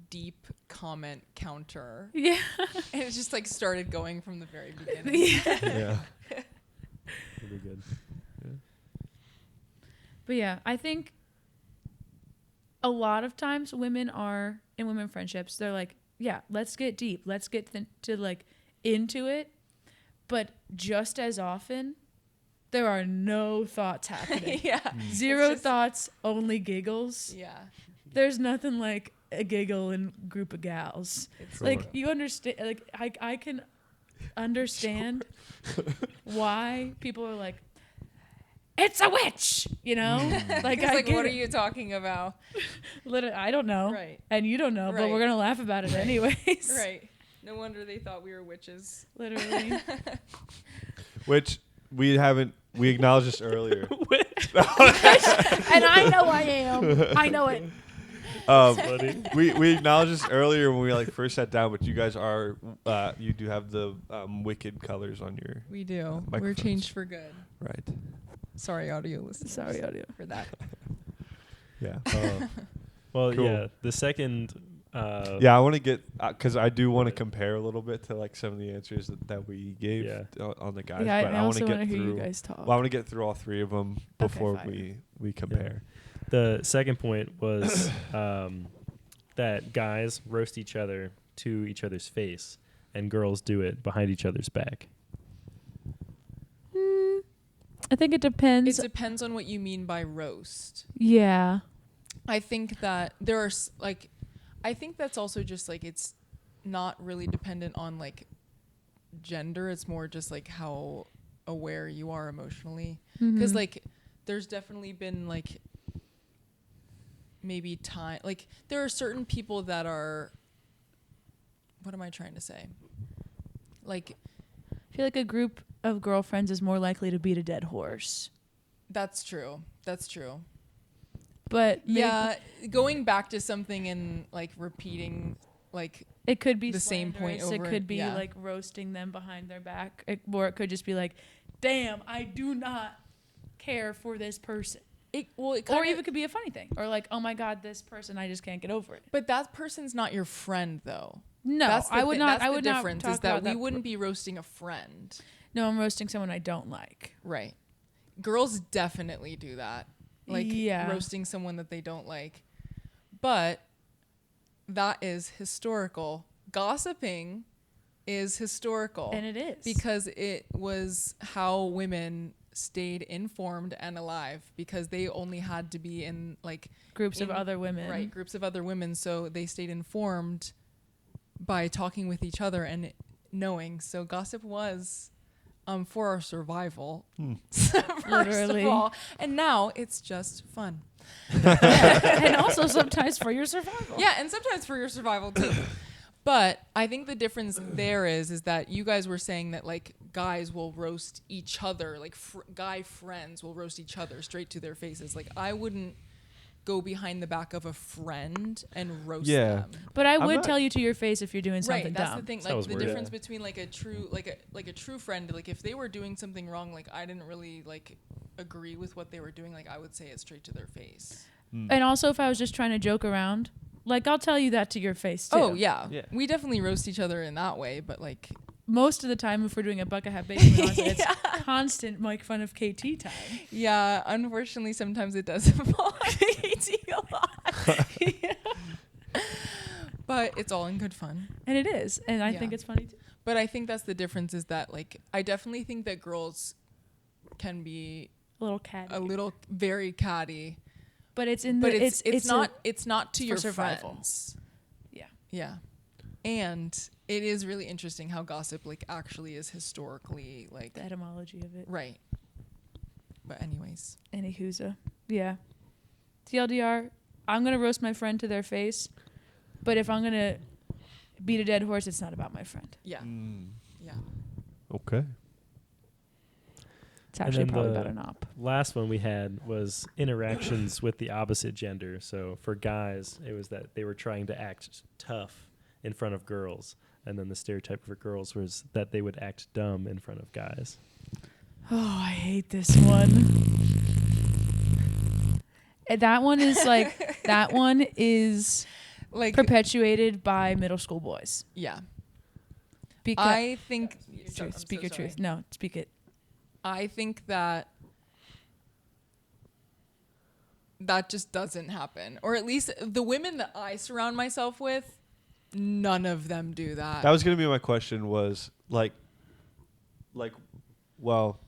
deep comment counter. Yeah. And it just like started going from the very beginning. Yeah. That'd be good. But yeah, I think a lot of times women are in women friendships, they're like, yeah, let's get deep, let's get to like into it, but just as often there are no thoughts happening. Zero thoughts, only giggles. There's nothing like a giggle in a group of gals. It's like, you understand, like I can understand why people are like, it's a witch, you know? Like, like, what are you talking about? Literally, I don't know. Right. And you don't know, but we're going to laugh about it anyways. Right. No wonder they thought we were witches. Literally. Which we acknowledged this earlier. And I know I am. I know it. We acknowledged this earlier when we like first sat down, but you guys are you do have the wicked colors on your. We do. We're microphones. changed for good. Right. Sorry, audio listeners. Sorry, audio. For that. Yeah. Well, Cool. yeah. The second. Yeah, I want to get because I do want to compare a little bit to like some of the answers that we gave on the guys. Yeah, but I want also to want get to hear through. you guys talk. Well, I want to get through all three of them before fine. we compare. The second point was that guys roast each other to each other's face, and girls do it behind each other's back. I think it depends. It depends on what you mean by roast. Yeah. I think that there are I think that's also just like, it's not really dependent on like gender. It's more just like how aware you are emotionally. Because like there's definitely been like maybe time, like there are certain people that are, what am I trying to say? Like, I feel like a group of girlfriends is more likely to beat a dead horse. that's true. That's true. But Yeah, going back to something and like repeating like it could be the same point slanderous. over. It could be like roasting them behind their back, or it could just be like, "Damn, I do not care for this person." Or even could be a funny thing, or like, "Oh my God, this person, I just can't get over it." But that person's not your friend though. No, I would not. That's I would the not difference talk is that about we that. wouldn't be roasting a friend. No, I'm roasting someone I don't like. Right. Girls definitely do that. Like Yeah. roasting someone that they don't like. But that is historical. Gossiping is historical. And it is. Because it was how women stayed informed and alive, because they only had to be in like groups of other women. Right, groups of other women, so they stayed informed by talking with each other and knowing. So gossip was for our survival. First Literally. of all. And now it's just fun. And also sometimes for your survival. Yeah, and sometimes for your survival too. But I think the difference there is that you guys were saying that like guys will roast each other, like guy friends will roast each other straight to their faces. Like I wouldn't go behind the back of a friend and roast them. But I would not- tell you to your face if you're doing something Right, that's dumb. the thing. That Like was the weird. difference between like a true friend, like if they were doing something wrong, like I didn't really like agree with what they were doing, like I would say it straight to their face. And also if I was just trying to joke around, like I'll tell you that to your face too. Oh yeah. Yeah. We definitely roast each other in that way, but like Most of the time if we're doing a bucket hat baby, it's Yeah. constant make fun of KT time. yeah, unfortunately sometimes it does involve KT a lot. But it's all in good fun. And it is. And I Yeah. think it's funny too. But I think that's the difference, is that like I definitely think that girls can be A little catty. a little very catty, but it's in but the it's not to for your survival. friends. Yeah. Yeah. And it is really interesting how gossip like actually is historically like The etymology of it. right. But anyways. Any who'sa. Yeah. TLDR, I'm going to roast my friend to their face. But if I'm going to beat a dead horse, it's not about my friend. Yeah. Yeah. Okay. It's actually then probably the about an op. Last one we had was interactions with the opposite gender. So for guys, it was that they were trying to act tough in front of girls. And then the stereotype for girls was that they would act dumb in front of guys. Oh, I hate this one. That one is like, that one is Like perpetuated by middle school boys. yeah. Because I think truth, speak your truth. No, speak it. I think that just doesn't happen. Or at least the women that I surround myself with, none of them do that. That was gonna be my question. Was like, well,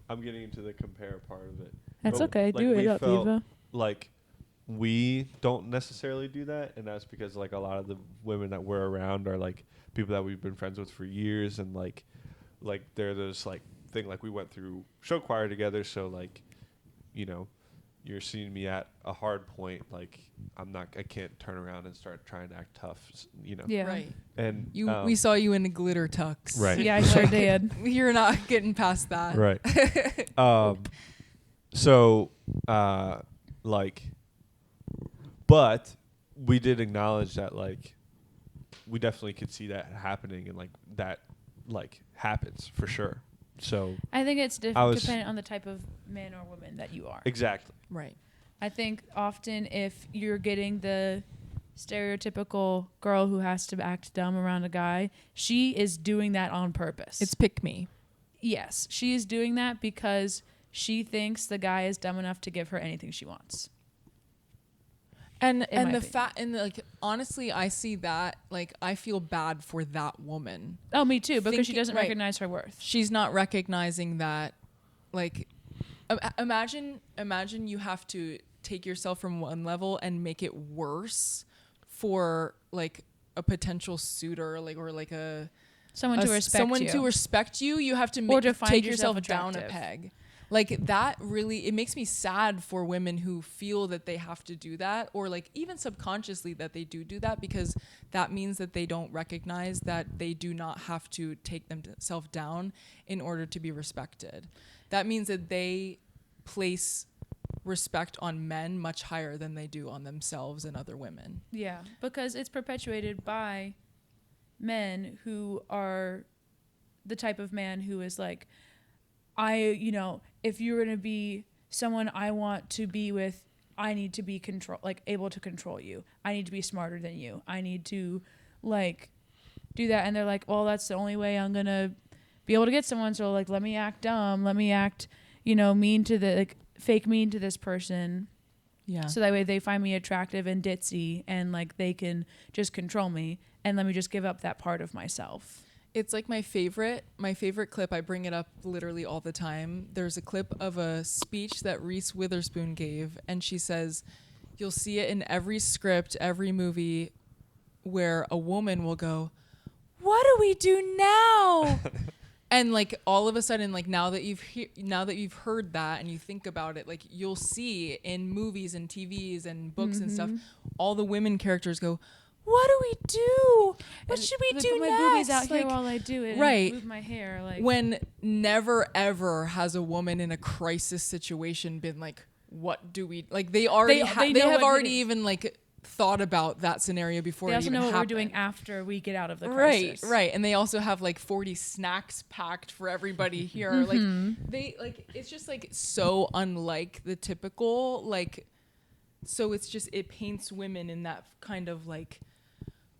I'm getting into the compare part of it. That's But, okay. like, Do we it up, felt Eva. Like, we don't necessarily do that, and that's because like a lot of the women that we're around are like people that we've been friends with for years, and like they're this like thing, like we went through show choir together, so like, you know, you're seeing me at a hard point, like I can't turn around and start trying to act tough, you know. Yeah. Right. And We saw you in a glitter tux. Right. Yeah, I sure did. You're not getting past that. Right. So, like, but we did acknowledge that, like, we definitely could see that happening, and like that, like, happens for sure. So I think it's I different was- depending on the type of man or woman that you are. exactly. Right. I think often if you're getting the stereotypical girl who has to act dumb around a guy, she is doing that on purpose. It's pick me. Yes, she is doing that because she thinks the guy is dumb enough to give her anything she wants. And my the opinion. fact, and like honestly, I see that, like I feel bad for that woman. Oh, me too, because she Thinking- doesn't right. recognize her worth. She's not recognizing that, like imagine you have to take yourself from one level and make it worse for like a potential suitor, like, or like Someone to respect someone you. to respect you. You have to Or to find take yourself yourself down a attractive. peg. Like that really, it makes me sad for women who feel that they have to do that, or like even subconsciously that they do that, because that means that they don't recognize that they do not have to take themselves down in order to be respected. That means that they place respect on men much higher than they do on themselves and other women. Yeah, because it's perpetuated by men who are the type of man who is like, if you're going to be someone I want to be with, I need to be able to control you. I need to be smarter than you. I need to do that, and they're like, well, that's the only way I'm gonna be able to get someone. So like, let me act dumb, let me act, mean to fake mean to this person. Yeah. So that way they find me attractive and ditzy, and like they can just control me, and let me just give up that part of myself. It's like my favorite clip. I bring it up literally all the time. There's a clip of a speech that Reese Witherspoon gave, and she says, you'll see it in every script, every movie, where a woman will go, what do we do now? And like all of a sudden, like now that you've heard that and you think about it, like you'll see in movies and TVs and books and stuff, all the women characters go, what do we do? What should we do put my next? boobies out here Like, while I do it. right. And move my hair. Like when never ever has a woman in a crisis situation been like, what do we like? They already They they know have what it already is. even like thought about that scenario before they it also even know what happened. we're doing after we get out of the Right, crisis. right. And they also have like 40 snacks packed for everybody here. Like they like it's just like so unlike the typical like, so it's just, it paints women in that kind of like,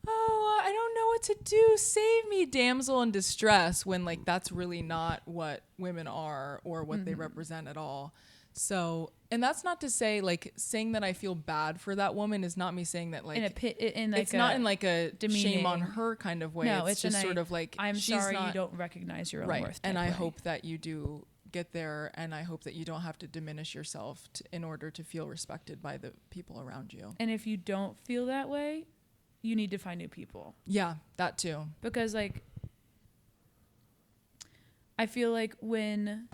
oh, I don't know what to do, save me, damsel in distress, when like that's really not what women are or what they represent at all. So, and that's not to say like saying that I feel bad for that woman is not me saying that like it's not in like a shame on her kind of way. No, it's just sort of like, I'm she's sorry not, you don't recognize your own right. worth. And type I way. hope that you do get there, and I hope that you don't have to diminish yourself in order to feel respected by the people around you. And if you don't feel that way, you need to find new people. Yeah, that too. Because like I feel like when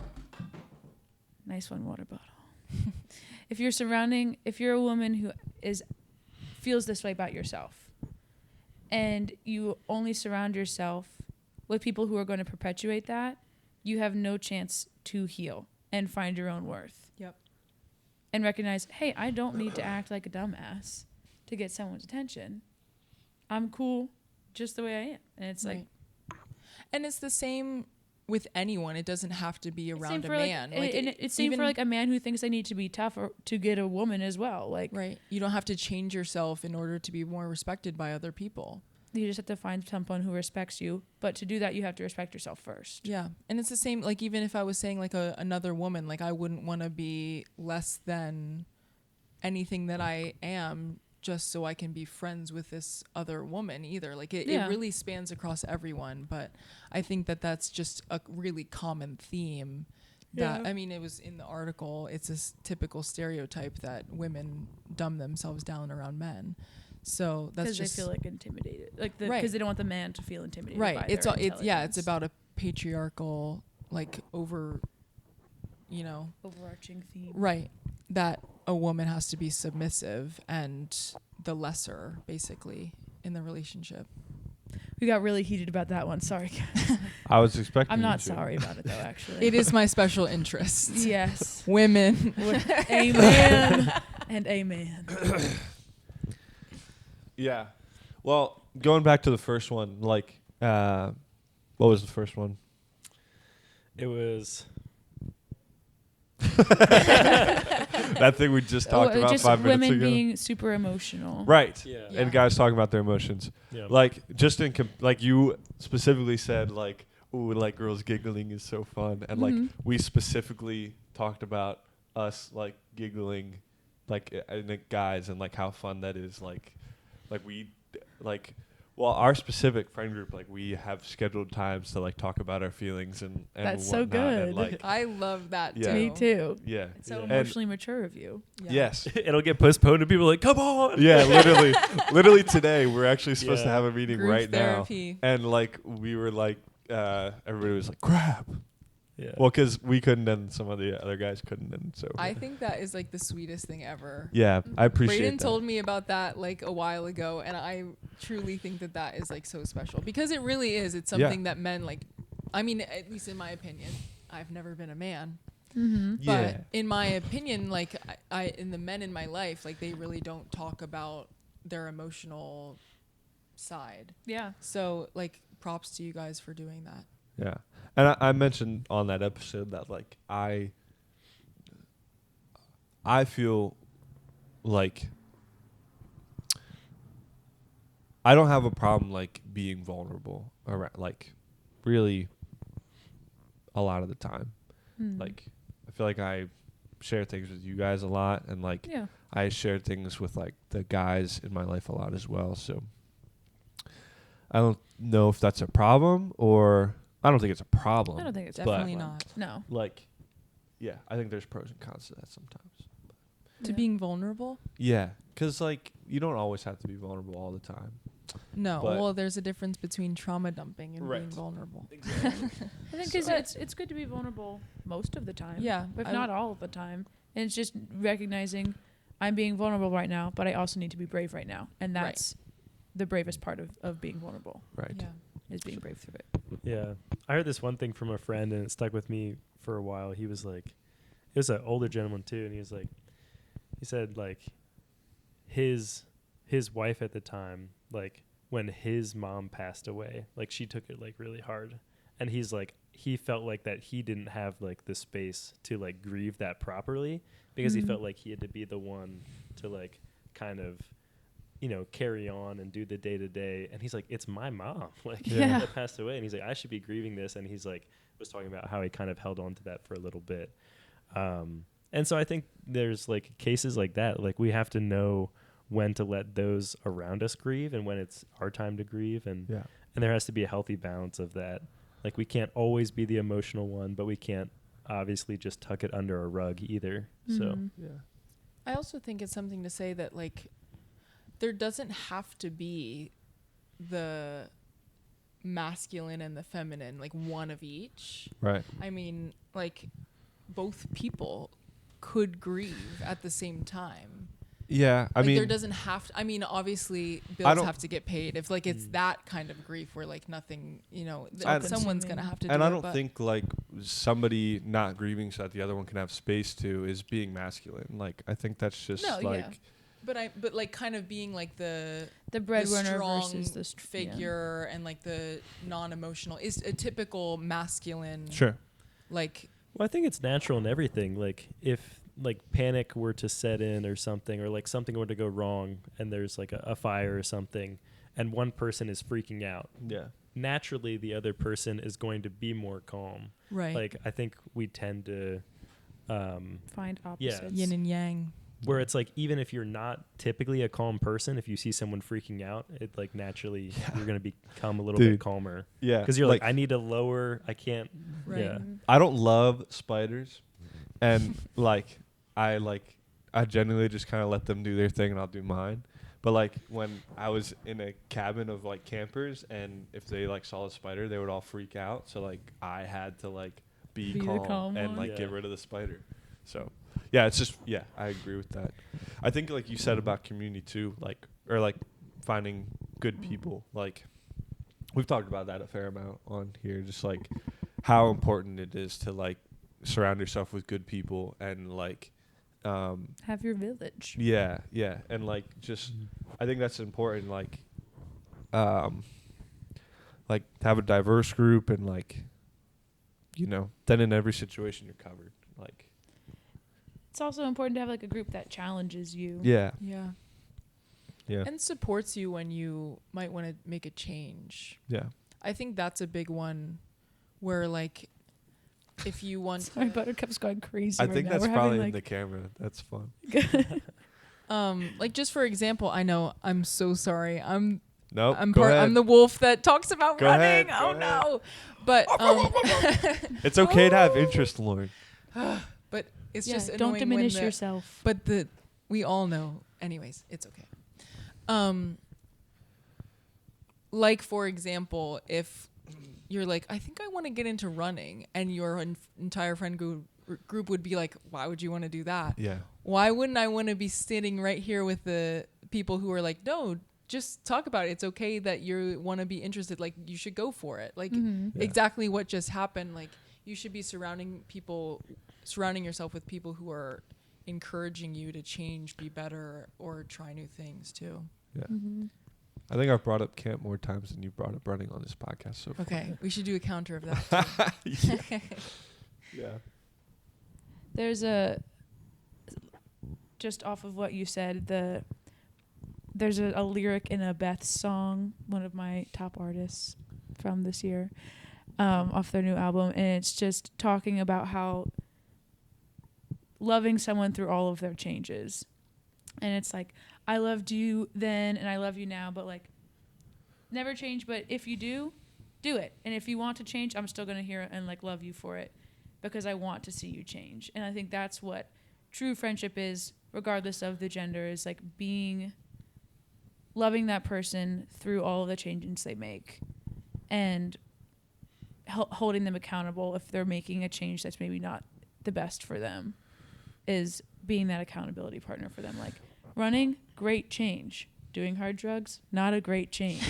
nice one, water bottle. if you're a woman who feels this way about yourself, and you only surround yourself with people who are going to perpetuate that, you have no chance to heal and find your own worth. Yep. And recognize, hey, I don't need to act like a dumbass to get someone's attention. I'm cool just the way I am. And it's like, and it's the same with anyone. It doesn't have to be around a man. It's same for like a man who thinks they need to be tough to get a woman as well. Like, right. You don't have to change yourself in order to be more respected by other people. You just have to find someone who respects you. But to do that, you have to respect yourself first. Yeah. And it's the same, like, even if I was saying like another woman, like I wouldn't want to be less than anything that I am just so I can be friends with this other woman either. Like it really spans across everyone. But I think that that's just a really common theme. That I mean, it was in the article. It's a typical stereotype that women dumb themselves down around men. So that's just because they feel like intimidated, like because they don't want the man to feel intimidated. Right. By It's their it's about a patriarchal, like overarching theme. Right. That a woman has to be submissive and the lesser, basically, in the relationship. We got really heated about that one. Sorry, guys. I was expecting. I'm not you to. sorry about it though. Actually, It is my special interest. Yes. Women. Amen and amen. Yeah. Well, going back to the first one, like, what was the first one? It was That thing we just talked about just 5 minutes women ago. being super emotional. Right. Yeah. And guys talking about their emotions. Yeah. Like, just like you specifically said, like, ooh, like girls giggling is so fun. And like we specifically talked about us like giggling like guys and like how fun that is. Like we like, well, our specific friend group, like we have scheduled times to like talk about our feelings and That's so whatnot, and, good. like, I love that Yeah. too. Me too. yeah. It's so Yeah. emotionally mature of you. Yeah. Yes. It'll get postponed and people are like, come on. Yeah, literally today we're actually supposed to Yeah. have a meeting Group right therapy. now, and like we were like, everybody was like, crap. Yeah. Well, because we couldn't, and some of the other guys couldn't, and so. I think that is like the sweetest thing ever. Yeah, I appreciate Brayden that. told me about that like a while ago, and I truly think that that is like so special because it really is. It's something that men like. I mean, at least in my opinion, I've never been a man, Mm-hmm. Yeah. but in my opinion, like I in the men in my life, like they really don't talk about their emotional side. Yeah. So like, props to you guys for doing that. Yeah, and I mentioned on that episode that like I feel like I don't have a problem like being vulnerable around, like really a lot of the time. Like I feel like I share things with you guys a lot, and like Yeah. I share things with like the guys in my life a lot as well. So I don't know if that's a problem, or I don't think it's a problem. I don't think it's Definitely but not. No. Like, yeah, I think there's pros and cons to that sometimes. To being vulnerable? Yeah, because like you don't always have to be vulnerable all the time. No. But- Well, there's a difference between trauma dumping and Right. being vulnerable. Exactly. I think it's good to be vulnerable most of the time. Yeah. If I not all of the time. And it's just recognizing I'm being vulnerable right now, but I also need to be brave right now. And Right. that's the bravest part of being vulnerable, Right. Yeah. is being brave through it. Yeah. I heard this one thing from a friend and it stuck with me for a while. He was like, it was an older gentleman too. And he was like, he said like his wife at the time, like when his mom passed away, like she took it like really hard. And he's like, he felt like that he didn't have like the space to like grieve that properly because he felt like he had to be the one to like kind of, you know, carry on and do the day to day. And he's like, it's my mom, like Yeah. that passed away. And he's like, I should be grieving this. And he's like, was talking about how he kind of held on to that for a little bit. And so I think there's like cases like that, like we have to know when to let those around us grieve and when it's our time to grieve. And there has to be a healthy balance of that. Like we can't always be the emotional one, but we can't obviously just tuck it under a rug either. So I also think it's something to say that like there doesn't have to be the masculine and the feminine, like one of each. Right. I mean, like both people could grieve at the same time. Yeah, I Like mean, there doesn't have to, I mean, obviously I bills don't- have to get paid. If like it's that kind of grief where like nothing, you know, And- someone's going to have to do and it. I don't but think like somebody not grieving so that the other one can have space to is being masculine. Like I think that's just No, like yeah. But like kind of being like the breadwinner strong versus the figure and like the non-emotional is a typical masculine. sure. Like well, I think it's natural in everything. Like if like panic were to set in or something, or like something were to go wrong and there's like a fire or something and one person is freaking out, Yeah. naturally the other person is going to be more calm. right. Like I think we tend to find opposites. yin and yang. where it's like even if you're not typically a calm person, if you see someone freaking out, it like naturally you're going to become a little bit Dude. calmer. Yeah. Because you're like, I need to lower, I can't. Right. Yeah. I don't love spiders, and I genuinely just kind of let them do their thing and I'll do mine. But like when I was in a cabin of like campers, and if they like saw a spider, they would all freak out. So like I had to like be Be the calm calm and one. like get Yeah. rid of the spider. So yeah, it's just I agree with that. I think like you said about community too, like or like finding good people. Like we've talked about that a fair amount on here, just like how important it is to like surround yourself with good people and like Have your village. yeah and like just I think that's important, like have a diverse group, and like you know then in every situation you're covered. Like It's also important to have like a group that challenges you. yeah And supports you when you might want to make a change. yeah I think that's a big one where like if you want Sorry, Buttercup's going crazy. I right think now. that's We're probably having, in the camera. That's fun. like just for example, I know I'm so sorry. I'm Nope. I'm the wolf that talks about Go running. ahead, Oh go no. But It's okay to have interest, Lauren. but it's yeah, just don't annoying diminish when yourself. But we all know. Anyways, it's okay. Like for example, if you're like, I think I want to get into running, and your entire friend group would be like, why would you want to do that? Yeah. Why wouldn't I want to be sitting right here with the people who are like, no, just talk about it. It's okay that you want to be interested. Like you should go for it. Like exactly what just happened. Like you should be surrounding yourself with people who are encouraging you to change, be better, or try new things too. Yeah. I think I've brought up camp more times than you brought up running on this podcast so far. Okay, we should do a counter of that too. Yeah. There's just off of what you said, the there's a lyric in a Beth song, one of my top artists from this year, off their new album, and it's just talking about how loving someone through all of their changes. And it's like, I loved you then and I love you now, but like never change. But if you do it. And if you want to change, I'm still going to hear it and like love you for it because I want to see you change. And I think that's what true friendship is, regardless of the gender, is like loving that person through all of the changes they make and holding them accountable if they're making a change that's maybe not the best for them, is being that accountability partner for them. Like running, great change. Doing hard drugs, not a great change.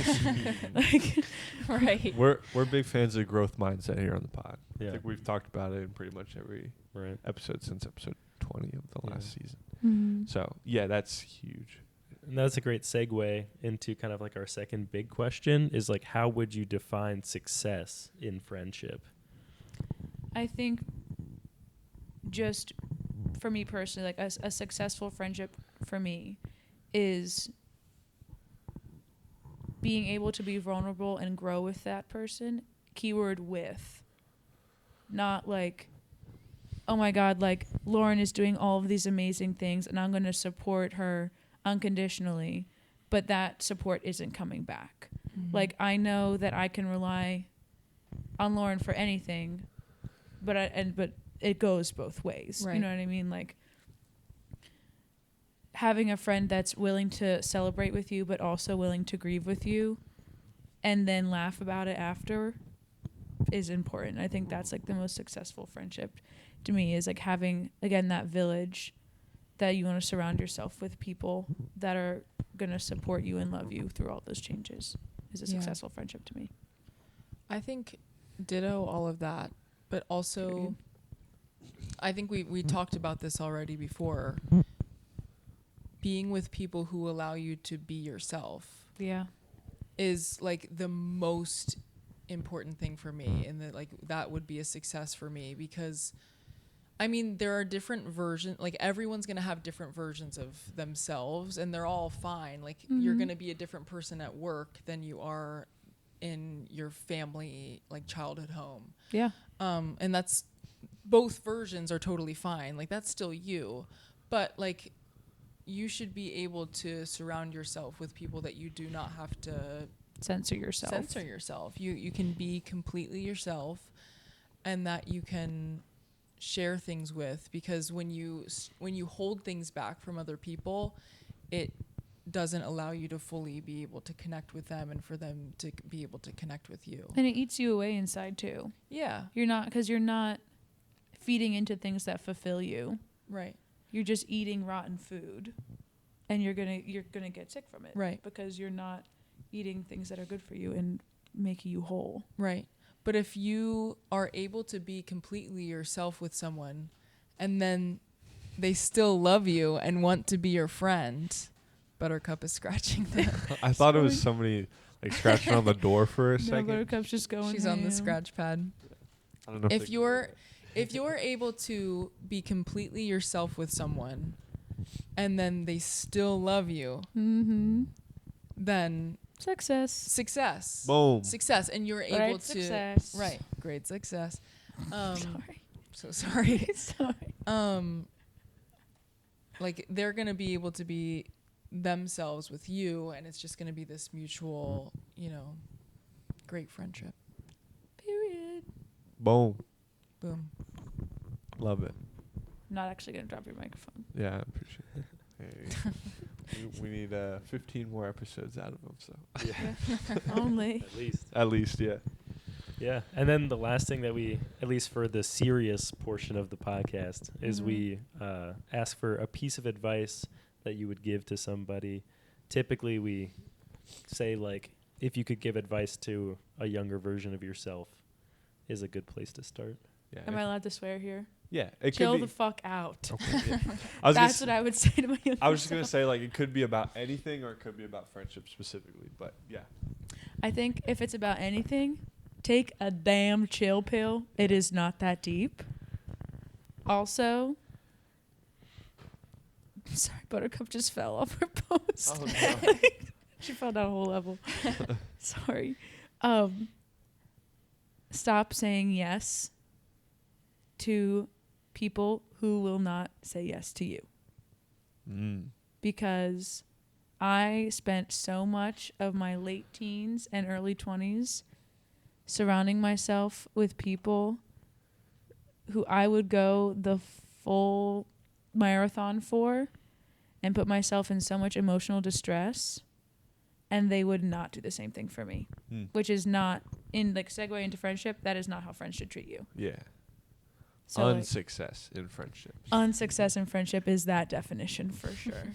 Like, Right. We're big fans of growth mindset here on the pod. Yeah. I think we've talked about it in pretty much every episode since episode 20 of the last season. Mm-hmm. So yeah, that's huge. And that's a great segue into kind of like our second big question is like, how would you define success in friendship? I think just for me personally, like a successful friendship for me is being able to be vulnerable and grow with that person. Keyword with. Not like, oh my God, like Lauren is doing all of these amazing things and I'm going to support her unconditionally, but that support isn't coming back. Mm-hmm. Like I know that I can rely on Lauren for anything, but it goes both ways. Right. You know what I mean? Like having a friend that's willing to celebrate with you, but also willing to grieve with you and then laugh about it after is important. I think that's like the most successful friendship to me, is like having, again, that village that you want to surround yourself with people that are going to support you and love you through all those changes is a successful friendship to me. I think ditto all of that, but also Period. I think we talked about this already before. Being with people who allow you to be yourself Yeah. is like the most important thing for me, and that would be a success for me, because I mean there are different versions, like everyone's gonna have different versions of themselves and they're all fine. Like you're gonna be a different person at work than you are in your family, like childhood home. Yeah. And that's, both versions are totally fine. Like that's still you, but like you should be able to surround yourself with people that you do not have to Censor yourself. You can be completely yourself, and that you can share things with, because when you hold things back from other people, it doesn't allow you to fully be able to connect with them and for them to be able to connect with you. And it eats you away inside too. Yeah. You're not feeding into things that fulfill you. Right. You're just eating rotten food, and you're gonna get sick from it. Right. Because you're not eating things that are good for you and making you whole. Right. But if you are able to be completely yourself with someone, and then they still love you and want to be your friend, Buttercup is scratching them. I thought it was somebody like scratching on the door for a No, second. Buttercup's just going. She's on the ham. scratch pad. I don't know If you're able to be completely yourself with someone, and then they still love you, Mm-hmm. then Success. boom. success, and you're able Great to success. right, great success. Sorry. So sorry. Sorry. Like they're gonna be able to be themselves with you, and it's just gonna be this mutual, great friendship. Period. Boom. Boom. Love it. I'm not actually gonna drop your microphone. Yeah, I appreciate it. Hey. we need 15 more episodes out of them, so. Only. At least. At least, yeah. Yeah. And then the last thing that we, at least for the serious portion of the podcast, is we ask for a piece of advice that you would give to somebody. Typically, we say, like, if you could give advice to a younger version of yourself, is a good place to start. Yeah. Am I allowed to swear here? Yeah. It Chill could the be. fuck out. Okay, yeah. That's what I would say to my younger I was just gonna self. say, like, it could be about anything or it could be about friendship specifically, but yeah. I think if it's about anything, take a damn chill pill. It is not that deep. Also, Sorry, Buttercup just fell off her post. Oh, no. She fell down a whole level. Sorry. Stop saying yes to people who will not say yes to you. Because I spent so much of my late teens and early 20s surrounding myself with people who I would go the full marathon for and put myself in so much emotional distress, and they would not do the same thing for me, which is not, in like segue into friendship, that is not how friends should treat you. Yeah. So Unsuccess in friendships. Unsuccess in friendship is that definition for sure.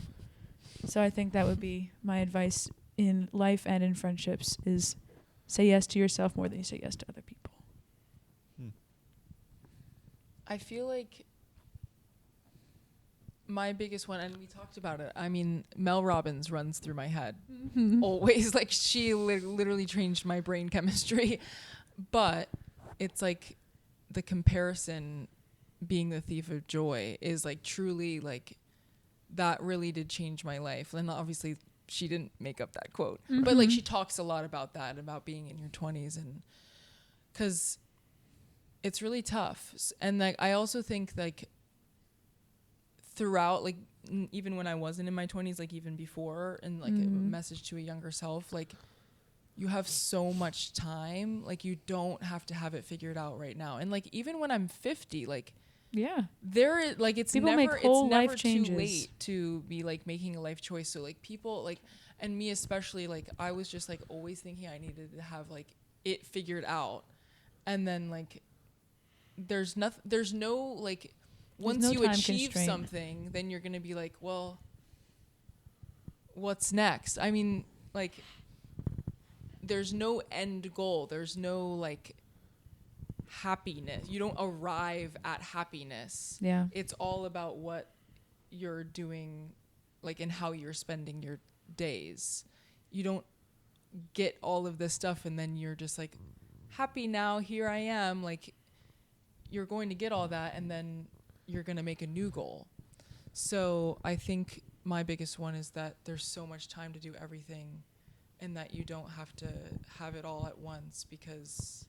So I think that would be my advice in life and in friendships is say yes to yourself more than you say yes to other people. I feel like my biggest one, and we talked about it, I mean, Mel Robbins runs through my head always. Like, she literally changed my brain chemistry. But it's like the comparison being the thief of joy is like truly like that really did change my life. And obviously she didn't make up that quote, but like she talks a lot about that, about being in your 20s, and because it's really tough. And like I also think like throughout, like even when I wasn't in my 20s, like even before, and like a message to a younger self, like you have so much time, like you don't have to have it figured out right now. And like even when I'm 50, like there is like it's people never make whole it's never life too changes. late to be like making a life choice. So like people like, and me especially, like I was just like always thinking I needed to have like it figured out, and then like there's no like once no you time achieve constraint. something, then you're gonna be like, well, what's next? I mean, like there's no end goal, there's no like happiness, you don't arrive at happiness. It's all about what you're doing, like, and how you're spending your days. You don't get all of this stuff and then you're just like happy now, here I am. Like you're going to get all that and then you're going to make a new goal. So I think my biggest one is that there's so much time to do everything, and that you don't have to have it all at once, because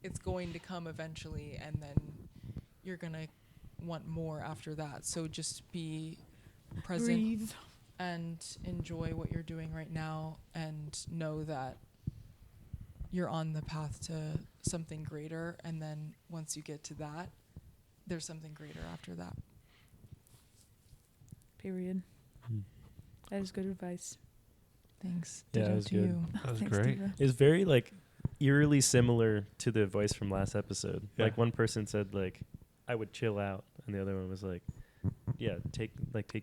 it's going to come eventually, and then you're going to want more after that. So just be present. Breathe. And enjoy what you're doing right now, and know that you're on the path to something greater. And then once you get to that, there's something greater after that. Period. That is good advice. Thanks. Yeah, Ditto that was to good. you. That was Thanks, great. Diva. It's very like eerily similar to the advice from last episode. Yeah. Like one person said like I would chill out, and the other one was like, yeah, take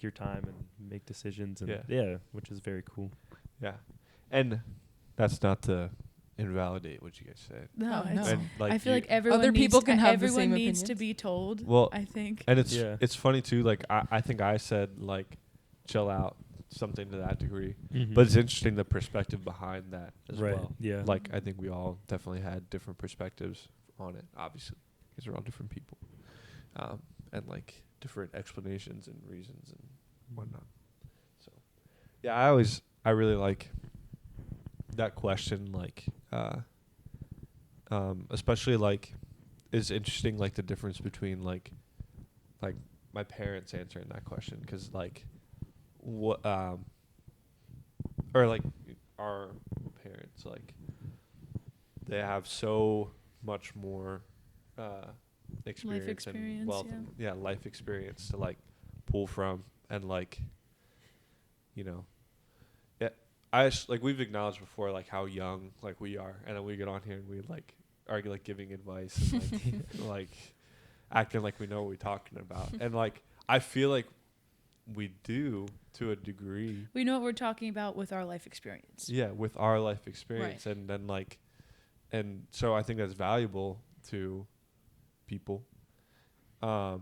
your time and make decisions, and which is very cool. Yeah. And that's not to invalidate what you guys said. No, Oh, no. And, I feel like everyone Other needs people can have the everyone same needs to opinions. be told. Well, I think. And it's Yeah. it's funny too, like I think I said like chill out, something to that degree. Mm-hmm. But it's interesting the perspective behind that as right. well. Yeah. Like I think we all definitely had different perspectives on it, obviously, because we're all different people, and like different explanations and reasons and whatnot. So, yeah, I really like that question. Like, especially like, it's interesting like the difference between like my parents answering that question, because like what or like our parents, like they have so much more experience and wealth and life experience to like pull from, and like like we've acknowledged before like how young like we are, and then we get on here and we like argue like giving advice and like like acting like we know what we're talking about, and like I feel like we do to a degree. We know what we're talking about with our life experience. Yeah, with our life experience, right. And then like, and so I think that's valuable to people. But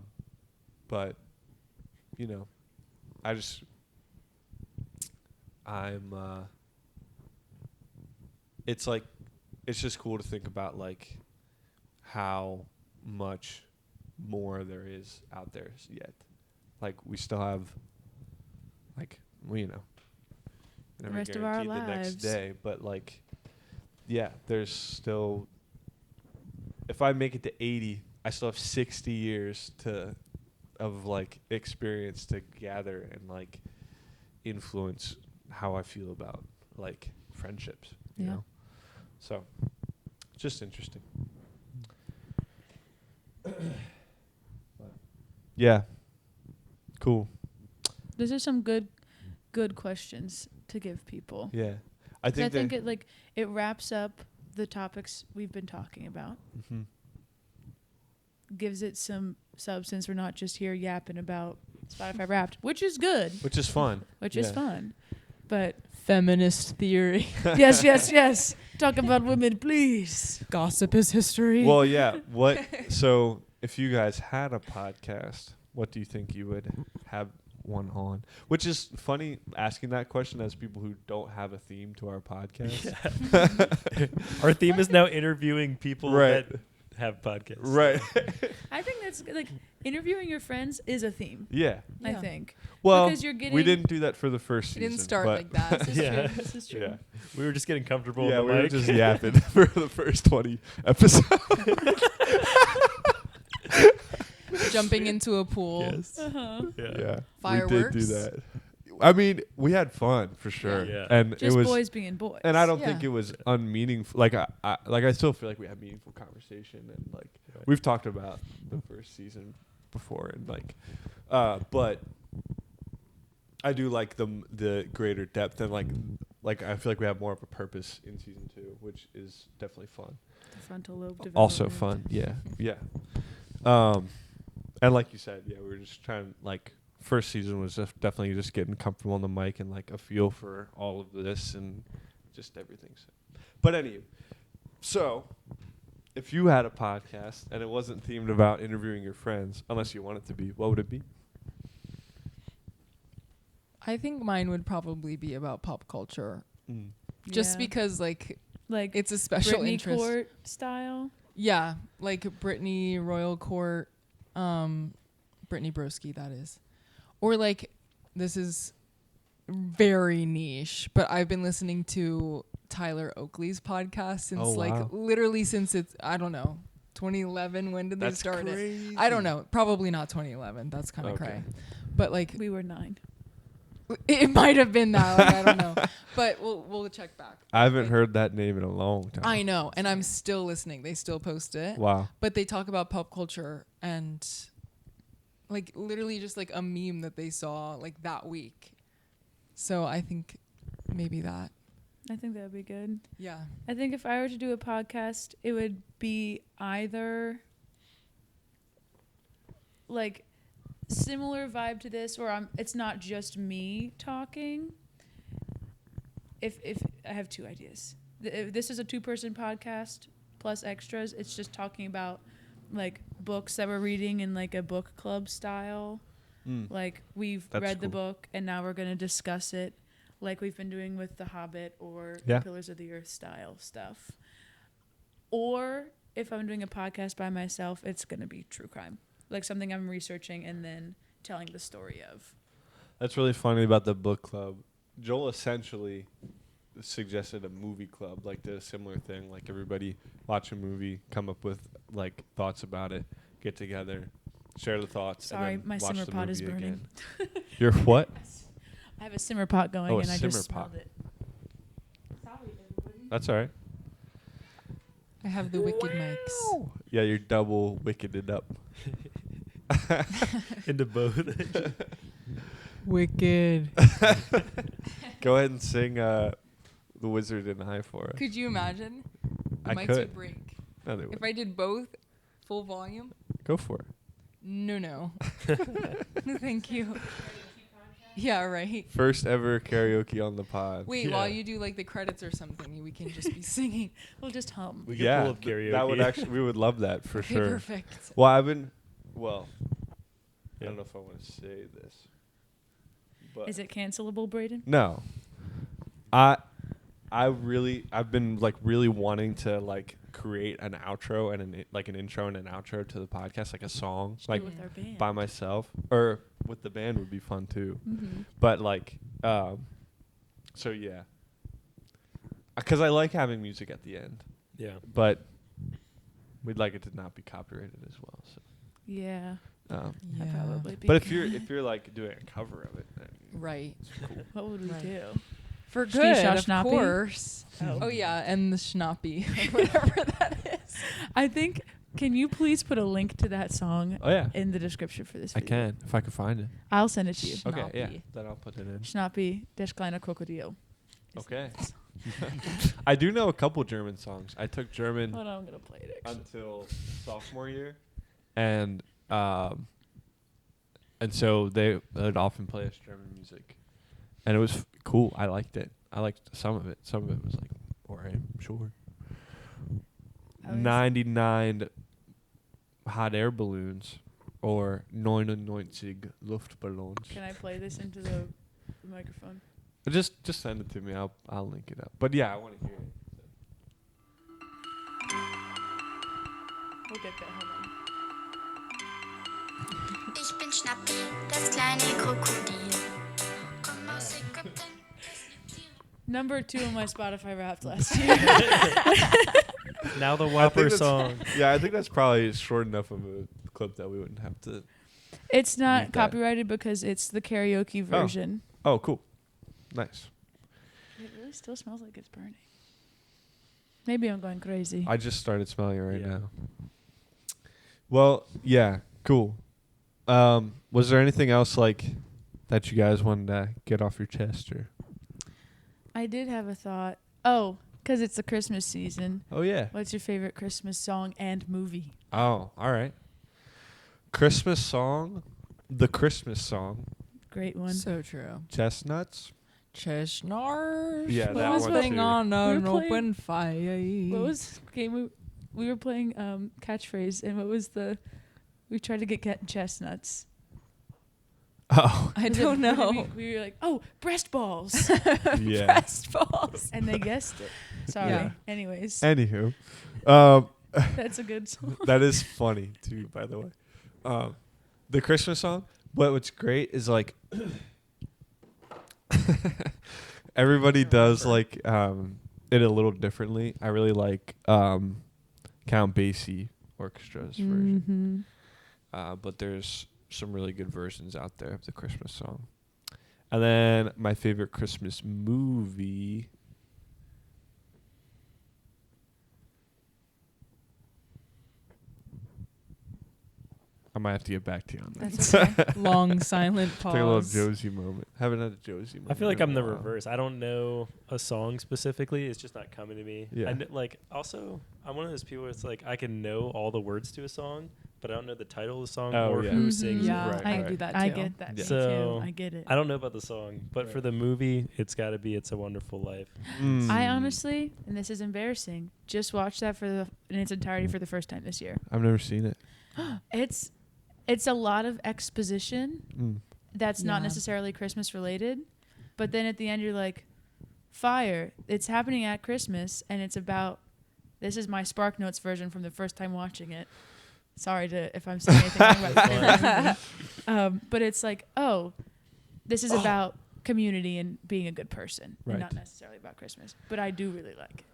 it's like, it's just cool to think about like how much more there is out there yet. Like we still have like, well, you know, never rest of our guaranteed the next lives. day, but like, yeah, there's still. If I make it to 80, I still have 60 years of like experience to gather and like influence how I feel about like friendships. You Yeah. know, so just interesting. Yeah. Cool. Those are some good questions to give people. Yeah. I 'Cause I think think it wraps up the topics we've been talking about. hmm Gives it some substance. We're not just here yapping about Spotify Wrapped, which is good, which is fun. which is Yeah. fun. But Feminist theory. yes. Talk about women, please. Gossip is history. Well, yeah. So if you guys had a podcast, what do you think you would have one on? Which is funny asking that question as people who don't have a theme to our podcast. Our theme is now interviewing people Right. that have podcasts. Right. I think that's like interviewing your friends is a theme. Yeah. I Yeah. think. Well, Because you're we getting- didn't do that for the first It season. didn't start but like that. This is Yeah. true. This is true. Yeah. We were just getting comfortable Yeah, on we the were mic. just yapping for the first 20 episodes. Jumping into a pool. Yes. Uh-huh. Yeah. Yeah. Fireworks. We did do that. I mean, we had fun for sure. Yeah. And Just it was boys being boys. and I don't Yeah. think it was unmeaningful. Like I still feel like we had meaningful conversation and like Right. we've talked about the first season before and like but I do like the greater depth and like I feel like we have more of a purpose in season 2, which is definitely fun. The frontal lobe development. Also fun, yeah. And like you said, yeah, we were just trying like first season was definitely just getting comfortable on the mic and like a feel for all of this and just everything. But anyway, so if you had a podcast and it wasn't themed about interviewing your friends, unless you want it to be, what would it be? I think mine would probably be about pop culture. Just Yeah. because like like it's a special Britney interest. Court style. Yeah, like Britney Royal Court, Britney Broski, that is. Or like, this is very niche, but I've been listening to Tyler Oakley's podcast since wow. literally since it's, I don't know, 2011. When did they start it? I don't know. Probably not 2011. That's kind of cray. But like, We were 9. it might have been that. Like, I don't know. But we'll check back. I haven't Like, heard that name in a long time. I know, and I'm still listening. They still post it. Wow. But they talk about pop culture and like literally just like a meme that they saw like that week. So I think maybe that. I think that would be good. Yeah. I think if I were to do a podcast, it would be either like similar vibe to this, or it's not just me talking. If I have 2 ideas, if this is a 2-person podcast plus extras. It's just talking about like books that we're reading in like a book club style. Like we've That's read the cool. book and now we're gonna discuss it, like we've been doing with The Hobbit or Yeah. Pillars of the Earth style stuff. Or if I'm doing a podcast by myself, it's gonna be true crime, like something I'm researching and then telling the story of. That's really funny about the book club. Joel essentially suggested a movie club, like did a similar thing, like everybody watch a movie, come up with like thoughts about it, get together, share the thoughts. Sorry, and then my watch simmer the pot is movie burning. again. Your what? I have a simmer pot going Oh, a and I simmer just pot. smelled it. Sorry, everybody. That's all right. I have the wicked mics. Yeah, you're double wickeded up. Into both. Wicked. Go ahead and sing The Wizard and I for us. Could you imagine? The I mics could. would break. No, they If wouldn't. I did both full volume? Go for it. No. Thank you. Yeah, right. First ever karaoke on the pod. Wait, Yeah. while you do like the credits or something, we can just be singing. We'll just hum. We could Yeah, pull up karaoke. that would actually, we would love that for Okay, sure. perfect. Well, I don't know if I want to say this. But Is it cancelable, Braden? No. I've been like really wanting to like create an outro and an intro and an outro to the podcast, like a song, like with our band. by myself, or with the band would be fun too. Mm-hmm. But like, so yeah, because I like having music at the end, Yeah. but we'd like it to not be copyrighted as well. So, Yeah. Yeah. That probably be but if good. you're like doing a cover of it, then Right. it's cool. What would we Right. do? For Ski good, Shaw of Schnappy? course. Oh yeah, and the schnappy, or whatever that is. I think. Can you please put a link to that song Oh yeah, in the description for this I video? can if I can find it. I'll send it to you. Okay, yeah, Schnappy. then I'll put it in. Schnappy des kleiner Krokodil. Okay. I do know a couple German songs. I took German Hold on, I'm gonna play it actually. until sophomore year, and so they would often play us German music, and it was cool. I liked it. I liked some of it. Some of it was like, alright, sure. I was- 99 hot air balloons, or 99 Luftballons. Can I play this into the microphone? Just send it to me. I'll link it up. But yeah, I want to hear it. We'll get there. Hold on. Ich bin Schnappi, das kleine Krokodil. Komm aus Ägypten. Number 2 on my Spotify Wrapped last year. Now the Whopper that's- song. Yeah, I think that's probably short enough of a clip that we wouldn't have to. It's not Need that. copyrighted because it's the karaoke version. Oh, cool. Nice. It really still smells like it's burning. Maybe I'm going crazy. I just started smelling it right Yeah. now. Well, yeah, cool. Was there anything else like that you guys wanted to get off your chest, or? I did have a thought. Oh, because it's the Christmas season. Oh yeah. What's your favorite Christmas song and movie? Oh, all right. Christmas song, the Christmas song, Great one. So true. Chestnuts. Chestnuts. Yeah, that was one Roasting too. on an We were playing- open fire. What was the game we were playing catchphrase, and what was we tried to get chestnuts. Oh, I Was it- don't know. We were like, oh, breast balls. yeah. Breast balls. And they guessed it. Sorry. Yeah. Anyways, Anywho, that's a good song. that is funny too, by the way. The Christmas song. But what's great is like everybody does like it a little differently. I really like Count Basie Orchestra's version. But there's some really good versions out there of the Christmas song. And then my favorite Christmas movie. I might have to get back to you on that. That's okay. Long silent pause. Take a little Josie moment. Haven't had a Josie moment. I feel like in I'm a the while. reverse. I don't know a song specifically. It's just not coming to me. Yeah. Like also, I'm one of those people where it's like I can know all the words to a song, but I don't know the title of the song Oh, or yeah. who Mhm. sings Yeah, it. Right, I right. do that too. I get that. Yeah. Me So, too. I get it. I don't know about the song, but for Right. the movie, it's got to be "It's a Wonderful Life." I honestly, and this is embarrassing, just watched that in its entirety for the first time this year. I've never seen it. It's a lot of exposition that's not Yeah. necessarily Christmas related, but then at the end you're like, fire. It's happening at Christmas, and it's about. This is my Spark Notes version from the first time watching it. Sorry if I'm saying anything wrong about that movie. But it's like, oh, this is about community and being a good person, Right. and not necessarily about Christmas. But I do really like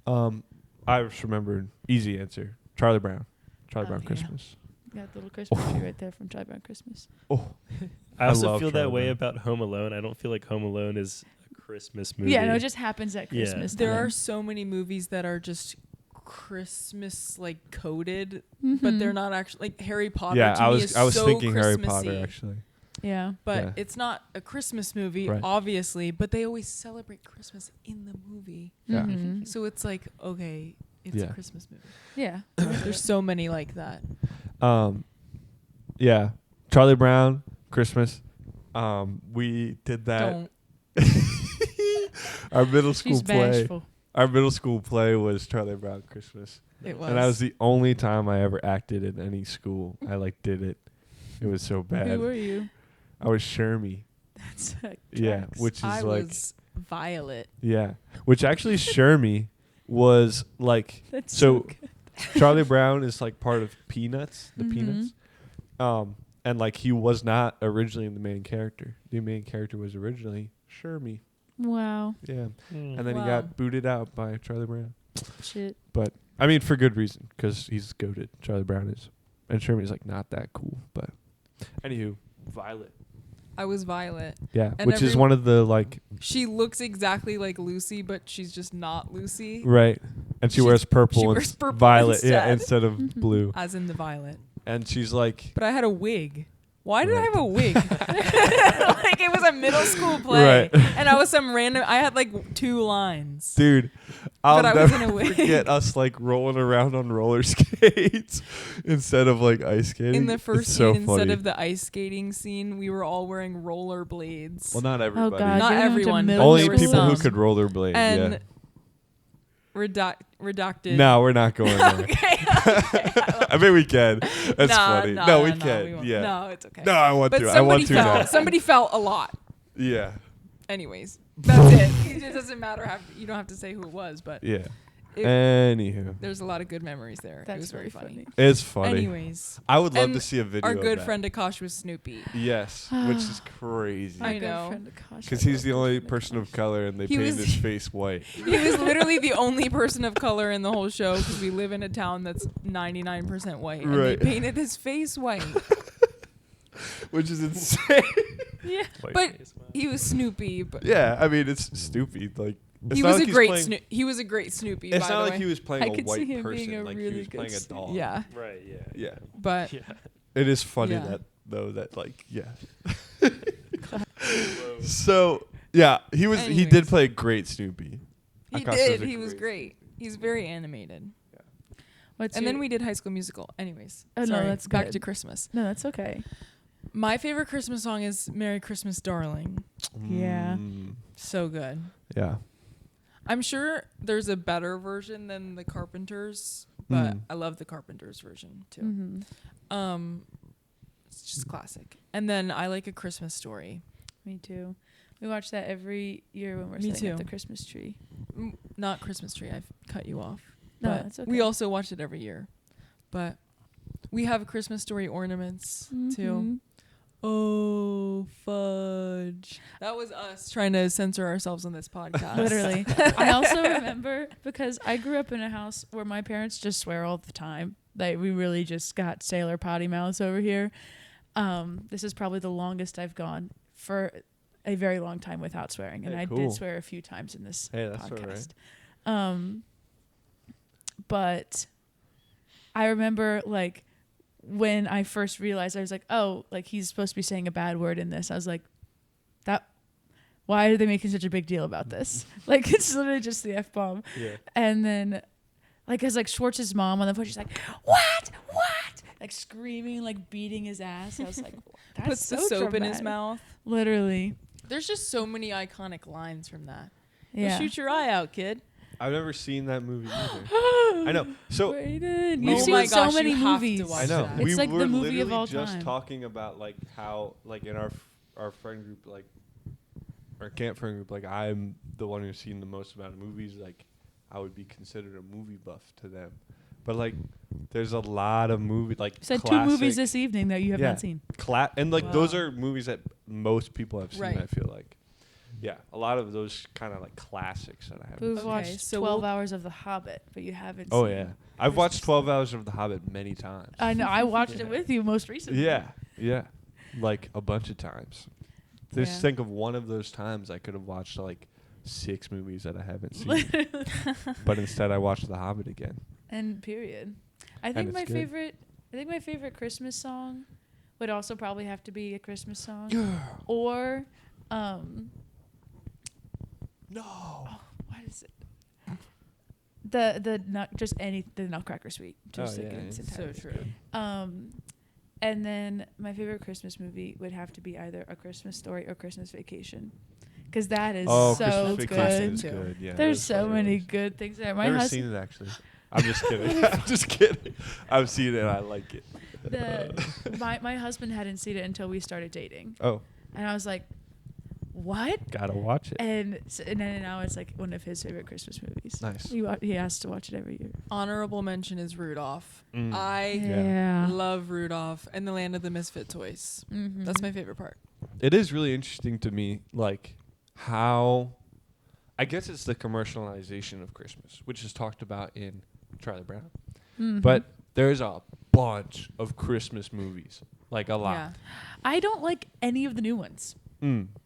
it. I just remembered easy answer. Charlie Brown. Charlie Oh, Brown yeah. Christmas. Got the little Christmas tree right there from Charlie Brown Christmas. Oh, I also love feel Charlie that way Brown. about Home Alone. I don't feel like Home Alone is a Christmas movie. Yeah, no, it just happens at Yeah. Christmas. There time. are so many movies that are just Christmas like coded, Mhm. but they're not actually like Harry Potter. yeah. to I me was is I was so thinking Harry Christmassy, Potter actually. Yeah. but Yeah. it's not a Christmas movie, Right. obviously. But they always celebrate Christmas in the movie, Yeah. Mhm. so it's like okay, it's Yeah. a Christmas movie. Yeah. There's so many like that. Yeah. Charlie Brown Christmas. We did that. Don't. Our middle school She's play. bashful. Our middle school play was Charlie Brown Christmas. It was. And that was the only time I ever acted in any school. I like did it. It was so bad. Who were you? I was Shermie. That's Yeah, tracks. which is I like was Violet. yeah, which actually Shermie was like That's so good. Charlie Brown is like part of Peanuts, the Mhm. Peanuts. And like he was not originally the main character. The main character was originally Shermie. Wow. Yeah. Mm. And then he Wow. got booted out by Charlie Brown. Shit. But I mean, for good reason, because he's goated. Charlie Brown is, and Shermie's like not that cool. But anywho, Violet. I was Violet. Yeah, And which is one of the like She looks exactly like Lucy, but she's just not Lucy. right, and she She's- wears purple. she and wears purple Violet, yeah, instead. instead of blue. As in the Violet. And she's like, But I had a wig. Why did I Right. have a wig? Like it was a middle school play. Right. And I was some random I had like 2 lines. dude, I'll But I was never in a wig. forget us like rolling around on roller skates instead of like ice skating. In the first It's so scene, instead funny. of the ice skating scene, we were all weering roller blades. Well, not everybody. Oh God. Not you're going to everyone, but middle Only there were people who some. could rollerblade. And Yeah. redacted. No, we're not going there. Okay. I mean, we can. That's Nah, funny. nah, No, we nah, can. won't. Yeah. No, it's okay. No, I want But to. I somebody want to fell. now. Somebody fell a lot. Yeah. Anyways, that's it. It doesn't matter. You don't have to say who it was, but Yeah. it- Anywho, there's a lot of good memories there. It That's was very really funny. funny. it's funny. Anyways, I would love And to see a video. our of good that. friend Akash was Snoopy. Yes, which is crazy. I know. Because he's the only person of color, and they He painted was- his face white. He was literally the only person of color in the whole show because we live in a town that's 99% white. And Right. they painted his face white. Which is insane. Yeah. White But face mask. he was Snoopy. But Yeah, I mean, it's stupid. Like it's he not was like a he's great playing- he was a great Snoopy, It's by not the like way. he was playing I a could see white him person. being a Like he really was good playing a Snoopy. dog. Yeah. Right. Yeah. Yeah. But Yeah. It is funny Yeah. that though that like yeah. So yeah, he did Anyways. play a great Snoopy. he Akash did. a He was great. He's very animated. What's And your, then we did High School Musical. Anyways. Oh, no, sorry, that's back good. to Christmas. No, that's okay. My favorite Christmas song is Merry Christmas, Darling. Yeah. Mm, So good. yeah. I'm sure there's a better version than the Carpenters, but Mm. I love the Carpenters version too. Mm-hmm. It's just classic. And then I like A Christmas Story. Me too. We watch that every year when we're Me setting up too. the Christmas tree. Not Christmas Tree. I've cut you off. No, but that's okay. we also watch it every year. But we have Christmas Story ornaments too. Mhm. Oh, fudge. That was us trying to censor ourselves on this podcast. Literally. I also remember because I grew up in a house where my parents just swear all the time. Like we really just got sailor potty mouths over here. This is probably the longest I've gone for a very long time without swearing, and Hey, I cool. did swear a few times in this Hey, that's all podcast. right. But I remember like when I first realized, I was like, oh, like he's supposed to be saying a bad word in this. I was like, why are they making such a big deal about this? Like it's literally just the F-bomb. Yeah. And then like as like Schwartz's mom on the phone, she's like, what? Like screaming, like beating his ass. I was like, that's Puts the so soap in his dramatic. mouth. Literally. There's just so many iconic lines from that. Yeah. Shoot your eye out, kid. I've never seen that movie either. I know. So Brayden, we- you've Oh seen my so gosh, many you have to movies. watch I know. that. It's We like were the movie of literally all just time. talking about like how like in our friend group like our camp friend group like I'm the one who's seen the most amount of movies. Like I would be considered a movie buff to them, but like there's a lot of movies like You said classic, 2 movies this evening that you have Yeah. not seen. and like those Wow. are movies that most people have seen. Right. I feel like yeah, a lot of those kind of like classics that I have. We've Okay, watched so 12 we'll- hours of The Hobbit, but you haven't Oh seen yeah, I've Christmas watched 12 Hours of The Hobbit many times. I know. I watched Yeah. it with you most recently. Yeah, like a bunch of times. Just Yeah. think of one of those times I could have watched like 6 movies that I haven't seen, but instead I watched The Hobbit again. And period. I And think it's my good. favorite. I think my favorite Christmas song would also probably have to be a Christmas song, or No. what is it? The Nutcracker Suite. Just Oh, like yeah, in its yeah. So entirety. true. And then my favorite Christmas movie would have to be either A Christmas Story or Christmas Vacation, because that is Oh, so Christmas good. Vacation is Too. good. Yeah, There's those so are many those. good things there. My Never husband, seen it actually. I'm just kidding. I'm just kidding. I've seen it. And I like it. my husband hadn't seen it until we started dating, Oh, and I was like, what? Gotta watch it. And then now it's like one of his favorite Christmas movies. Nice. He has to watch it every year. Honorable mention is Rudolph. Mm. I Yeah. love Rudolph and the Land of the Misfit Toys. Mm-hmm. That's my favorite part. It is really interesting to me, like how, I guess it's the commercialization of Christmas, which is talked about in Charlie Brown. Mm-hmm. But there's a bunch of Christmas movies, like a lot. Yeah. I don't like any of the new ones.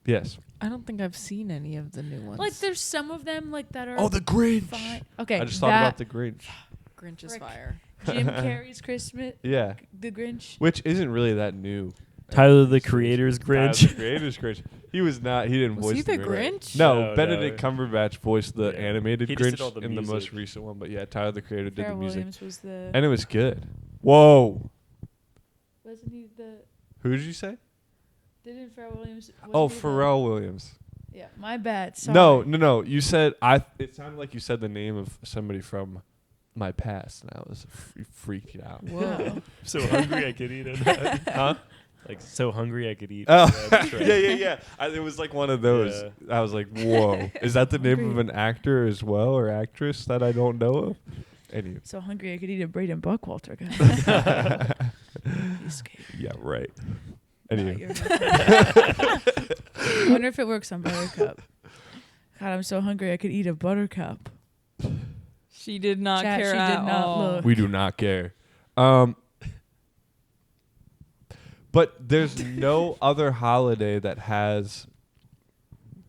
Yes. I don't think I've seen any of the new ones. Like there's some of them like that are Oh, the Grinch. fine. Okay, I just thought about the Grinch. Grinch is Frick. fire. Jim Carrey's Christmas, Yeah. The Grinch. Which isn't really that new. Tyler the Creator's Tyler Grinch. the Creator's Grinch. He was not. He didn't Was voice he the Grinch. Grinch? No, No, Benedict no. Cumberbatch voiced the Yeah. animated He just did all Grinch the in the most music. recent one. But yeah, Tyler the Creator did Pharrell the music, Williams was the. and it was good. Whoa. Wasn't he the? Who did you say? Didn't Pharrell Williams? Oh, wasn't he the- Pharrell Williams. Yeah, my bad. Sorry. No. You said It sounded like you said the name of somebody from my past, and I was freaked out. Whoa. So hungry I could eat it. Huh? Like so hungry I could eat. Oh, that's right. yeah. It was like one of those. Yeah. I was like, whoa. Is that the name of Hungry. an actor as well, or actress that I don't know of? Anyway. So hungry I could eat a Braden Buckwalter guy. He's scared. Yeah, right. No, Anyway. you're right. I wonder if it works on Buttercup. God, I'm so hungry I could eat a Buttercup. She did not Chat, care she at did not all. look. We do not care. But there's no other holiday that has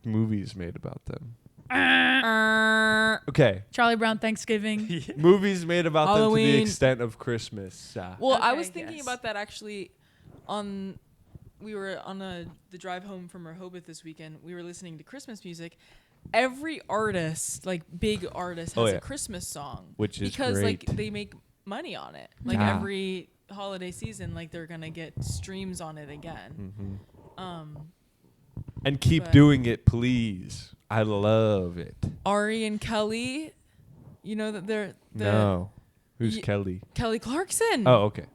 movies made about them. Okay. Charlie Brown Thanksgiving. Movies made about them to the Halloween. extent of Christmas. Well, I Okay, was thinking yes. about that actually. We were on the drive home from Rehoboth this weekend. We were listening to Christmas music. Every artist, like big artist, has Oh, yeah. a Christmas song, Which is because great. like they make money on it. Like Yeah. every holiday season, like they're gonna get streams on it again. Mhm. And keep but- doing it, please. I love it. Ari and Kelly, you know that they're No. Who's Ye- Kelly? Kelly Clarkson. Oh, okay.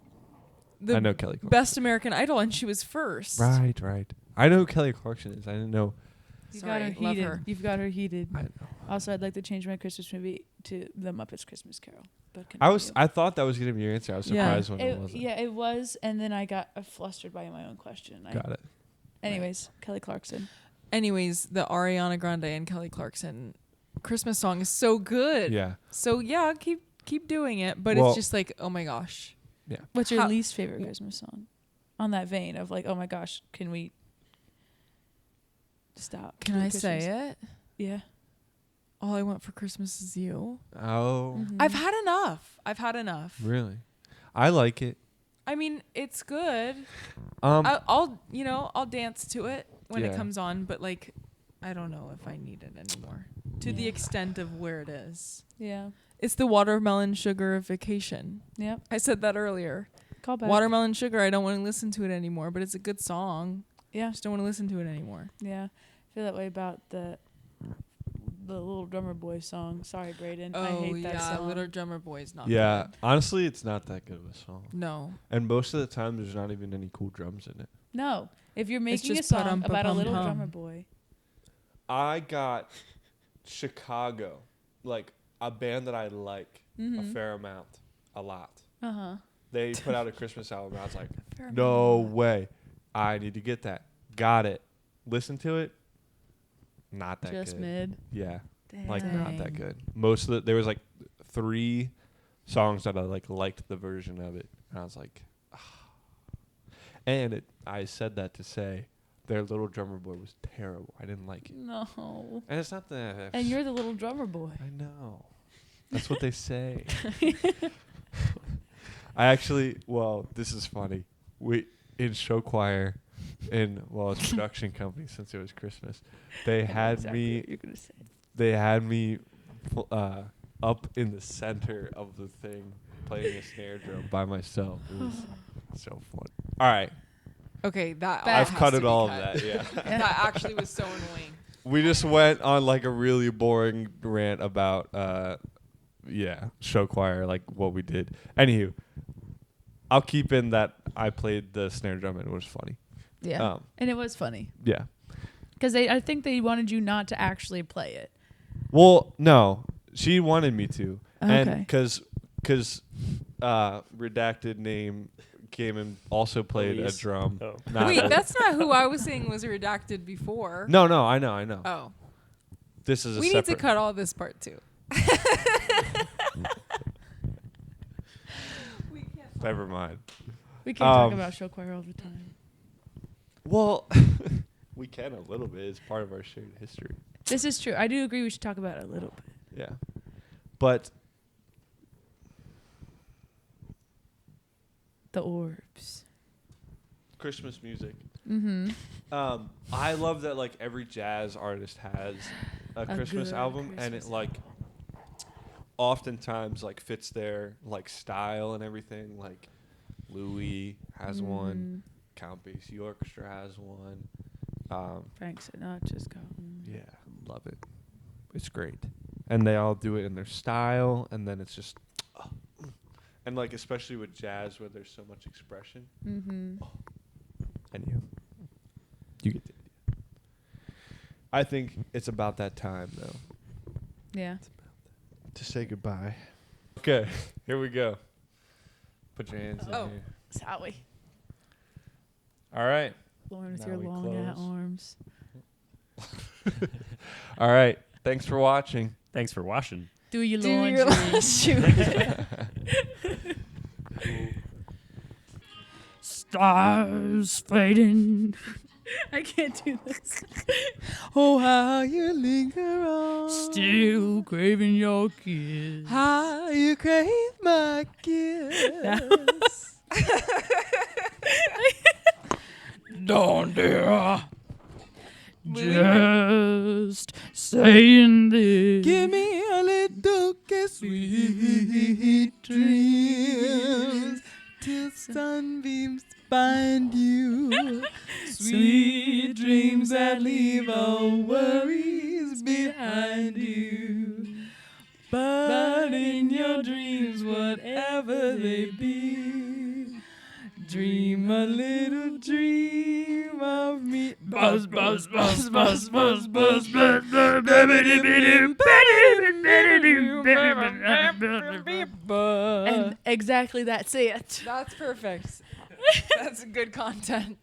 the I know Kelly Clarkson. Best American Idol, and she was first. Right. I know who Kelly Clarkson is. I didn't know. You've Sorry, got her love heated. her. You've got her heated. I know. Also, I'd like to change my Christmas movie to The Muppets Christmas Carol. But I thought that was gonna be your answer. I was Yeah. surprised when it wasn't. Yeah, it was, and then I got flustered by my own question. Got it. Anyways, Kelly Clarkson. Anyways, the Ariana Grande and Kelly Clarkson Christmas song is so good. Yeah. So yeah, keep doing it, but Well- it's just like, oh my gosh. Yeah. What's your How- least favorite Christmas song? On that vein of like, oh my gosh, can we stop? Can with I Christmas? say it? Yeah. All I Want for Christmas Is You. Oh. Mhm. I've had enough. Really? I like it. I mean, it's good. Um. I'll dance to it when it Yeah. comes on, but like, I don't know if I need it anymore. To the Yeah. extent of where it is. Yeah. It's the Watermelon Sugar Vacation. Yep. I said that earlier. Call back. Watermelon Sugar, I don't want to listen to it anymore, but it's a good song. Yeah. I just don't want to listen to it anymore. Yeah. I feel that way about the Little Drummer Boy song. Sorry, Braden. I Oh hate that yeah, song. Little Drummer Boy's not Yeah. good. Honestly, it's not that good of a song. No. And most of the time, there's not even any cool drums in it. No. If you're making a just song pa-dum, about a pa-pum, little pum. drummer boy. I got Chicago, like a band that I like a fair amount, a lot. Uh-huh. They put out a Christmas album, and I was like, Fair no amount. way. I need to get that. Got it. Listen to it. Not that Just good. mid. Yeah. Dang. Like not that Dang. good. Most of there was like 3 songs that I liked the version of it, and I was like, ah. And I said that to say their Little Drummer Boy was terrible. I didn't like it, No. and it's not that. And you're the little drummer boy. I know. That's what they say. I actually, this is funny. We in show choir, it's production company since it was Christmas. They I know had exactly me. what you're gonna say. They had me up in the center of the thing playing a snare drum by myself. It was so fun. All right. Okay, that Bad. I've has cut to it be all cut. of that, yeah. That actually was so annoying. We just went on like a really boring rant about show choir, like what we did. Anywho, I'll keep in that I played the snare drum and it was funny. Yeah. And it was funny. Yeah. Because I think they wanted you not to actually play it. Well, no, she wanted me to, and Okay. because redacted name came and also played Elise. a drum. Oh. Not Wait, a- that's not who I was saying was redacted before. no, I know. Oh, This is a we need separate. to cut all this part too. Never mind. We can't talk Um, about show choir all the time. Well, we can a little bit. It's part of our shared history. This is true. I do agree we should talk about it a little bit. Yeah, but The orbs. Christmas music. Mm-hmm. I love that like every jazz artist has a Christmas good album, and it Christmas like oftentimes like fits their like style and everything. Like Louis has one, Count Basie Orchestra has one. Frank Sinatra's got one. Yeah, love it. It's great, and they all do it in their style, and then it's just, and like especially with jazz where there's so much expression. Mm-hmm. And you get the idea. I think it's about that time though Yeah. to say goodbye. Okay, here we go. Put your hands in Oh. here. Sally. All right. Lauren with Now your we long close. arms. All right. Thanks for watching. Thanks for watching. Do your Do laundry. your last shoot. Stars fading. I can't do this. Oh, how you linger on. Still craving your kiss. How you crave my kiss. Don't dare. Just saying this. Give me a little kiss, sweet dreams, till sunbeams find you. Sweet dreams that leave all worries behind you. But in your dreams, whatever they be, dream a little dream of me. Buzz, buzz, buzz, buzz, buzz, buzz, buzz, And exactly that's it. That's perfect. That's good content.